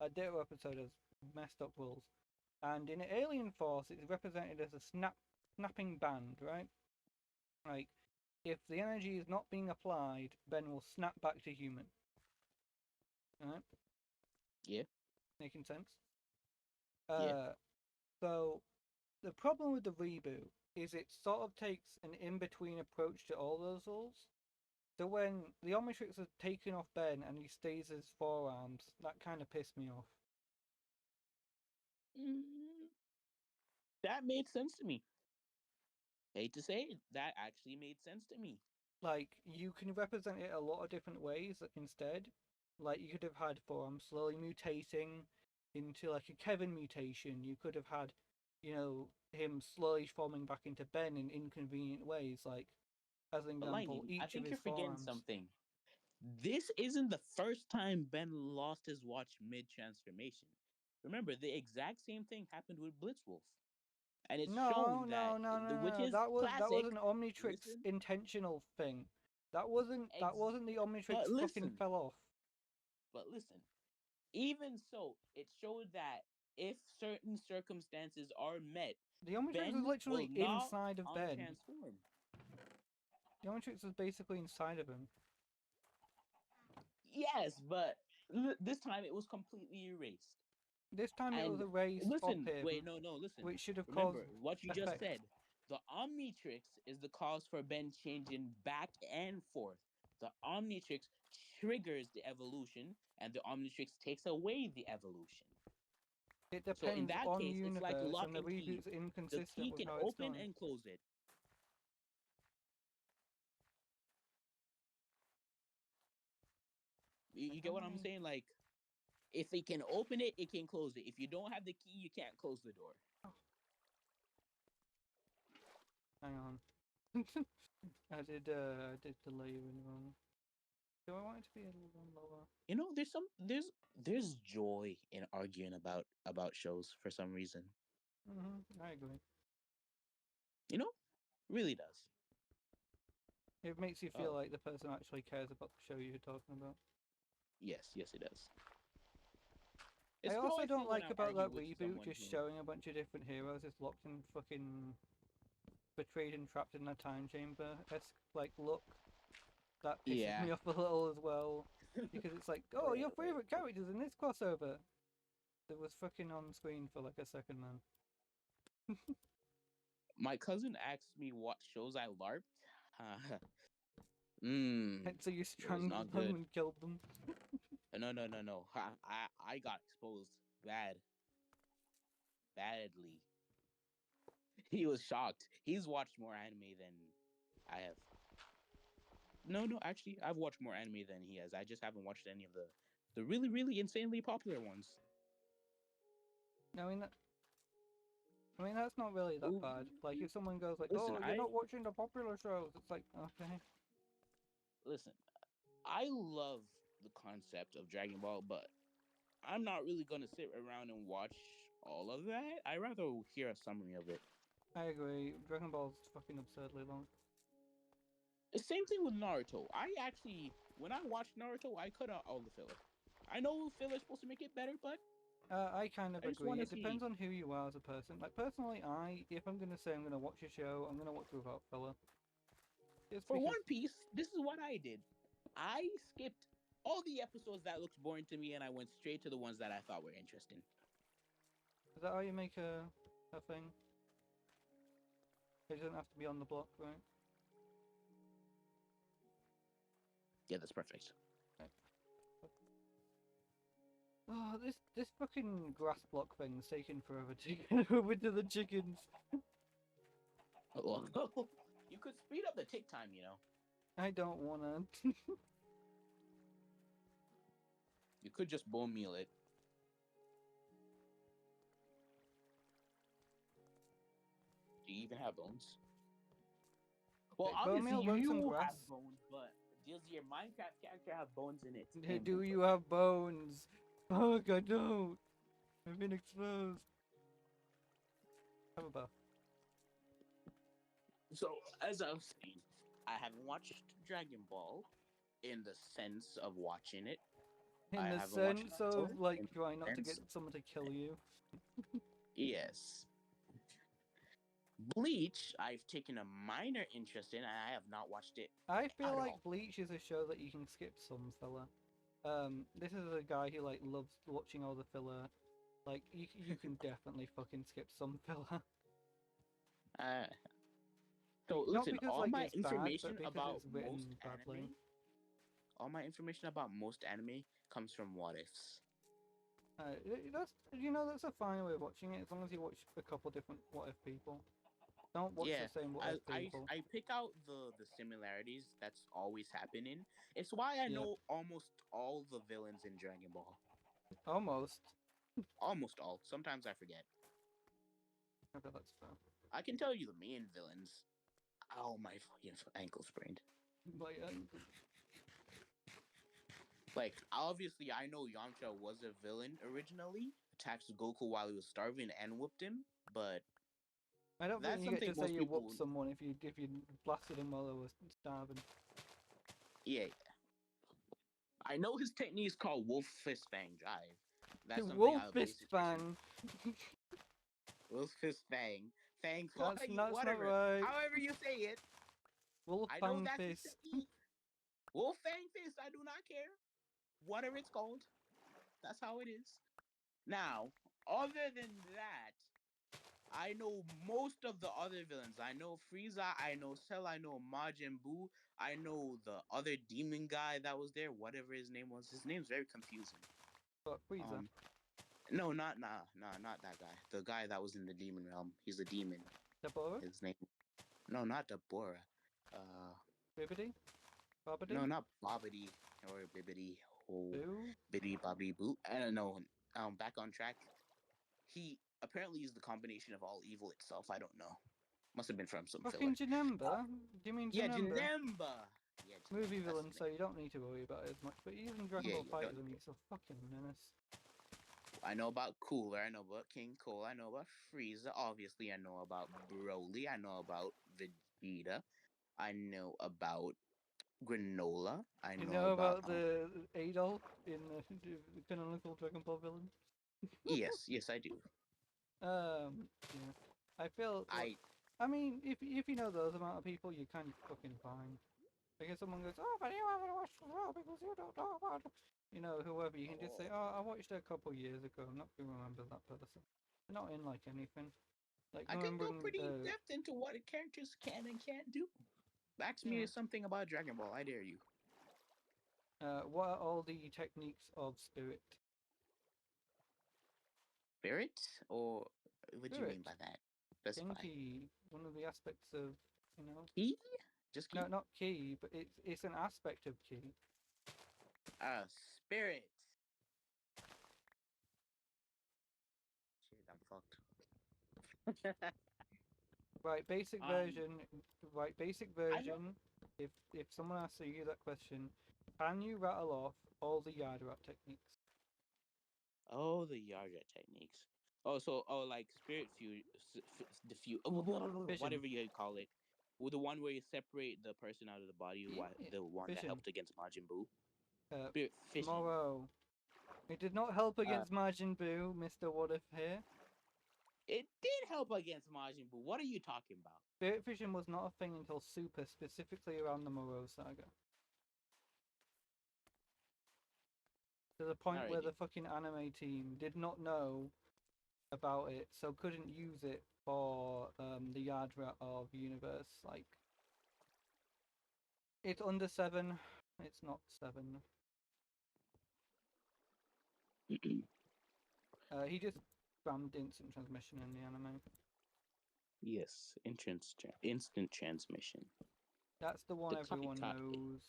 A Ditto episode has messed up rules, and in Alien Force, it's represented as a snapping band, right? Like if the energy is not being applied, Ben will snap back to human. Right? Yeah. Making sense? Yeah. So the problem with the reboot is it sort of takes an in-between approach to all those rules. So when the Omnitrix has taken off Ben and he stays his forearms, that kind of pissed me off. That made sense to me. Hate to say it, that actually made sense to me. Like, you can represent it a lot of different ways instead. Like, you could have had forearms slowly mutating into like a Kevin mutation. You could have had, him slowly forming back into Ben in inconvenient ways. Like, as an But example, Lightning, I each of think his you're forgetting forearms. something. This isn't the first time Ben lost his watch mid transformation. Remember, the exact same thing happened with Blitzwolf. And it's No, shown that, no, no, no, which no. is That was classic. an Omnitrix Listen, intentional thing. That wasn't the Omnitrix but fucking listen, fell off. but listen. Even so, it showed that if certain circumstances are met, The Omnitrix is Ben will literally not inside of Ben. untransform. The Omnitrix is basically inside of him. Yes, but this time it was completely erased. This time it was And erased off listen, him, wait, no, listen. which should have caused Remember what you just effect. said. The Omnitrix is the cause for Ben changing back and forth. The Omnitrix triggers the evolution, and the Omnitrix takes away the evolution. It So in depends that on the case, it's like universe, lock and the and key. reboot's The inconsistent key with can how it's open done. and close it. You get what I'm saying? Like, if it can open it, it can close it. If you don't have the key, you can't close the door. Hang on. I did delay you in wrong. Do I want it to be a little lower? You know, there's joy in arguing about shows for some reason. I agree. You know, really does. It makes you feel like the person actually cares about the show you're talking about. Yes, it does. I It's how also don't feel when like I about argue that with reboot someone just who- showing a bunch of different heroes just locked in fucking betrayed and trapped in a time chamber like look. That pisses Yeah. me off a little as well. Because it's like, oh, your favourite characters in this crossover that was fucking on screen for like a second, man. My cousin asked me what shows I LARPed. So you it was strangled not them good. and killed them. No. I got exposed badly. He was shocked. He's watched more anime than I have. No, actually, I've watched more anime than he has. I just haven't watched any of the really, really insanely popular ones. I mean, that's not really that Ooh. bad. Like, if someone goes like, Listen, "Oh, you're not watching the popular shows," it's like, okay. Listen, I love the concept of Dragon Ball, but I'm not really gonna sit around and watch all of that. I rather hear a summary of it. I agree. Dragon Ball's fucking absurdly long. The same thing with Naruto. When I watched Naruto, I cut out all the filler. I know filler's supposed to make it better, but I kind of I just agree. wanna It depends see. on who you are as a person. Like, personally, if I'm gonna say I'm gonna watch a show, I'm gonna watch it without filler. Just For because. One Piece, this is what I did. I skipped all the episodes that looked boring to me, and I went straight to the ones that I thought were interesting. Is that how you make a thing? It doesn't have to be on the block, right? Yeah, that's perfect. Oh, this fucking grass block thing's taking forever to get over to the chickens. Well, you could speed up the tick time, you know. I don't wanna. You could just bone meal it. Do you even have bones? Well, Wait, bone obviously meal works on you grass? have bones, but does your Minecraft character have bones in it? Do you have bones? Fuck, I don't. I've been exposed. Have a buff. So, as I was saying, I haven't watched Dragon Ball in the sense of watching it. In I the haven't watched sense Naruto of, like, in trying not to get sense- someone to kill you. Yes. Bleach, I've taken a minor interest in, and I have not watched it. I feel at like all. Bleach is a show that you can skip some filler. This is a guy who, like, loves watching all the filler. Like, you can definitely fucking skip some filler. So Not listen, because, all like, my it's bad, information but because about it's written most badly. anime All my information about most anime comes from what ifs. That's a fine way of watching it as long as you watch a couple different what if people. Don't watch Yeah, the same what if people. I pick out the similarities that's always happening. It's why I Yeah. know almost all the villains in Dragon Ball. Almost. Almost all. Sometimes I forget. Okay, that's fair. I can tell you the main villains. Oh, my fucking ankle sprained. Like, Like, obviously, I know Yamcha was a villain originally, attacked Goku while he was starving and whooped him, but I don't think that's you get something to say most you people. whooped someone if you blasted them while they were starving. Yeah. I know his technique is called Wolf Fist Fang Drive. That's something Wolf I'll fist base fang. Wolf Fist Fang. Fang That's Fly, not whatever. right. However you say it. Wolf I know fang that's his fist. technique. Wolf Fang Fist, I do not care. Whatever it's called. That's how it is. Now, other than that, I know most of the other villains. I know Frieza, I know Cell, I know Majin Buu, I know the other demon guy that was there, whatever his name was. His name's very confusing. But Frieza. No, not that guy. The guy that was in the demon realm. He's a demon. Deborah? His name. No, not Deborah. Bibbidi? Bobbidi? No, not Bobbity or Bibbity. Oh, Boo? Biddy Bobby Boo. I don't know. Back on track. He apparently is the combination of all evil itself. I don't know. Must have been from some filler. Fucking Janemba? Do you mean Yeah, Janemba? Janemba. Yeah, Movie Janemba, that's villain, his so name. you don't need to worry about it as much. But even Dragon Yeah, Ball you Fighters, don't. and he's a fucking menace. I know about Cooler. I know about King Cole. I know about Frieza. Obviously, I know about Broly. I know about Vegeta. I know about Granola. I You know know about about the Adolf in the canonical Dragon Ball villain? yes, I do. Yeah. I feel like, I I mean, if you know those amount of people, you're kind of fucking fine. Like if someone goes, oh, but you haven't watched the show because you don't know about, whoever, you can just say, oh, I watched it a couple years ago. I'm not gonna remember that person. They're not in like anything. Like I can go remembering, pretty in depth into what characters can and can't do. Ask me yeah. something about Dragon Ball. I dare you. What are all the techniques of spirit? Spirit, or what do you mean Spirit, by that? Specify. Genki, one of the aspects of, Key? Just key? no, not ki, but it's an aspect of ki. Spirit. Shit, I'm fucked. Right, basic um, version. Right, basic I know. version. If someone asks you that question, can you rattle off all the yard rat techniques? Oh, the Yarja techniques. Like spirit diffuse, Fission. whatever you call it. With the one where you separate the person out of the body, Yeah, the one that fission. helped against Majin Buu. Uh, Spirit fission. Moro. It did not help Uh, against Majin Buu, Mr. What If here. it did help against Majin Buu. What are you talking about? Spirit fission was not a thing until Super, specifically around the Moro saga. To the point where Alrighty. the fucking anime team did not know about it, so couldn't use it for the yard rat of universe. Like, it's under 7. It's not 7. He just spammed instant transmission in the anime. Yes, instant transmission. That's the one The everyone Kai knows.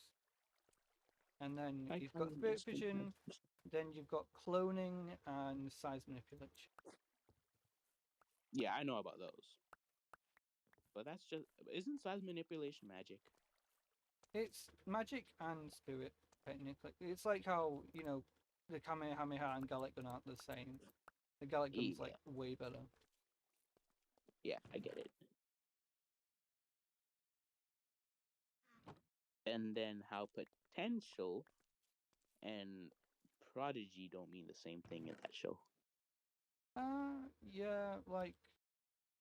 And then Kai you've got Kai spirit instant vision. transmission. Then you've got cloning and size manipulation. Yeah, I know about those. But that's just isn't size manipulation magic? It's magic and spirit, technically. It's like how, the Kamehameha and Gallic Gun aren't the same. The Gallic Gun's, Yeah, like, way better. yeah, I get it. And then how potential and prodigy don't mean the same thing in that show. Yeah, like,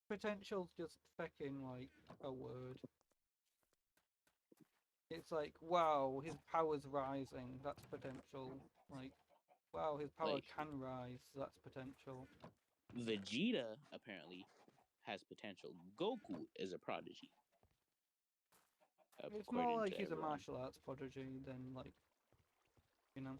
potential's just fucking, like, a word. It's like, wow, his power's rising, that's potential. Like, wow, his power Like can rise, that's potential. Vegeta apparently has potential. Goku is a prodigy, It's more according like to he's a everyone. martial arts prodigy than, like, you know.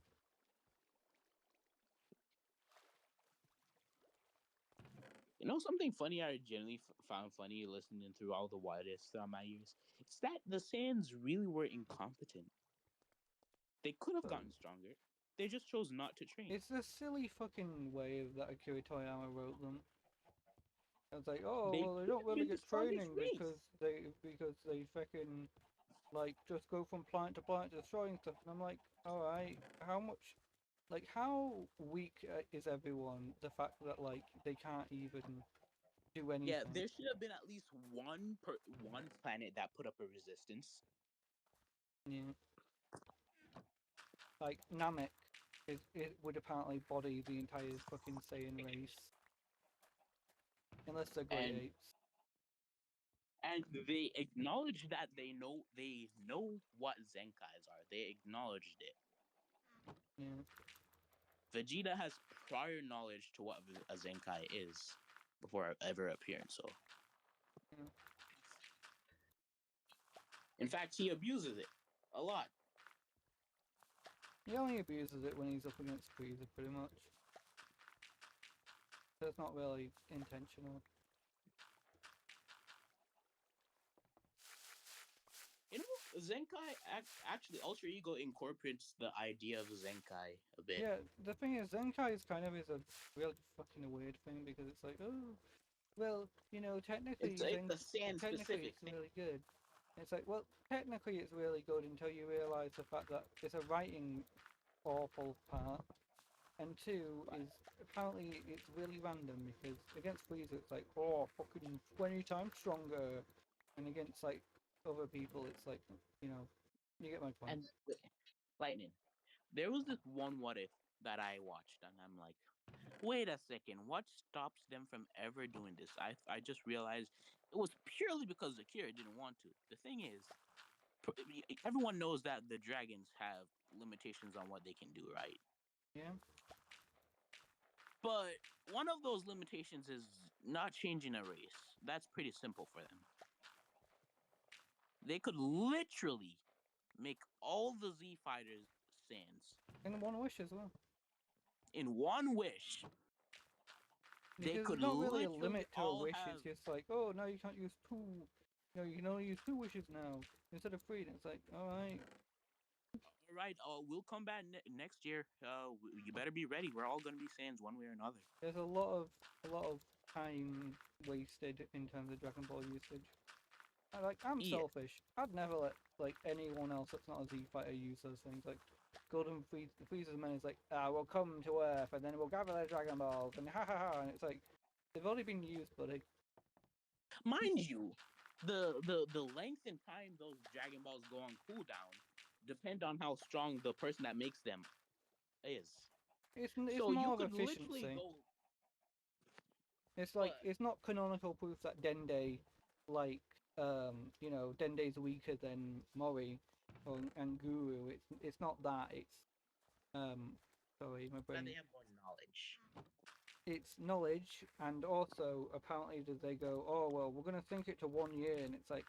You know something funny I generally found funny listening through all the what ifs throughout my years? It's that the Saiyans really were incompetent. They could have gotten stronger. They just chose not to train. It's a silly fucking way that Akira Toriyama wrote them. It's like, oh They well, they could don't have really been the get strongest training race. because they fucking like just go from planet to planet destroying stuff. And I'm like, all right, how much, like, how weak is everyone? The fact that like they can't even do anything. Yeah, there should have been at least one planet that put up a resistance. Yeah. Like Namek, it would apparently body the entire fucking Saiyan race, unless they're great And apes. and they acknowledged that they know what Zenkais are. They acknowledged it. Yeah. Vegeta has prior knowledge to what a Zenkai is before ever appearing. So, Yeah. in fact, he abuses it a lot. He only abuses it when he's up against Frieza, pretty much. So it's not really intentional. You know, Zenkai actually Ultra Ego incorporates the idea of Zenkai a bit. Yeah, the thing is, Zenkai is a really fucking weird thing because it's like, oh, well, you know, technically, It's a Saiyan technically specific it's thing. really good. It's like, well, technically it's really good until you realise the fact that it's a writing awful part, and two is apparently it's really random because against Frieza it's like, oh, fucking 20 times stronger, and against like other people it's like, you know, you get my point. And Lightning. There was this one what if that I watched, and I'm like, wait a second, what stops them from ever doing this? I just realized it was purely because Akira didn't want to. The thing is, everyone knows that the dragons have limitations on what they can do, right? Yeah. But one of those limitations is not changing a race. That's pretty simple for them. They could literally make all the Z fighters Saiyans And one wish as well. in one wish. They Because could there's not really a literally limit to a all wish. have. It's just like, oh, no, you can't use two. No, you can only use 2 wishes now instead of 3. And it's like, all right. All right, we'll come back next year. You better be ready. We're all gonna be Saiyans one way or another. There's a lot of time wasted in terms of Dragon Ball usage. I'm Yeah. selfish. I'd never let like anyone else that's not a Z fighter use those things. Like Golden Frieza's men is like, we'll come to Earth and then we'll gather their Dragon Balls and ha ha ha. And it's like, they've already been used, buddy. Mind you, the length and time those Dragon Balls go on cooldown depend on how strong the person that makes them is. It's So you more of could literally efficiency. go. It's like But it's not canonical proof that Dende, like you know, Dende's weaker than Mori and Guru. It's not that. It's sorry, my that brain. they have more knowledge. It's knowledge, and also apparently did they go, oh well, we're gonna think it to 1 year, and it's like,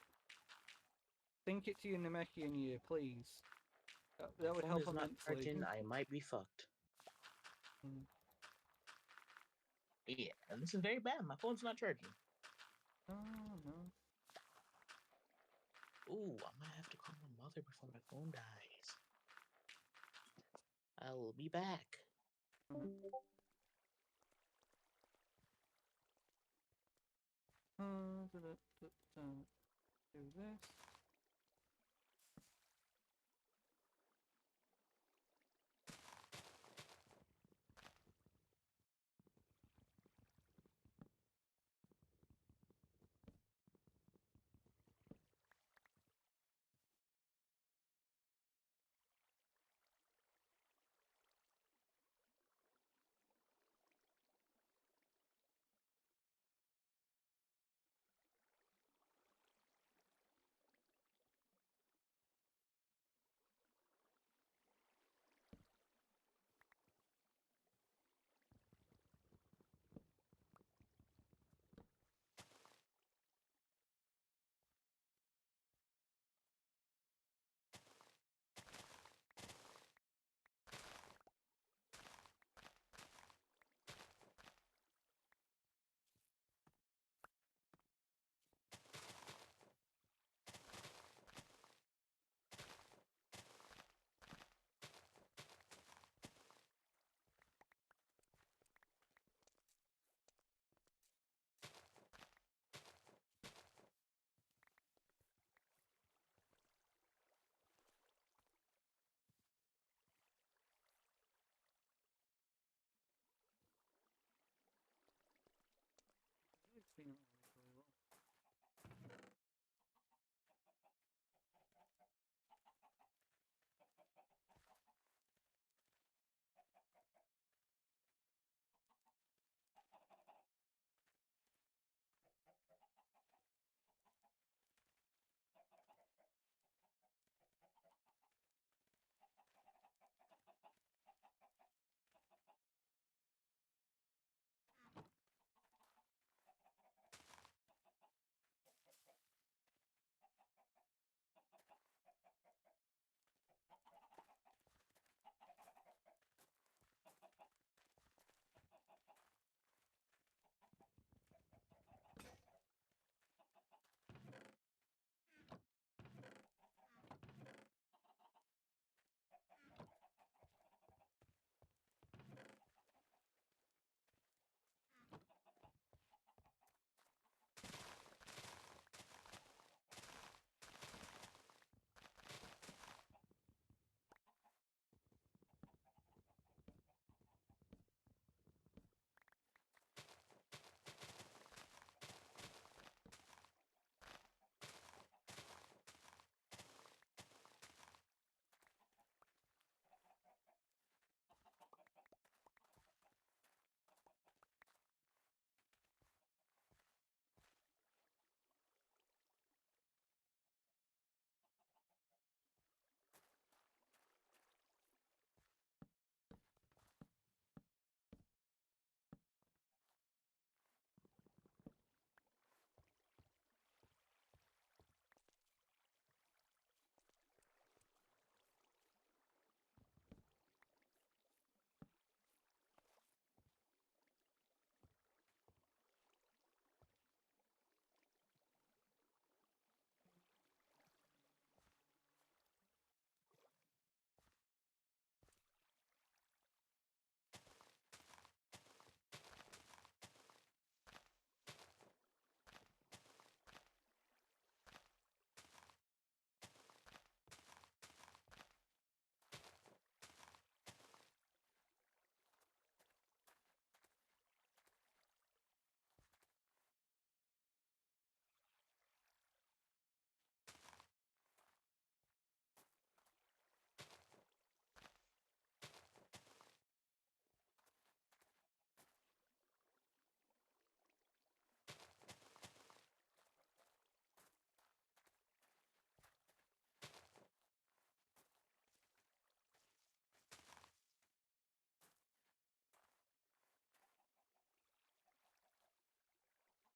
think it to your Namekian year, please. That would help immensely. I might be fucked. Mm. Yeah, and this is very bad. My phone's not charging. Oh no. Ooh, I might have to call my mother before my phone dies. I will be back. Do this.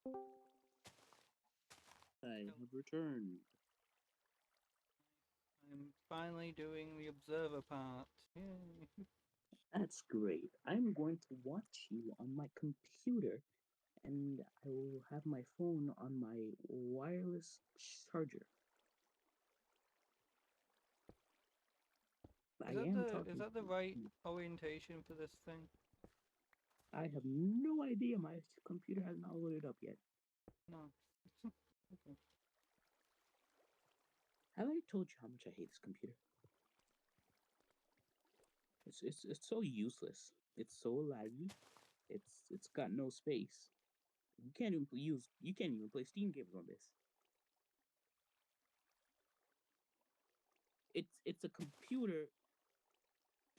I have returned. I'm finally doing the observer part. Yay. That's great. I'm going to watch you on my computer, and I will have my phone on my wireless charger. Is that the right orientation for this thing? I have no idea. My computer has not loaded up yet. No. Okay. Have I told you how much I hate this computer? It's so useless. It's so laggy. It's got no space. You can't even play Steam games on this. It's a computer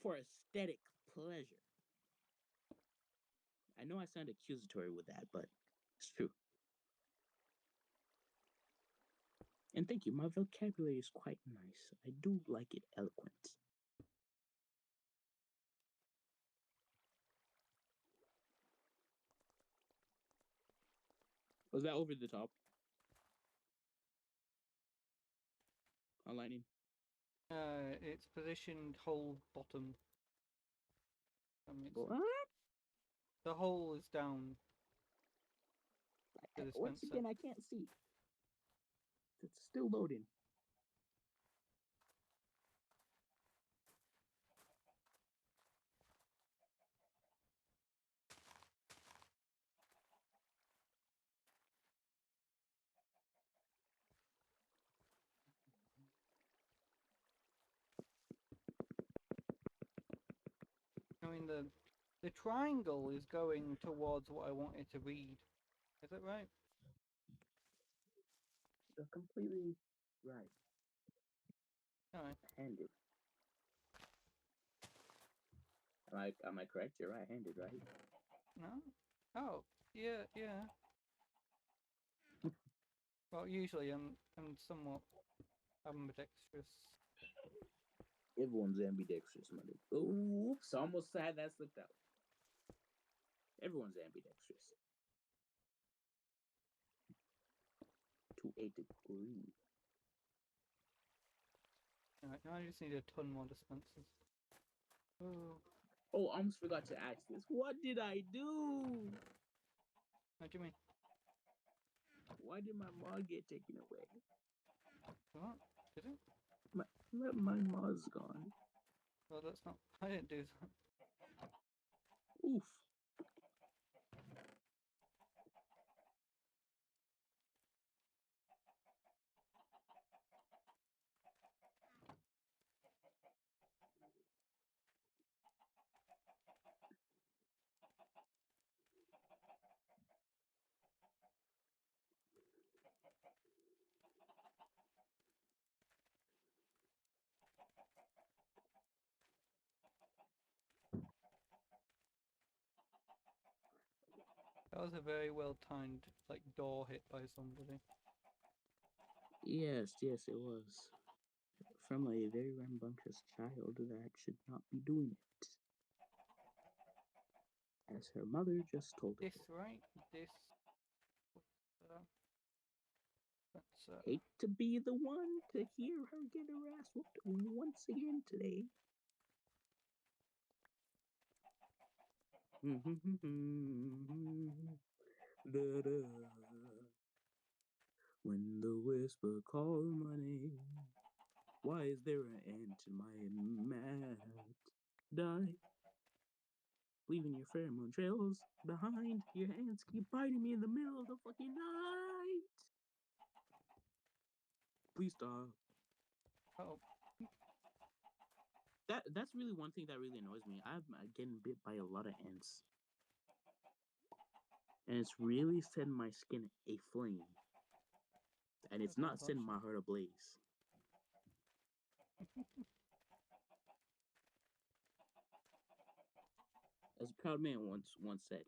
for aesthetic pleasure. I know I sound accusatory with that, but it's true. And thank you, my vocabulary is quite nice. I do like it eloquent. Was that over the top? On Lightning? It's positioned hold bottom. What? The hole is down. The Once dispenser. again, I can't see. It's still loading. I mean, the triangle is going towards what I want it to read. Is that right? You're completely right. Alright. Handed. Am I correct? You're right-handed, right? No? Oh, yeah. Well, usually I'm somewhat ambidextrous. Everyone's ambidextrous, mother. Oops, almost had that slipped out. Everyone's ambidextrous. To a degree. Alright, now I just need a ton more dispensers. Oh, I almost forgot to ask this. What did I do? What do you mean? Why did my mod get taken away? What? Did it? My mod's gone. Well, that's not. I didn't do that. Oof. That was a very well timed, like, door hit by somebody. Yes, it was. From a very rambunctious child that should not be doing it. As her mother just told her. This, right? This. That's. Hate to be the one to hear her get her ass whooped once again today. When the whisper calls my name, why is there an ant in my mat? Die, leaving your pheromone trails behind. Your ants keep biting me in the middle of the fucking night. Please stop. Oh. That's really one thing that really annoys me. I'm getting bit by a lot of ants. And it's really setting my skin aflame. And it's That's not setting my unfortunate. heart ablaze. As a proud man once said,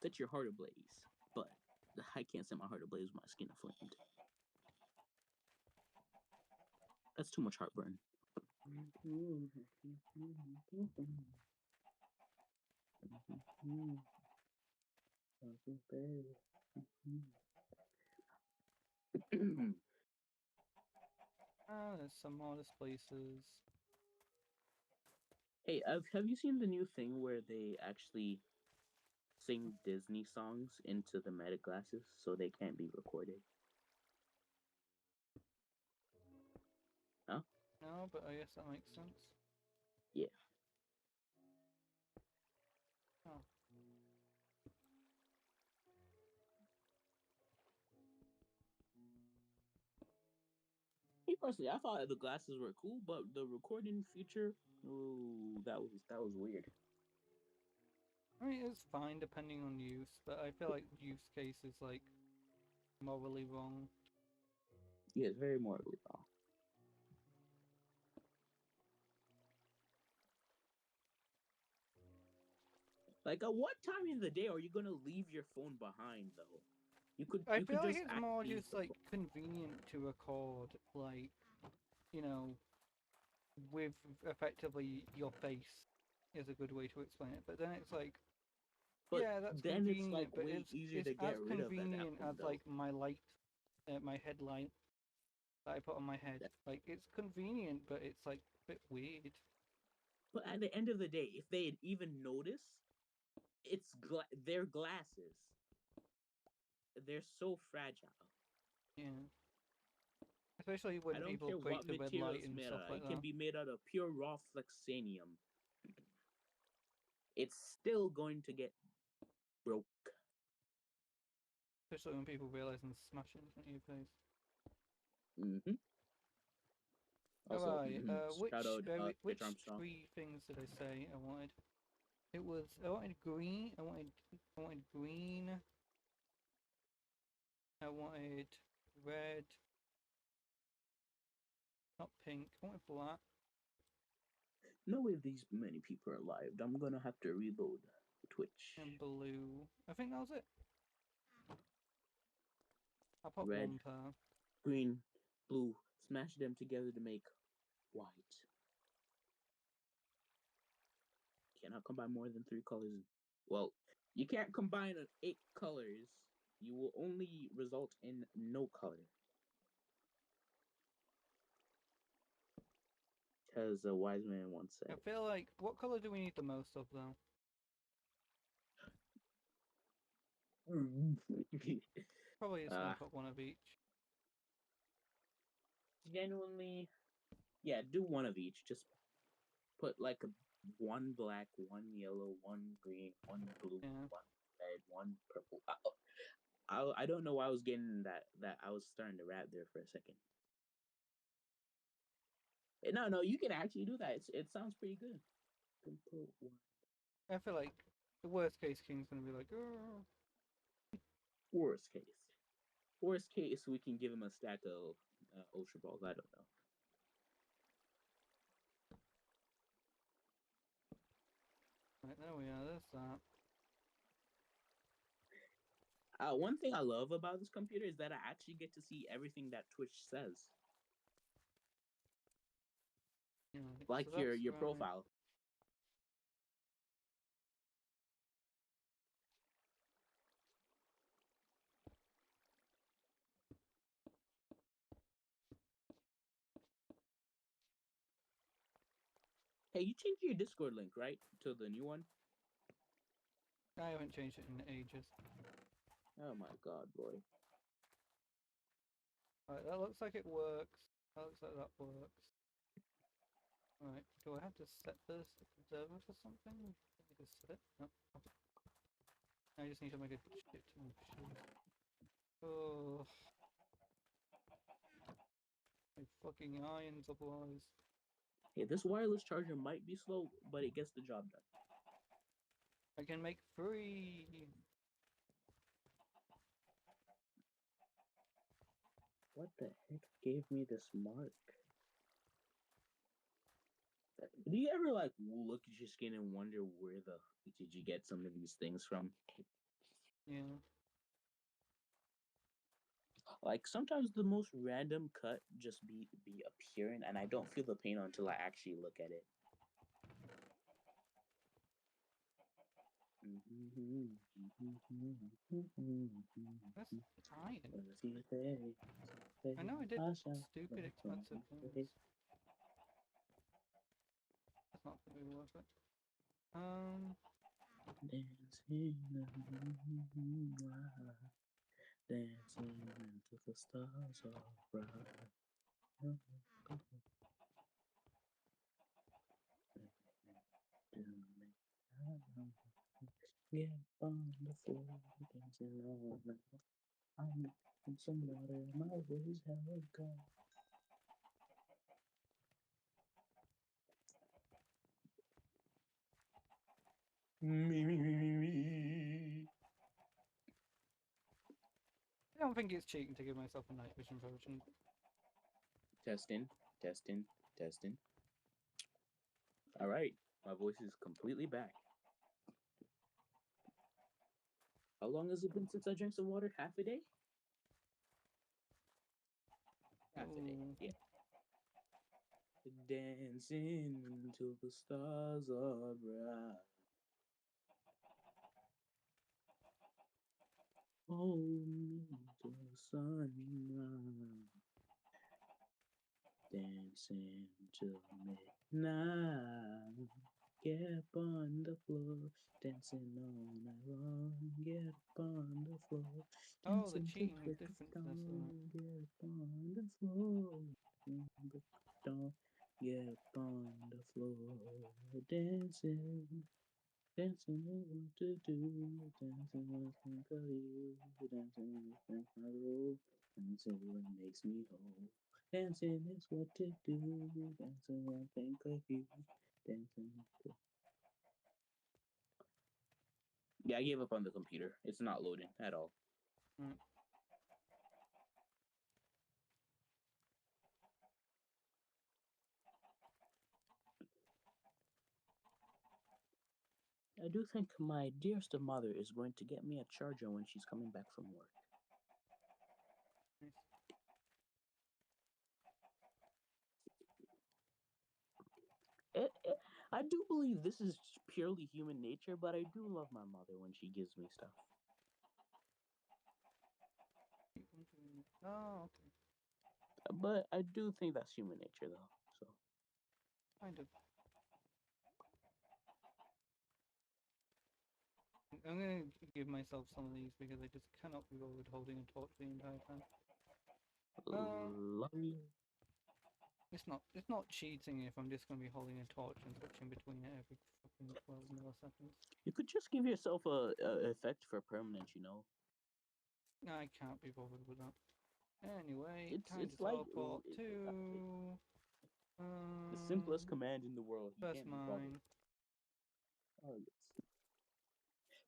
set your heart ablaze. But I can't set my heart ablaze with my skin inflamed. That's too much heartburn. Ah, there's some modest places. Hey, have you seen the new thing where they actually sing Disney songs into the meta glasses so they can't be recorded? No? No, but I guess that makes sense. Yeah. Oh. Me personally, I thought the glasses were cool, but the recording feature, ooh, that was weird. I mean, it's fine depending on use, but I feel like use case is like morally wrong. Yeah, it's very morally wrong. Like, at what time in the day are you gonna leave your phone behind, though? I You could feel like just it's more actually use just the like phone. convenient to record, like, you know, with effectively your face is a good way to explain it. But then it's like, But yeah, that's then it's like convenient, but way easier it's to get as rid of at that convenient point, as though. like my light, my headlight that I put on my head. That- Like it's convenient, but it's like a bit weird. But at the end of the day, if they had even noticed, their glasses. They're so fragile. Yeah, especially I when don't people care equate what to red material light it's and made stuff out of. like It can that. be made out of pure raw flexanium. It's still going to get broke. Especially when people realize and smash it in front of your face. Mm-hmm. Also, Alright, shout out which Pitch Armstrong. three things did I say I wanted? I wanted green, I wanted green, I wanted red, not pink, I wanted black, No way these many people are alive. I'm gonna have to reload Twitch. and blue. I think that was it. I put Red, one per. green, blue. Smash them together to make white. Cannot combine more than 3 colors. Well, you can't combine 8 colors. You will only result in no color. As a wise man once I said. feel like, what colour do we need the most of though? Probably just gonna uh, put one of each. genuinely, yeah, do one of each. Just put like one black, one yellow, one green, one blue, Yeah. one red, one purple. I don't know why I was getting that I was starting to rap there for a second. No, you can actually do that. It sounds pretty good. I feel like the worst case king's gonna be like, oh. Worst case. Worst case, we can give him a stack of Ultra Balls. I don't know. Right, there we are, there's that. One thing I love about this computer is that I actually get to see everything that Twitch says, Yeah, like so that's your right. profile. Hey, you changed your Discord link, right, to the new one? I haven't changed it in ages. Oh my god, boy. Alright, that looks like it works. That looks like that works. Alright, do I have to set this observer for something? Let me just set it. No. I just need to make a shit ton of shit. Oh, my fucking iron supplies. Hey, this wireless charger might be slow, but it gets the job done. I can make 3! What the heck gave me this mark? Do you ever like look at your skin and wonder where the did you get some of these things from? Yeah. Like sometimes the most random cut just be appearing, and I don't feel the pain until I actually look at it. That's iron. I I know I did stupid expensive things. That's not gonna be worth it. Dancing into the stars are bright. Get on the floor, dancing all night. I'm some water, my ways have gone. Me. I don't think it's cheating to give myself a night vision potion. Testing, testing, testing. All right, my voice is completely back. How long has it been since I drank some water? Half a day? Half a day, Ooh. yeah. Dancing until the stars are bright. Hold me till the sunrise. Dancing till midnight. Get up on the floor, dancing all night long. Get up on the floor, Oh, the dancing till cheating is break of different to dawn. this, isn't it? Get up on the floor, break of dawn. Get up on the floor, dancing. Dancing is what to do, dancing what think of you, dancing is think my role, dancing what makes me whole. Dancing is what to do, dancing what think of you, dancing. Yeah, I gave up on the computer. It's not loading at all. Mm. I do think my dearest mother is going to get me a charger when she's coming back from work. Nice. I do believe this is purely human nature, but I do love my mother when she gives me stuff. Oh, okay. But I do think that's human nature, though. So Kind of. I'm gonna give myself some of these because I just cannot be bothered holding a torch the entire time. love you. It's not cheating if I'm just gonna be holding a torch and switching between it every fucking 12 milliseconds. You could just give yourself a effect for permanence, you know. No, I can't be bothered with that. Anyway, time to It's like teleport exactly to the simplest command in the world. You first can't be bothered. mine. Oh yes.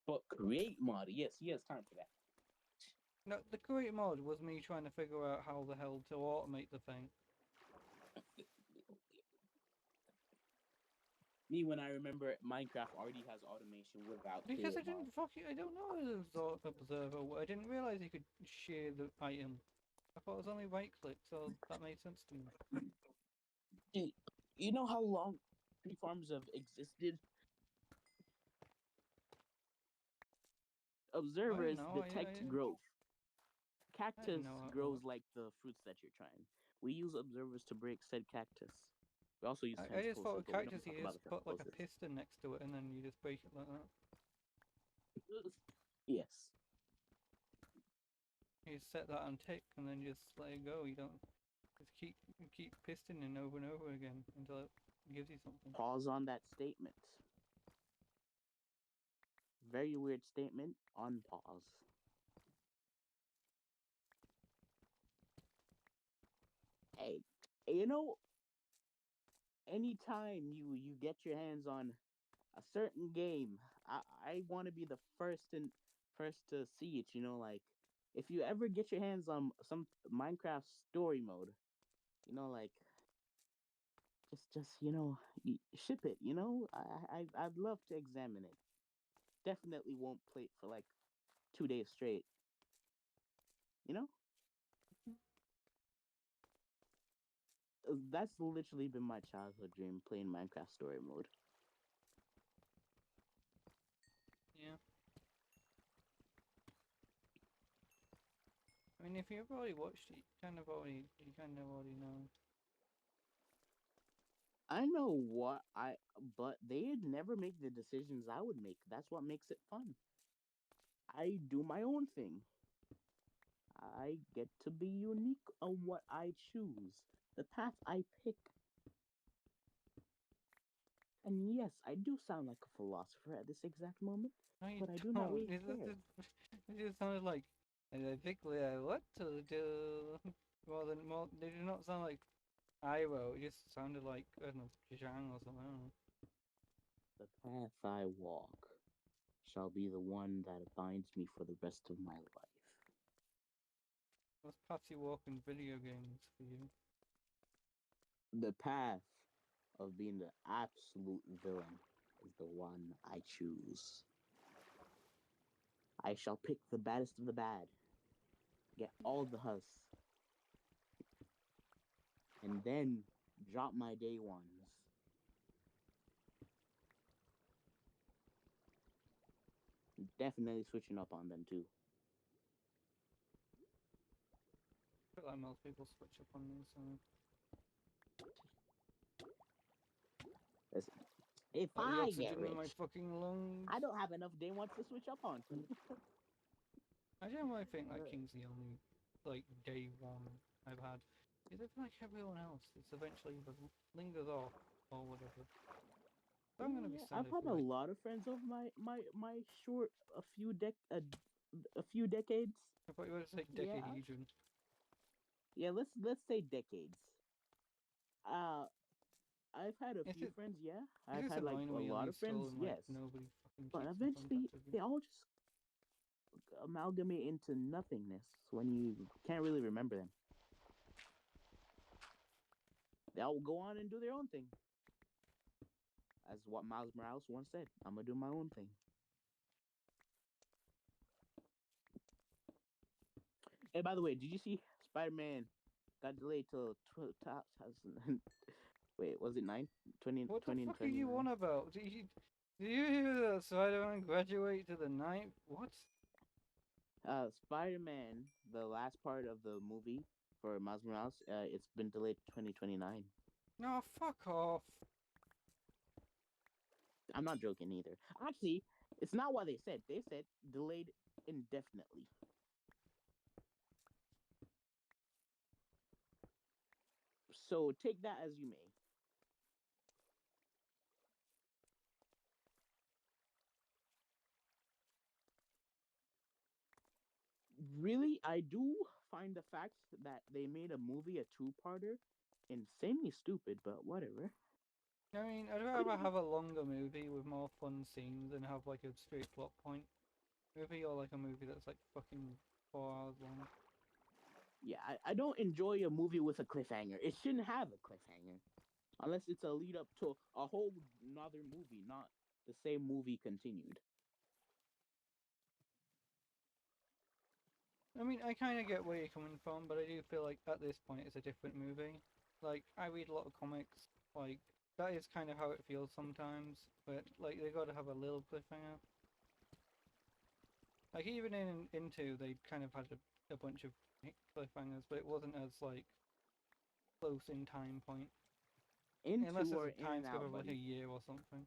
But create mod, yes, time for that. No, the create mod was me trying to figure out how the hell to automate the thing. Me when I remember Minecraft already has automation without Because create I mod. didn't I don't know the observer. I didn't realize you could share the item. I thought it was only right click, so that made sense to me. Dude, you know how long tree farms have existed? I didn't Observers know. detect growth. I didn't Cactus know how it grows worked. like the fruits that you're trying. We use observers to break said cactus. We also use I just thought fence with posts, but we cactus don't talk you about just the fence put like a posts. piston next to it and then you just break it like that. Yes. You just set that on tick and then just let it go. You don't just keep pistoning over and over again until it gives you something. Pause on that statement. Very weird statement. On pause. Hey, you know, anytime you get your hands on a certain game, I want to be the first to see it. You know, like if you ever get your hands on some Minecraft story mode, you know, like just ship it. You know, I'd love to examine it. Definitely won't play it for like 2 days straight. You know, that's literally been my childhood dream, playing Minecraft story mode. Yeah. mean, if you've already watched it, you kind of already know. I know but they'd never make the decisions I would make. That's what makes it fun. I do my own thing. I get to be unique on what I choose, the path I pick. And yes, I do sound like a philosopher at this exact moment, No, you but I do not don't. really care. It just sounded like, and I think what to do. More. They did not sound like I wrote. It just sounded like I don't know, Zhang or something. I don't know. The path I walk shall be the one that binds me for the rest of my life. What's Patsy Walk in video games for you? The path of being the absolute villain is the one I choose. I shall pick the baddest of the bad, get all the hus, and then drop my day ones. Definitely switching up on them too. I feel like most people switch up on me, so. Listen, if Like the I get oxygen in my rich, fucking lungs. I don't have enough day ones to switch up on. I generally think like King's the only like day one I've had. Because I feel like everyone else, it's eventually lingers off or whatever. So I'm gonna be I've silly had for a like. lot of friends of my short a few decades. I thought you were going to say Yeah, decadesian. yeah. Let's say decades. Uh, I've had a It's few just, friends. Yeah, it's I've just had like annoying a when you lot leave of friends. school and like Yes, nobody fucking but keeps in eventually contact with you. they all just amalgamate into nothingness when you can't really remember them. They all go on and do their own thing. As what Miles Morales once said, I'm gonna do my own thing. Hey, by the way, did you see Spider-Man got delayed till 2000? Wait, was it 20, What the 20 and fuck are you 29? on about? Did you hear that Spider-Man graduate to the ninth? What? Spider-Man, the last part of the movie for Miles Morales, it's been delayed to 2029. No, fuck off. I'm not joking either. Actually, it's not what they said. They said delayed indefinitely. So take that as you may. Really, I do find the fact that they made a movie a two-parter insanely stupid, but whatever. I mean, I'd Could rather have have a longer movie with more fun scenes than have like a straight plot point movie or like a movie that's like fucking 4 hours long. Yeah, I don't enjoy a movie with a cliffhanger. It shouldn't have a cliffhanger. Unless it's a lead up to a whole another movie, not the same movie continued. I mean, I kind of get where you're coming from, but I do feel like at this point it's a different movie. Like, I read a lot of comics, like, that is kind of how it feels sometimes, but like, they gotta have a little cliffhanger. Like, even in 2, they kind of had a bunch of cliffhangers, but it wasn't as, like, close in time point. Unless Into there's or a in time and skip out, of like a buddy. year or something.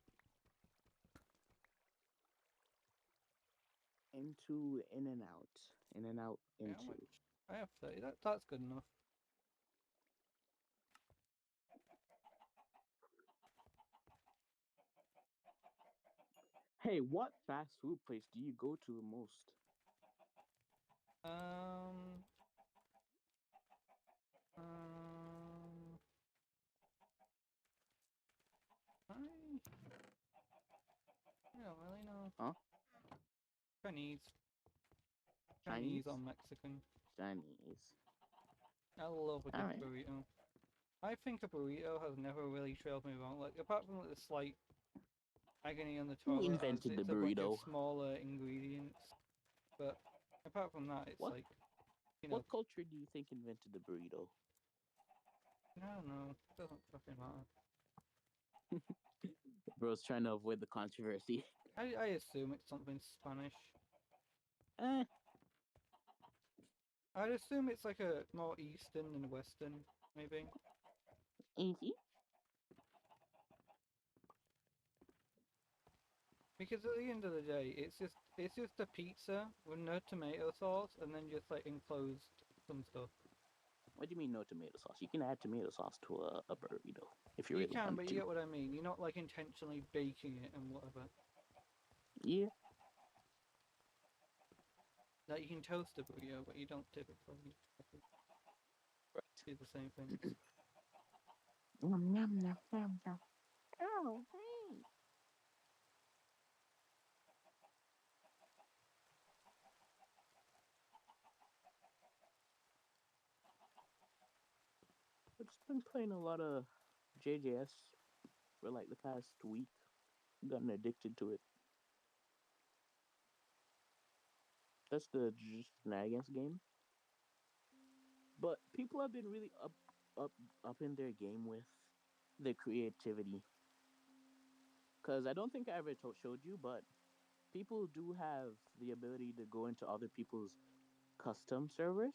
Into in and out. In and out Yeah, into. I have 30. That's good enough. Hey, what fast food place do you go to the most? Um, um, I don't really know. Huh? Chinese. Chinese? Chinese or Mexican. Chinese. I love a good Alright. burrito. I think a burrito has never really trailed me wrong. Like, apart from like, the slight agony on the Who toilet as invented the it's a bunch of burrito? smaller ingredients. But apart from that, it's What like, you know, what culture do you think invented the burrito? I don't know. It doesn't fucking matter. Bro's trying to avoid the controversy. I assume it's something Spanish. Eh, I'd assume it's like a more eastern than western, maybe. Easy. Because at the end of the day, it's just a pizza with no tomato sauce and then just like enclosed some stuff. What do you mean no tomato sauce? You can add tomato sauce to a burrito if you You really can, want but to. you get what I mean. You're not like intentionally baking it and whatever. Yeah. Like you can toast a burrito, but you don't typically Right. do the same things. Yum, yum, yum, yum, yum. Oh, hey. I've just been playing a lot of JJS for like the past week. Gotten addicted to it. That's the just shenanigans game. But people have been really up, up in their game with the creativity. Cause I don't think I ever showed you, but people do have the ability to go into other people's custom servers.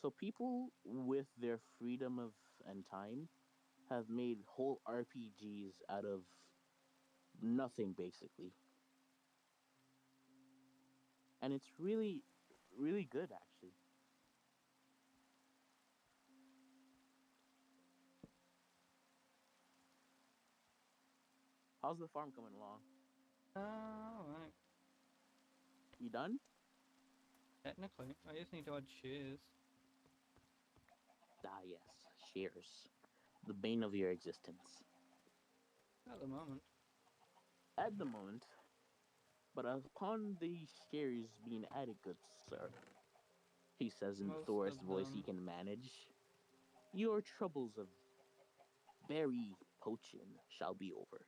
So people with their freedom of and time have made whole RPGs out of nothing basically. And it's really really good actually. How's the farm coming along? Alright. You done? Technically, I just need to add shears. Ah yes, shares. The bane of your existence. At the moment. At the moment, but upon the shares being added, good sir, he says in the Most Thor's of voice he them. can manage, your troubles of berry poaching shall be over.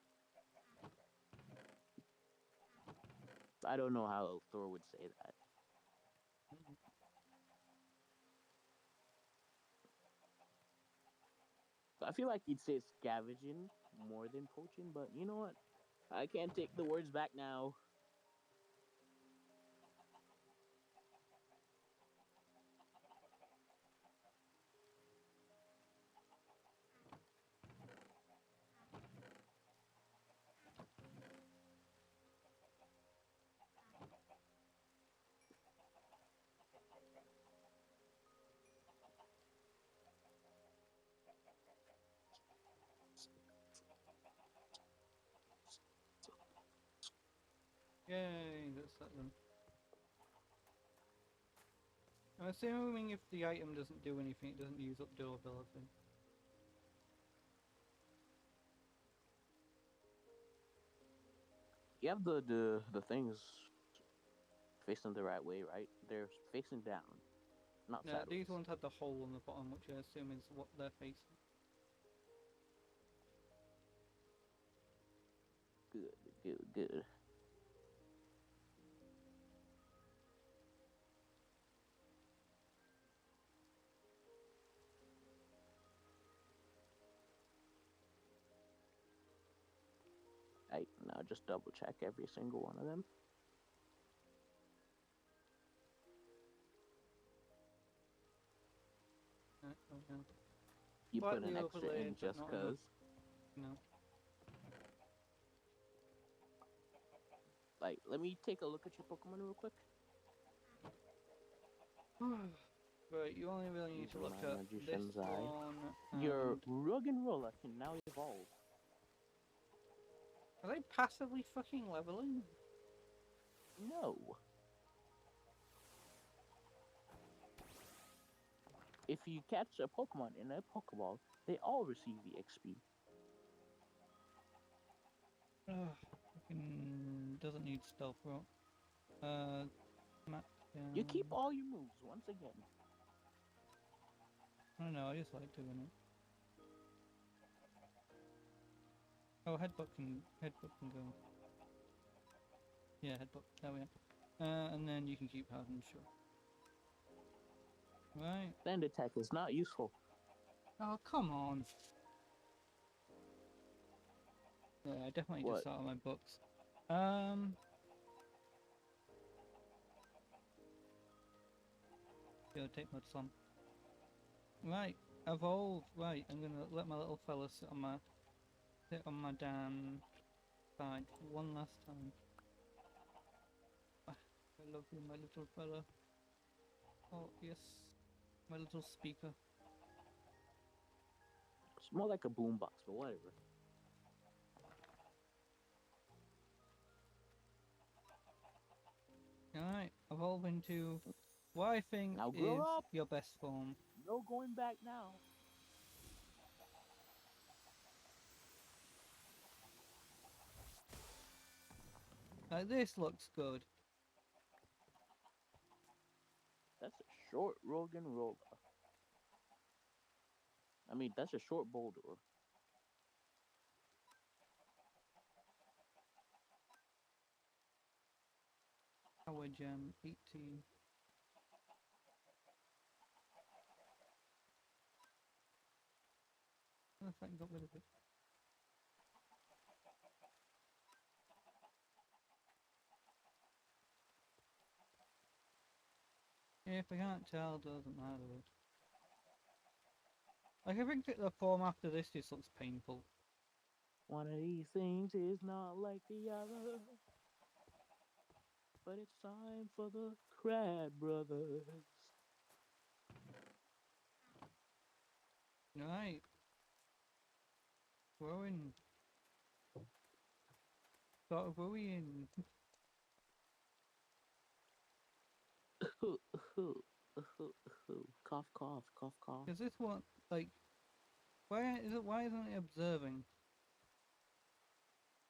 I don't know how Thor would say that. Mhm. I feel like he'd say scavenging more than poaching, but you know what? I can't take the words back now. Yay, that's that then. I'm assuming if the item doesn't do anything, it doesn't use up durability. You have the things facing the right way, right? They're facing down, not These sideways. ones had the hole on the bottom, which I assume is what they're facing. Good, good, good. Right, now just double check every single one of them. Okay. You put Slightly an extra overlaid, in but just not enough. cause. No. Like, let me take a look at your Pokemon real quick. Right, you only really need Use to look my at this Magician's Eye. one Your and... Ruggenrola can now evolve. Are they passively fucking leveling? No. If you catch a Pokemon in a Pokeball, they all receive the XP. Ugh, fucking doesn't need stealth rock. Smack You keep down. all your moves once again. I don't know, I just like doing it. Oh, headbutt can go. Yeah, headbutt. There we are. And then you can keep having, sure. Right. Sand attack is not useful. Oh, come on. Yeah, I definitely What? just out of my books. Um. Go take my son. Right, evolve. Right, I'm gonna let my little fella sit on my damn side one last time. I love you, my little fella. Oh yes, my little speaker. It's more like a boombox, but whatever. Alright, evolve into what I think Now is grow up. your best form. No going back now. Like this looks good. That's a short Rogan roller. I mean, that's a short boulder. Power gem 18. I think got rid of it. Yeah, if I can't tell, doesn't matter. Like I think that the form after this just looks painful. One of these things is not like the other. But it's time for the Crab Brothers. Right. Growing. Start growing. Cough, cough, cough, cough. Is this one like why isn't it observing?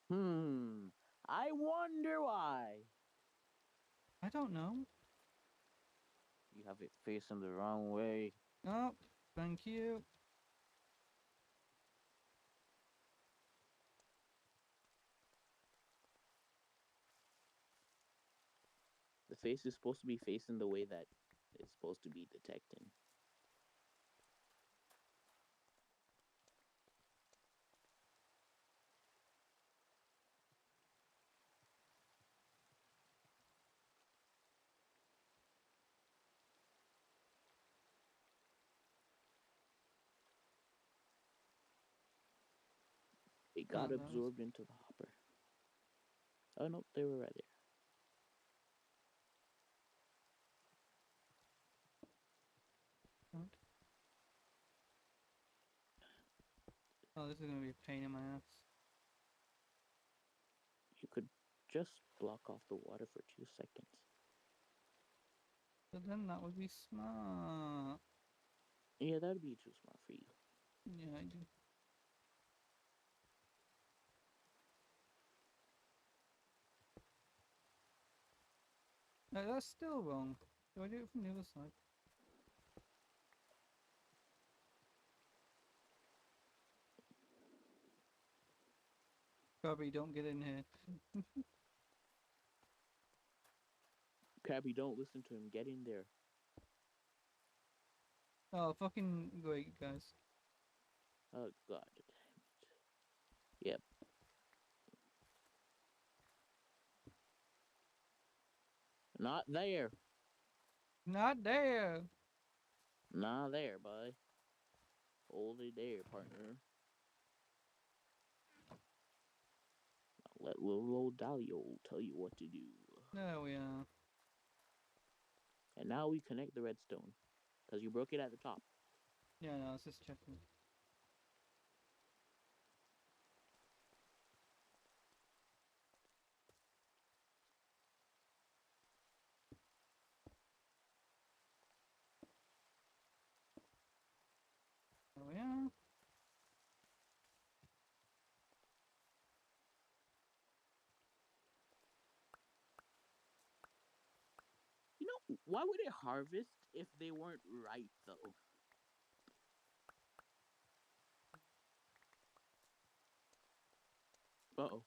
I wonder why. I don't know. You have it facing the wrong way. Oh, thank you. The face is supposed to be facing the way that it's supposed to be detecting. It got Oh, that was absorbed into the hopper. Oh no, they were right there. good. Oh, this is gonna be a pain in my ass. You could just block off the water for 2 seconds. But then that would be smart. Yeah, that'd be too smart for you. Yeah, I do. That's still wrong. Do I do it from the other side? Probably don't get in here. Krabby, don't listen to him. Get in there. Oh, fucking great, guys. Oh god damn it. Yep. Not there. Not there. Not there, bud. Hold it there, partner. Now let little old Dalio tell you what to do. There we are. And now we connect the redstone. Because you broke it at the top. Yeah, no, I was just checking. There we are. You know, why would it harvest if they weren't right, though? Uh-oh. Uh-oh.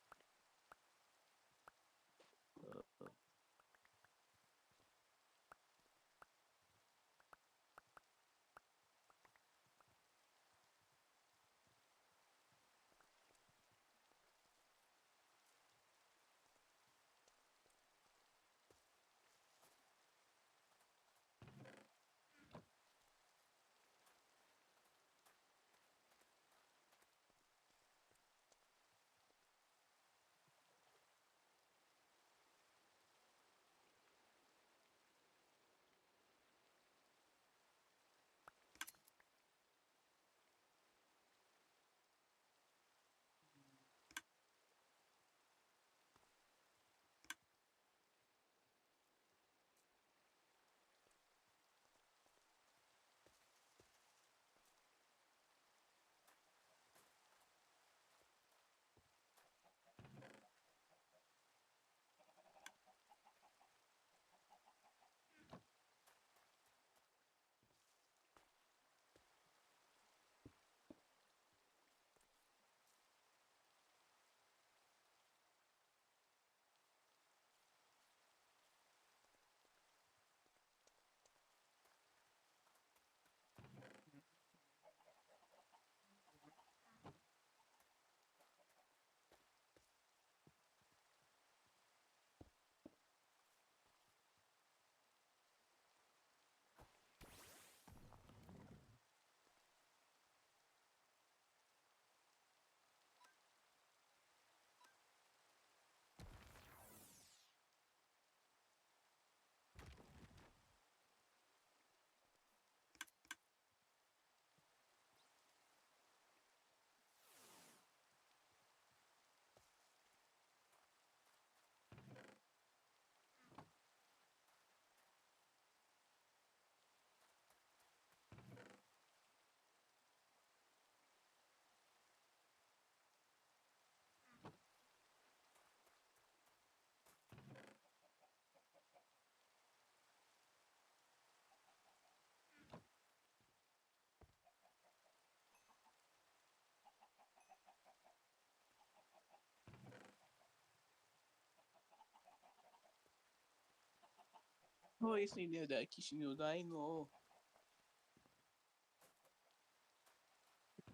Oh, it's near that Kishino Dino.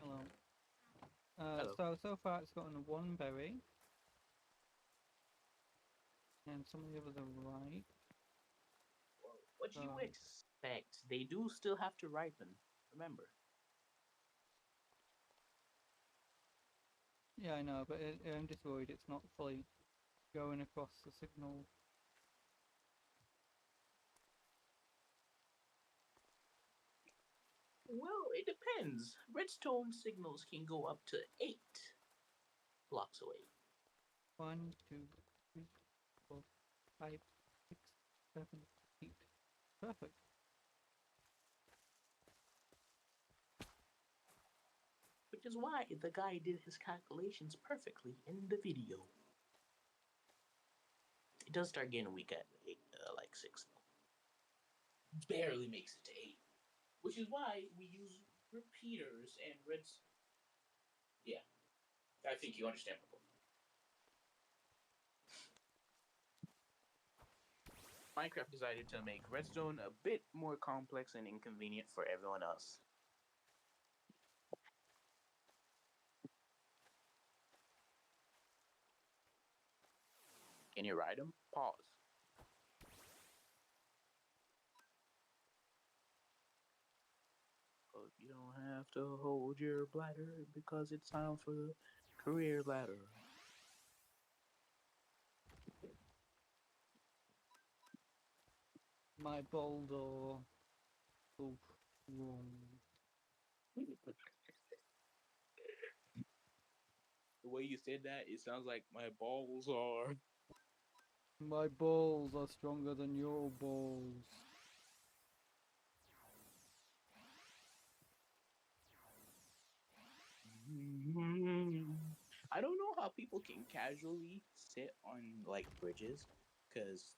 Hello. Hello. So far it's gotten one berry, and some of the others are ripe. Well, what do you So expect? They do still have to ripen. Remember. yeah, I know, but I'm just worried it's not fully going across the signal. Well, it depends. Redstone signals can go up to 8 blocks away. 1, 2, 3, 4, 5, 6, 7, 8. Perfect. Which is why the guy did his calculations perfectly in the video. It does start getting weak at 8, like 6. Barely makes it to 8. Which is why we use repeaters and reds. Yeah, I think you understand my point. Minecraft decided to make redstone a bit more complex and inconvenient for everyone else. Can you ride them? Pause. But you don't have to hold your bladder because it's time for the career ladder. My boulder. Oof. Wrong. The way you said that, it sounds like my balls are. My balls are stronger than your balls. I don't know how people can casually sit on like bridges, because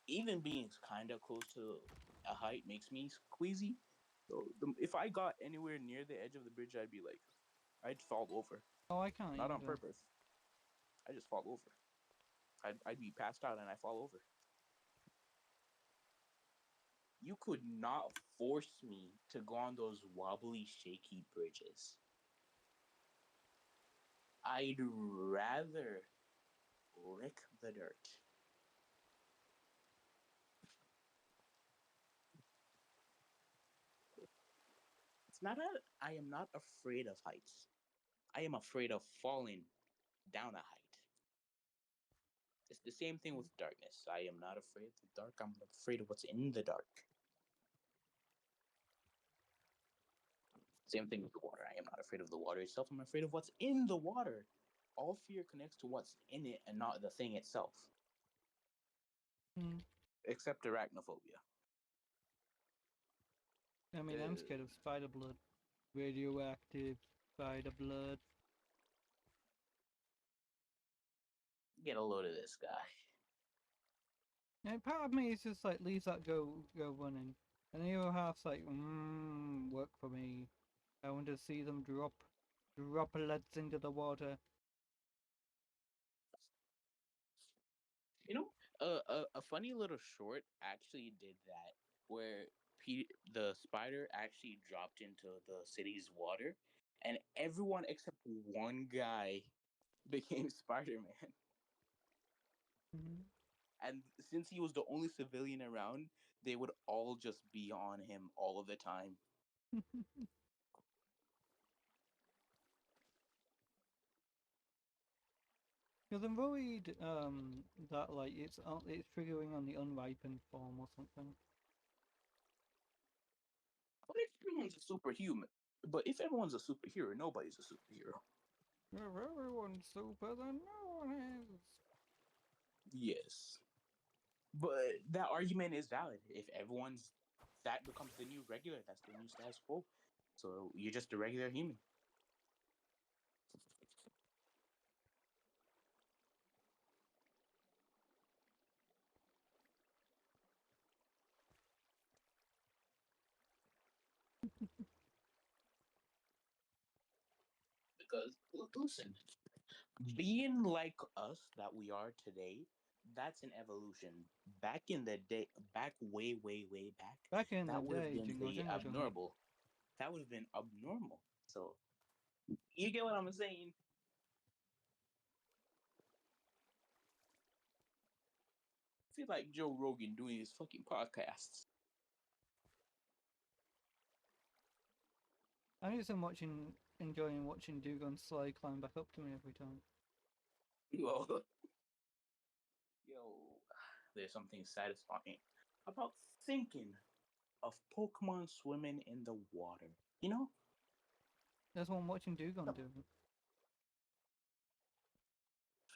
even being kind of close to a height makes me queasy. So if I got anywhere near the edge of the bridge, I'd be like, I'd fall over. Oh, I can't Not on either. purpose. I just fall over. I'd be passed out and I fall over. You could not force me to go on those wobbly, shaky bridges. I'd rather lick the dirt. It's not that I am not afraid of heights. I am afraid of falling down a height. It's the same thing with darkness. I am not afraid of the dark. I'm afraid of what's in the dark. Same thing with the water. I am not afraid of the water itself. I'm afraid of what's in the water. All fear connects to what's in it and not the thing itself. Hmm. Except arachnophobia. I mean, I'm scared of spider blood. Radioactive spider blood. Get a load of this guy. And part of me is just like, leave that go running. And the other half's like, work for me. I want to see them drop droplets into the water. You know, a funny little short actually did that, where the spider actually dropped into the city's water, and everyone except one guy became Spider-Man. Mm-hmm. And since he was the only civilian around, they would all just be on him all of the time. Because I'm worried that like it's triggering on the unripened form or something. But if everyone's a superhuman, but if everyone's a superhero, nobody's a superhero. If everyone's super, then no one is. Yes, but that argument is valid. If everyone's that becomes the new regular, that's the new status quo. So you're just a regular human. Because listen, being like us that we are today that's an evolution. Back in the day, back way, way, way back, Back in the that would have day, been jingle, the jingle, jingle. abnormal. That would have been abnormal. So you get what I'm saying? I feel like Joe Rogan doing his fucking podcasts. I'm just enjoying watching Dugon Sly climb back up to me every time. Yo, there's something satisfying about thinking of Pokemon swimming in the water. You know? That's what I'm watching Dugon do.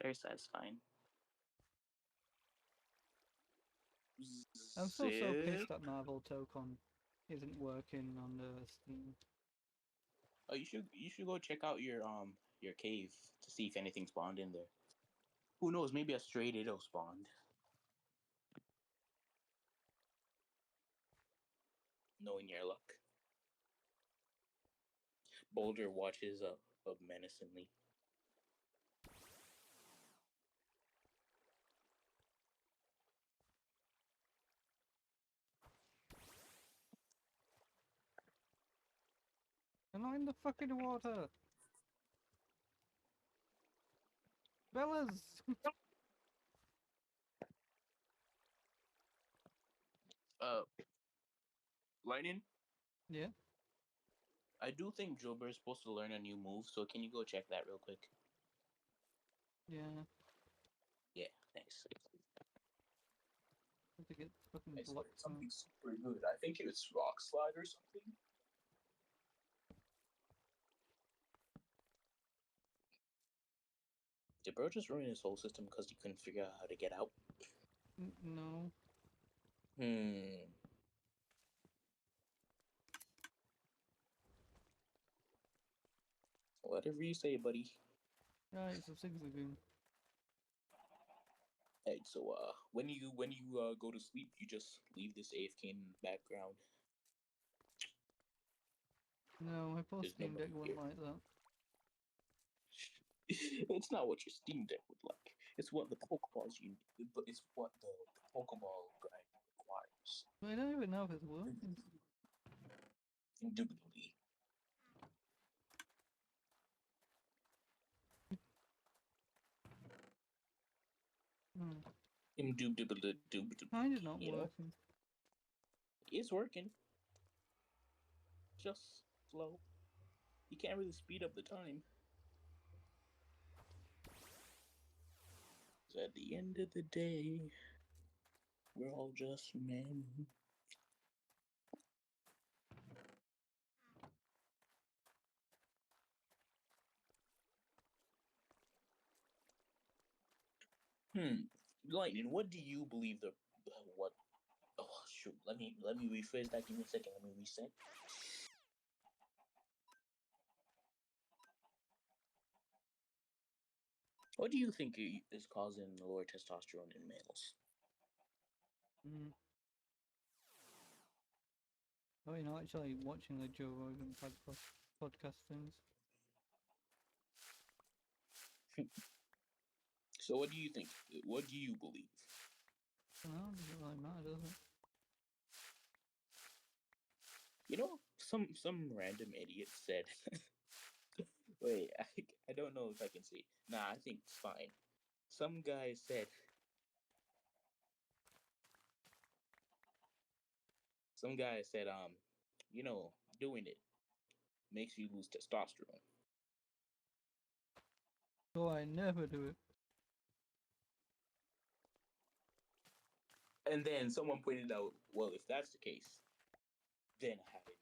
Very satisfying. I'm still so Zip. pissed that Marvel Tokon isn't working on Steam. Oh, you should go check out your cave to see if anything spawned in there. Who knows? Maybe a stray ditto spawned. Knowing your luck. Boulder watches up menacingly. I'm not in the fucking water! Bellas! Lightning? Yeah? I do think Jober is supposed to learn a new move, so can you go check that real quick? Yeah. Yeah, thanks. I have to get fucking I swear, blocked out. something super good. I think it's Rock Slide or something. Did bro just ruin his whole system because he couldn't figure out how to get out? No. Whatever you say, buddy. Right, it's a Zigzagoon. Hey, so when you go to sleep, you just leave this AFK in the background. No, my poor There's Steam Deck nobody wouldn't here. like that. It's not what your Steam Deck would like. It's what the Pokeballs you. It's what the Pokeball grind requires. I don't even know if it's working. Indubitably. Indubitably. Mine is not You know, working. it's working. Just slow. You can't really speed up the time. So at the end of the day, we're all just men. Lightning, what do you believe the what? Oh shoot! Let me rephrase that. Give me a second. Let me reset. What do you think is causing lower testosterone in males? Mm. Oh, you're not actually watching the Joe Rogan podcast things. So what do you think? What do you believe? No, it doesn't really matter, does it? You know, some random idiot said. Wait, I don't know if I can say. Nah, I think it's fine. Some guy said. Some guy said, you know, doing it makes you lose testosterone. So I never do it. And then someone pointed out, well, if that's the case, then having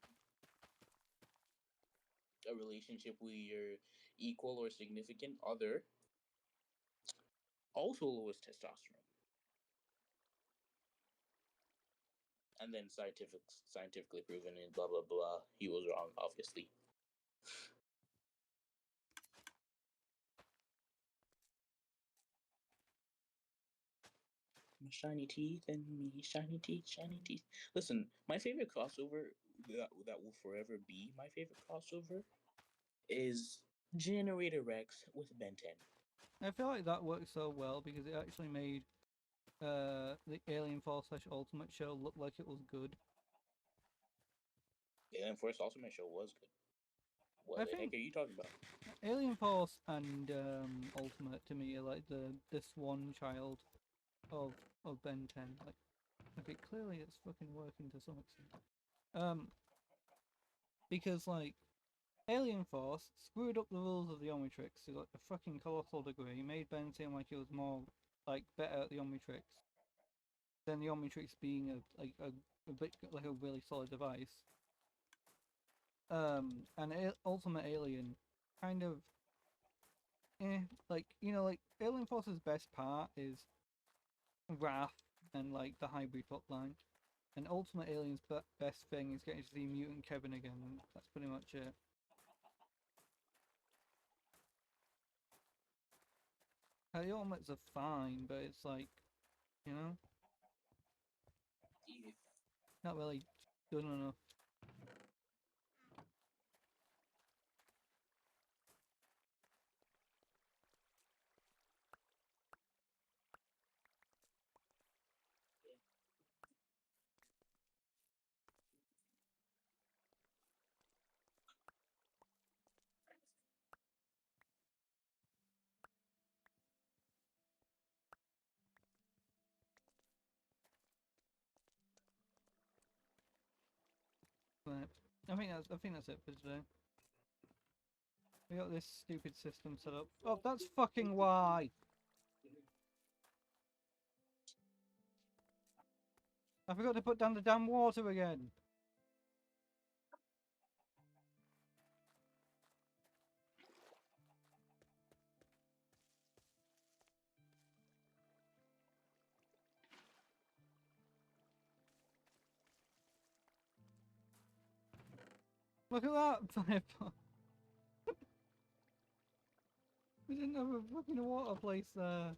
a relationship with your equal or significant other also lowers testosterone. And then scientifically proven and blah blah blah. He was wrong, obviously. Shiny teeth and me, shiny teeth, shiny teeth. Listen, my favorite crossover that will forever be my favorite crossover is Generator Rex with Ben 10. I feel like that worked so well because it actually made the Alien Force / Ultimate show looked like it was good. Alien Force Ultimate show was good. What I the think heck are you talking about? Alien Force and Ultimate to me are like the Swan child of Ben 10. Like, okay, clearly it's fucking working to some extent. Because like Alien Force screwed up the rules of the Omnitrix to like a fucking colossal degree, made Ben seem like he was more like better at the Omnitrix than the Omnitrix being a bit like a really solid device. And Ultimate Alien kind of like, you know, like Alien Force's best part is Wrath and like the hybrid plotline, and Ultimate Alien's best thing is getting to see Mutant Kevin again, and that's pretty much it. The Ultimates are fine, but it's like, you know, Yeah. not really good enough. But I think that's it for today. We got this stupid system set up. Oh, that's fucking why! I forgot to put down the damn water again! Look at that! Fireball. We didn't have a fucking water place there.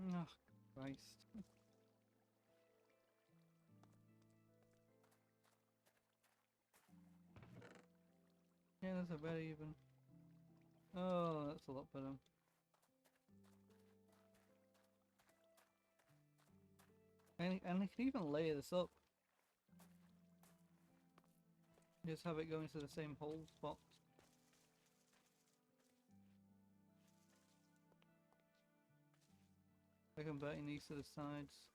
Oh, Christ. Yeah, that's a bit even. Oh, that's a lot better. And I can even layer this up. Just have it go into the same hole spot. I can bet in these to the sides.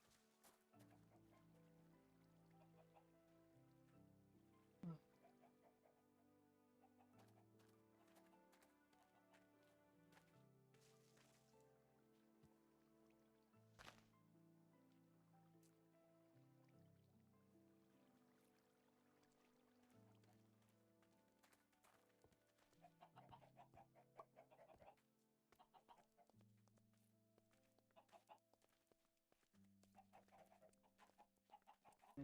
Yeah.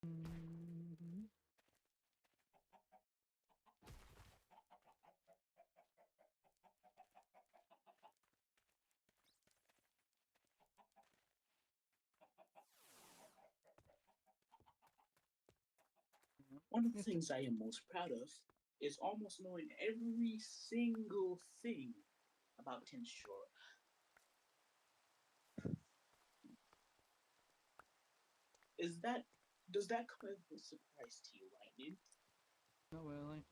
Mhm. One of the Yes, things I am most proud of is almost knowing every single thing about Tensure. Is that does that come as a surprise to you, Lightning? not really.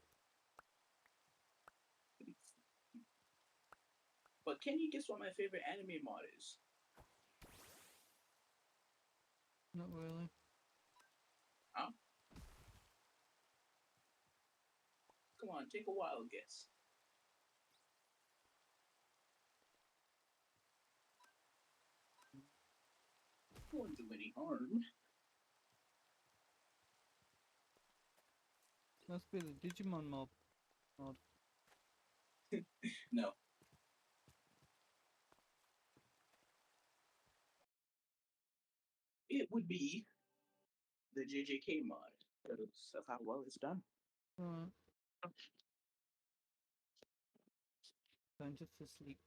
But can you guess what my favorite anime mod is? Not really. Huh? Come on, take a wild guess. Won't do any harm. Must be the Digimon mod. No. It would be the JJK mod because of how well it's done. Alright. Time just to sleep.